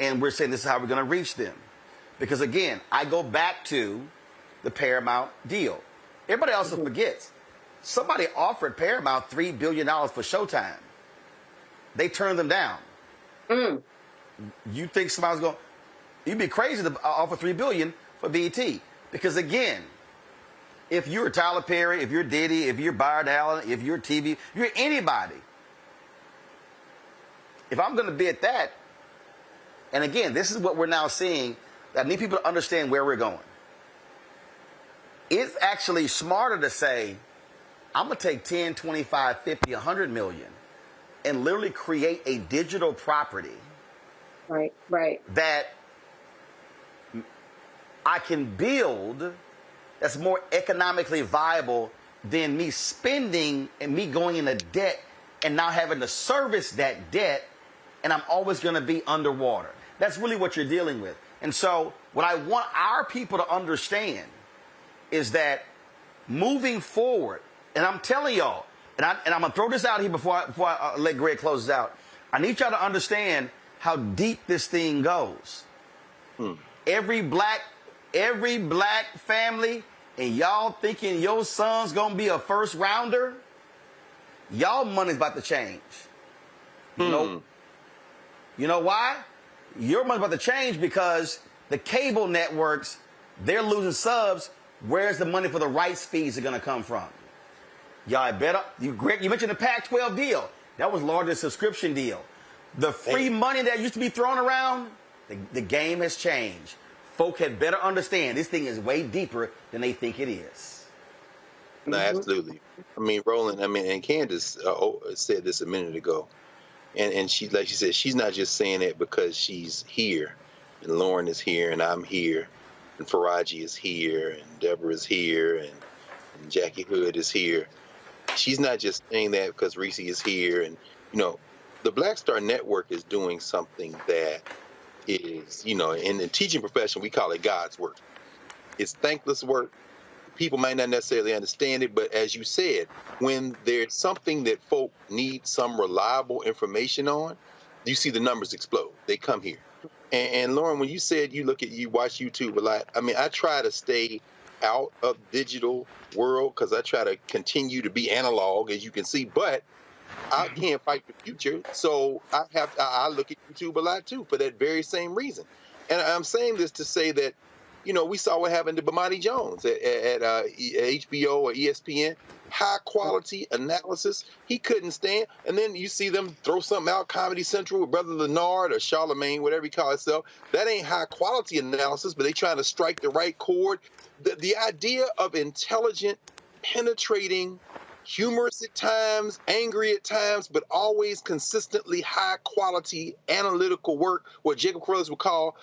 and we're saying this is how we're going to reach them. Because again, I go back to the Paramount deal. Everybody else forgets. Somebody offered Paramount $3 billion for Showtime. They turned them down. Mm. You think somebody's going? You'd be crazy to offer $3 billion for BET, because again, if you're Tyler Perry, if you're Diddy, if you're Byard Allen, if you're TV, if you're anybody, if I'm going to be at that, and again, this is what we're now seeing. I need people to understand where we're going. It's actually smarter to say, I'm going to take 10, 25, 50, 100 million and literally create a digital property right. that I can build that's more economically viable than me spending and me going into debt and now having to service that debt, and I'm always going to be underwater. That's really what you're dealing with. And so what I want our people to understand is that moving forward, and I'm telling y'all, and I'm going to throw this out here before I let Greg close this out. I need y'all to understand how deep this thing goes. Every black family, and y'all thinking your son's going to be a first rounder, y'all money's about to change. You know why? Your money's about to change because the cable networks, they're losing subs. Where's the money for the rights fees are going to come from? Y'all better. Greg, you mentioned the Pac-12 deal. That was largest subscription deal. The free money that used to be thrown around, the game has changed. Folk had better understand this thing is way deeper than they think it is. No, absolutely. I mean, Roland, and Candace said this a minute ago. And she, like she said, she's not just saying it because she's here. And Lauren is here, and I'm here. And Faraji is here, and Deborah is here, and Jackie Hood is here. She's not just saying that because Reese is here. And, the Black Star Network is doing something that is, in the teaching profession, we call it God's work. It's thankless work. People might not necessarily understand it, but as you said, when there's something that folk need some reliable information on, you see the numbers explode. They come here. And Lauren, when you said you watch YouTube a lot, I try to stay out of digital world because I try to continue to be analog, as you can see, but I can't fight the future. So I look at YouTube a lot too for that very same reason. And I'm saying this to say that, we saw what happened to Bomani Jones at HBO or ESPN. High quality analysis. He couldn't stand. And then you see them throw something out, Comedy Central with Brother Leonard or Charlemagne, whatever he calls himself. That ain't high quality analysis, but they trying to strike the right chord. The idea of intelligent, penetrating, humorous at times, angry at times, but always consistently high quality analytical work, what Jacob Carruthers would call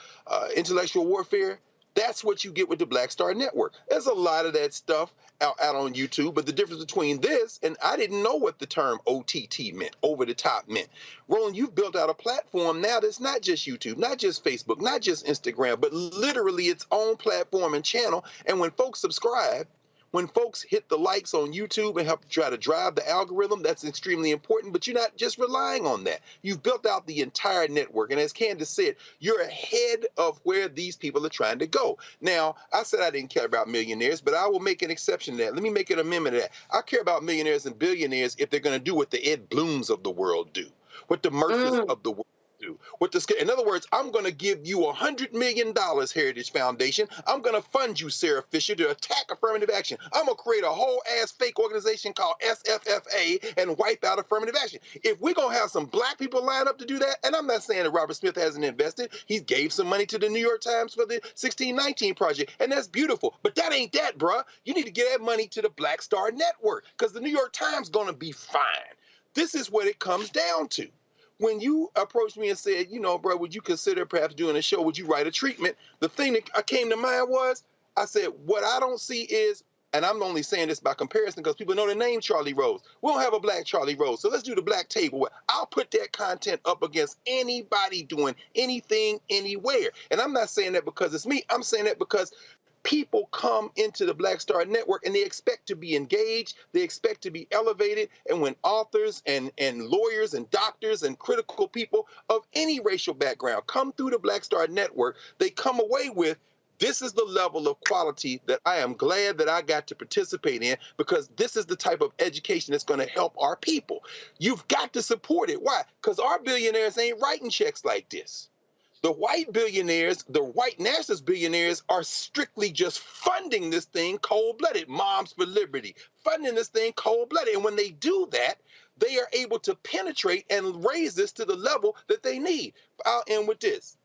intellectual warfare. That's what you get with the Black Star Network. There's a lot of that stuff out on YouTube, but the difference between this, and I didn't know what the term OTT meant, over the top meant. Roland, you've built out a platform now that's not just YouTube, not just Facebook, not just Instagram, but literally its own platform and channel. And when folks subscribe, when folks hit the likes on YouTube and help try to drive the algorithm, that's extremely important, but you're not just relying on that. You've built out the entire network. And as Candace said, you're ahead of where these people are trying to go. Now, I said I didn't care about millionaires, but I will make an exception to that. Let me make an amendment to that. I care about millionaires and billionaires if they're going to do what the Ed Blooms of the world do, what the Mercers of the world do. In other words, I'm going to give you $100 million, Heritage Foundation. I'm going to fund you, Sarah Fisher, to attack affirmative action. I'm going to create a whole-ass fake organization called SFFA and wipe out affirmative action. If we're going to have some black people line up to do that, and I'm not saying that Robert Smith hasn't invested. He gave some money to the New York Times for the 1619 Project, and that's beautiful. But that ain't that, bruh. You need to get that money to the Black Star Network because the New York Times going to be fine. This is what it comes down to. When you approached me and said, bro, would you consider perhaps doing a show? Would you write a treatment? The thing that came to mind was, I said, what I don't see is, and I'm only saying this by comparison because people know the name Charlie Rose. We don't have a black Charlie Rose, so let's do the Black Table where I'll put that content up against anybody doing anything, anywhere. And I'm not saying that because it's me. I'm saying that because people come into the Black Star Network and they expect to be engaged, they expect to be elevated, and when authors and lawyers and doctors and critical people of any racial background come through the Black Star Network, they come away with, this is the level of quality that I am glad that I got to participate in because this is the type of education that's going to help our people. You've got to support it. Why? Because our billionaires ain't writing checks like this. The white billionaires, the white nationalist billionaires are strictly just funding this thing cold-blooded. Moms for Liberty, funding this thing cold-blooded. And when they do that, they are able to penetrate and raise this to the level that they need. I'll end with this.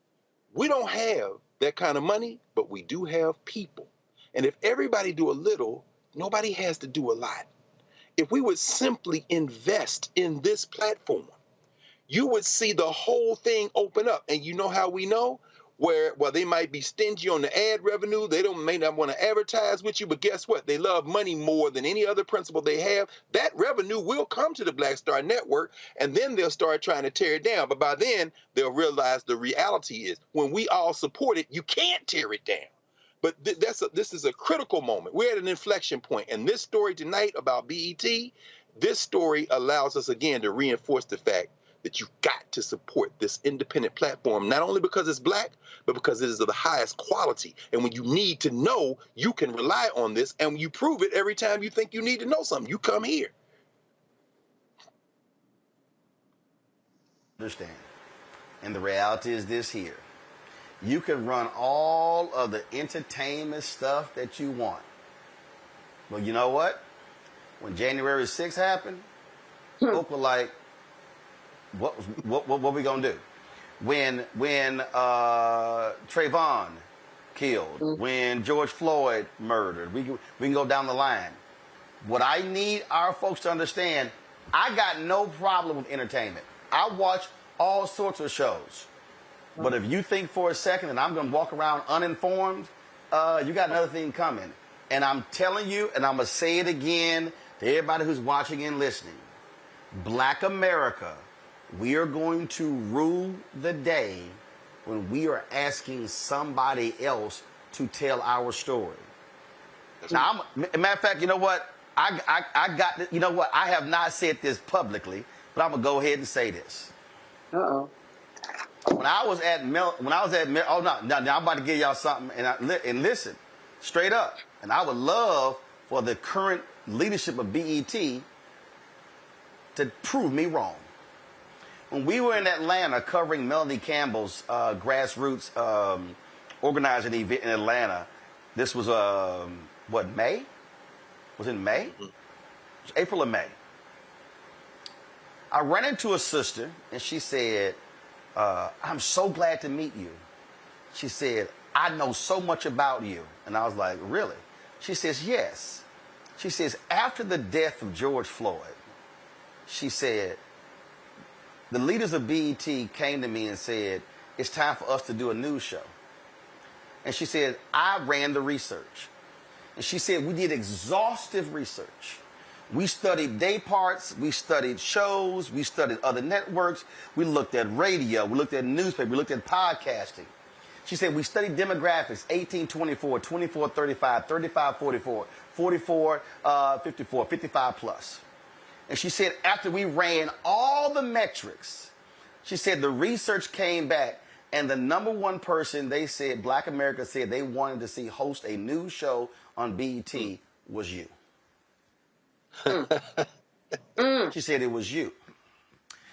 We don't have that kind of money, but we do have people. And if everybody do a little, nobody has to do a lot. If we would simply invest in this platform, you would see the whole thing open up. And you know how we know? Where, well, they might be stingy on the ad revenue. They may not want to advertise with you, but guess what? They love money more than any other principle they have. That revenue will come to the Black Star Network, and then they'll start trying to tear it down. But by then, they'll realize the reality is when we all support it, you can't tear it down. But this is a critical moment. We're at an inflection point. And this story tonight about BET, this story allows us again to reinforce the fact that you've got to support this independent platform, not only because it's Black, but because it is of the highest quality. And when you need to know, you can rely on this, and you prove it every time you think you need to know something. You come here. Understand. And the reality is this here. You can run all of the entertainment stuff that you want. But you know what? When January 6th happened, folk were like, what we gonna do? When Trayvon killed, when George Floyd murdered, we can go down the line. What I need our folks to understand, I got no problem with entertainment. I watch all sorts of shows. But if you think for a second that I'm gonna walk around uninformed, you got another thing coming. And I'm telling you, and I'm gonna say it again to everybody who's watching and listening, Black America, we are going to rule the day when we are asking somebody else to tell our story. Now, matter of fact, you know what? I got, you know what? I have not said this publicly, but I'm gonna go ahead and say this. Uh-oh. When I was at oh no, now I'm about to give y'all something, and listen, straight up. And I would love for the current leadership of BET to prove me wrong. When we were in Atlanta covering Melanie Campbell's grassroots organizing event in Atlanta, this was, what, May? Was it May? It was April or May. I ran into a sister, and she said, I'm so glad to meet you. She said, I know so much about you. And I was like, really? She says, yes. She says, after the death of George Floyd, she said, the leaders of BET came to me and said, it's time for us to do a news show. And she said, I ran the research. And she said, we did exhaustive research. We studied day parts, we studied shows, we studied other networks, we looked at radio, we looked at newspaper, we looked at podcasting. She said, we studied demographics, 18-24, 24-35, 35-44, 44-54, 55 plus. And she said, after we ran all the metrics, she said the research came back, and the number one person they said, Black America said they wanted to see host a news show on BET was you. She said it was you.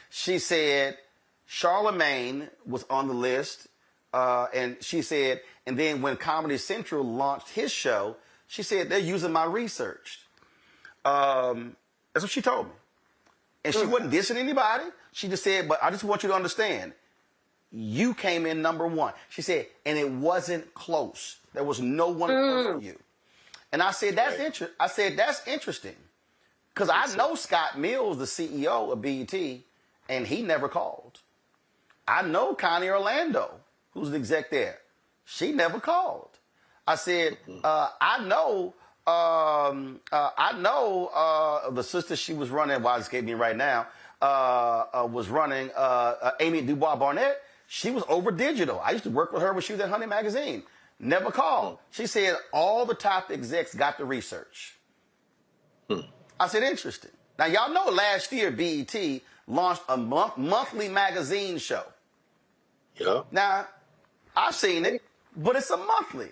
She said Charlemagne was on the list, and she said, and then when Comedy Central launched his show, she said they're using my research. That's what she told me. And she wasn't dissing anybody. She just said, but I just want you to understand, you came in number one. She said, and it wasn't close. There was no one close to you. And I said, that's interesting. Because I know Scott Mills, the CEO of BET, and he never called. I know Connie Orlando, who's the exec there. She never called. I said, I know the sister she was running, well, it's escaping me right now, was running Amy Dubois Barnett. She was over digital. I used to work with her when she was at Honey Magazine. Never called. She said all the top execs got the research. I said, interesting. Now, y'all know last year BET launched a monthly magazine show. Yeah. Now, I've seen it, but it's a monthly.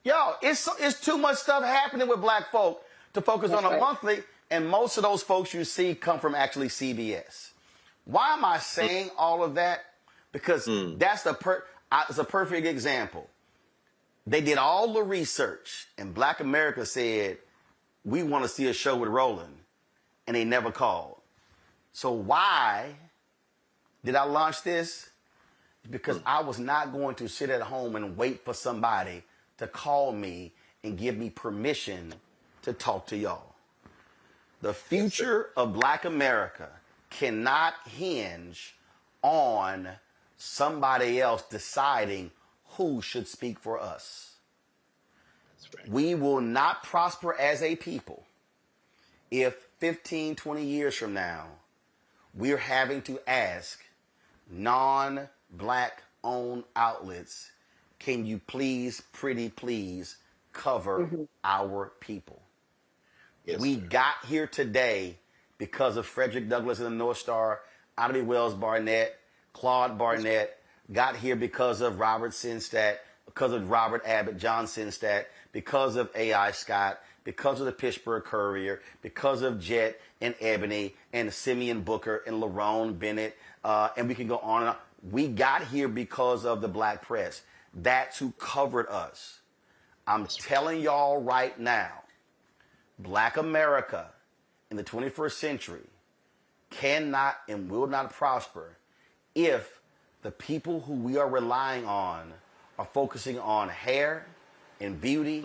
Y'all, it's too much stuff happening with Black folk to focus on a monthly, and most of those folks you see come from actually CBS. Why am I saying all of that? Because that's it's a perfect example. They did all the research, and Black America said, we want to see a show with Roland, and they never called. So why did I launch this? Because I was not going to sit at home and wait for somebody to call me and give me permission to talk to y'all. The future of Black America cannot hinge on somebody else deciding who should speak for us. We will not prosper as a people if 15, 20 years from now, we're having to ask non-black owned outlets, can you please, pretty please, cover our people? Yes, we sir. got here today because of Frederick Douglass and the North Star, Ida B. Wells Barnett, Claude Barnett, got here because of Robert Sinstadt, because of Robert Abbott, John Sinstadt, because of A.I. Scott, because of the Pittsburgh Courier, because of Jet and Ebony and Simeon Booker and Lerone Bennett, and we can go on and on. We got here because of the black press. That's who covered us. I'm telling y'all right now, black America in the 21st century cannot and will not prosper if the people who we are relying on are focusing on hair and beauty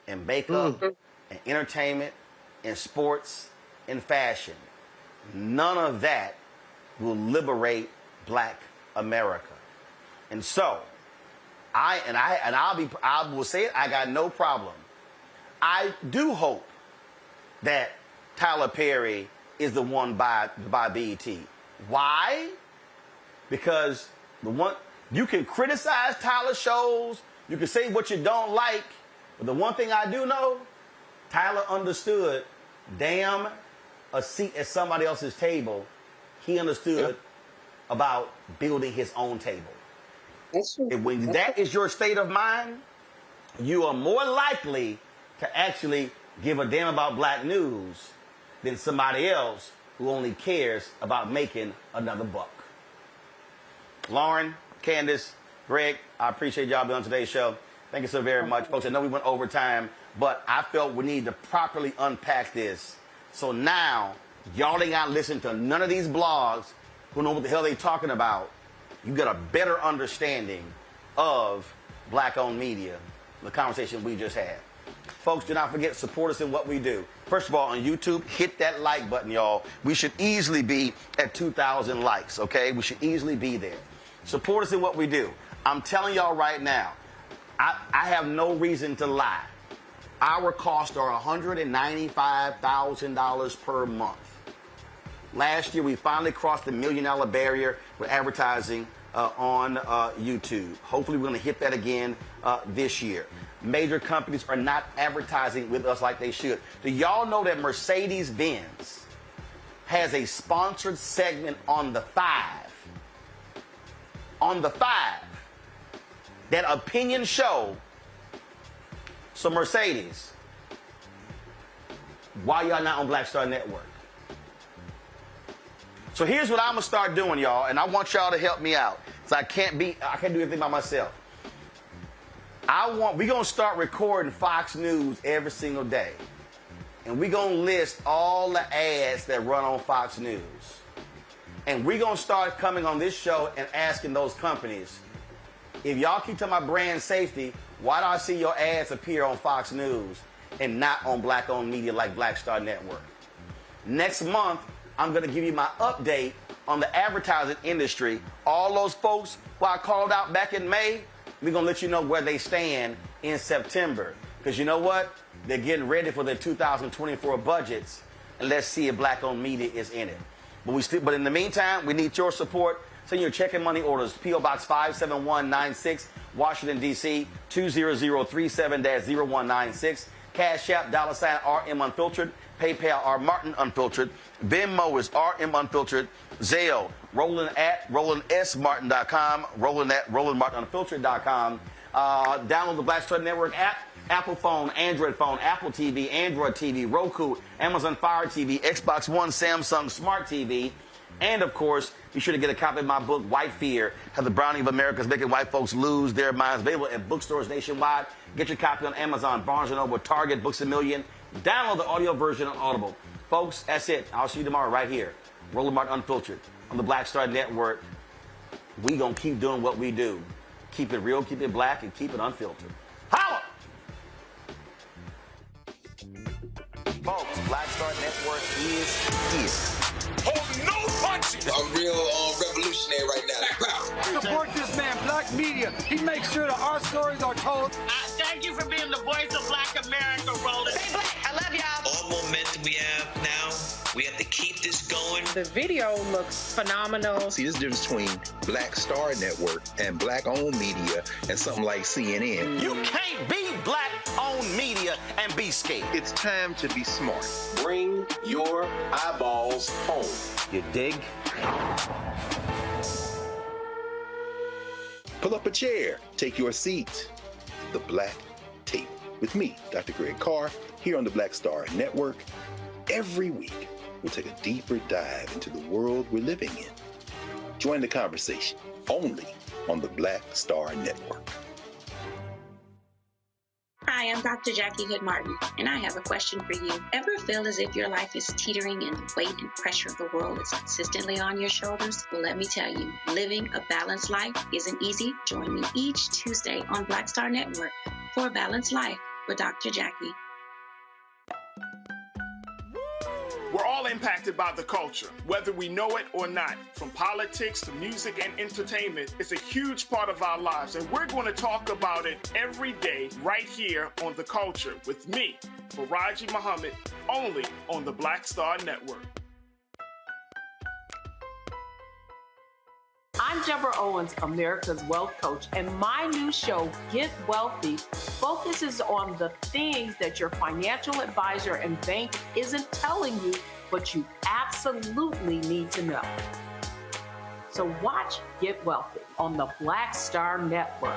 and makeup and entertainment and sports and fashion. None of that will liberate black America. And so, I will say it, I got no problem. I do hope that Tyler Perry is the one by BET. Why? Because you can criticize Tyler's shows, you can say what you don't like, but the one thing I do know, Tyler understood, damn, a seat at somebody else's table, he understood about building his own table. That's true. And when that is your state of mind, you are more likely to actually give a damn about black news than somebody else who only cares about making another buck. Lauren, Candace, Greg, I appreciate y'all being on today's show. Thank you so very much. Folks, I know we went over time, but I felt we need to properly unpack this. So now, y'all ain't got to listen to none of these blogs who know what the hell they talking about. You got a better understanding of black-owned media, the conversation we just had. Folks, do not forget, support us in what we do. First of all, on YouTube, hit that like button, y'all. We should easily be at 2,000 likes, okay? We should easily be there. Support us in what we do. I'm telling y'all right now, I have no reason to lie. Our costs are $195,000 per month. Last year, we finally crossed the $1 million barrier with advertising on YouTube. Hopefully, we're going to hit that again this year. Major companies are not advertising with us like they should. Do y'all know that Mercedes-Benz has a sponsored segment on the 5? On the 5. That opinion show. So Mercedes, why y'all not on Black Star Network? So here's what I'm gonna start doing, y'all, and I want y'all to help me out. So I can't do anything by myself. We're gonna start recording Fox News every single day. And we're gonna list all the ads that run on Fox News. And we're gonna start coming on this show and asking those companies, if y'all keep talking about brand safety, why do I see your ads appear on Fox News and not on black-owned media like Black Star Network? Next month, I'm going to give you my update on the advertising industry. All those folks who I called out back in May, we're going to let you know where they stand in September. Because you know what? They're getting ready for their 2024 budgets. And let's see if black-owned media is in it. But in the meantime, we need your support. Send your check and money orders. P.O. Box 57196, Washington, D.C., 20037-0196. Cash App, $RM Unfiltered. PayPal, R Martin Unfiltered. Venmo is RM Unfiltered. Zelle, Roland at RolandSMartin.com. Roland at RolandMartinUnfiltered.com. Download the Black Star Network app. Apple phone, Android phone, Apple TV, Android TV, Roku, Amazon Fire TV, Xbox One, Samsung Smart TV. And, of course, be sure to get a copy of my book, White Fear, How the Browning of America is Making White Folks Lose Their Minds. Available at bookstores nationwide. Get your copy on Amazon, Barnes & Noble, Target, Books A Million. Download the audio version on Audible. Folks, that's it. I'll see you tomorrow right here. Roland Martin Unfiltered on the Black Star Network. We going to keep doing what we do. Keep it real, keep it black, and keep it unfiltered. Holla! Folks, Black Star Network is here. Hold no I'm real revolutionary right now. Support this man, Black media. He makes sure that our stories are told. Thank you for being the voice of Black America, Roland. Stay black. I love y'all. All momentum we have now, we have to keep this going. The video looks phenomenal. See, there's a difference between Black Star Network and Black-owned media and something like CNN. You can't be Black-owned media and be scared. It's time to be smart. Bring your eyeballs home. You dig? Pull up a chair. Take your seat. The Black Tape. With me, Dr. Greg Carr, here on the Black Star Network. Every week, we'll take a deeper dive into the world we're living in. Join the conversation only on the Black Star Network. Hi, I'm Dr. Jackie Hood Martin, and I have a question for you. Ever feel as if your life is teetering and the weight and pressure of the world is consistently on your shoulders? Well, let me tell you, living a balanced life isn't easy. Join me each Tuesday on Black Star Network for A Balanced Life with Dr. Jackie. We're all impacted by the culture, whether we know it or not. From politics to music and entertainment, it's a huge part of our lives, and we're going to talk about it every day right here on The Culture with me, Faraji Muhammad, only on the Black Star Network. I'm Deborah Owens, America's Wealth Coach, and my new show, Get Wealthy, focuses on the things that your financial advisor and bank isn't telling you, but you absolutely need to know. So watch Get Wealthy on the Black Star Network.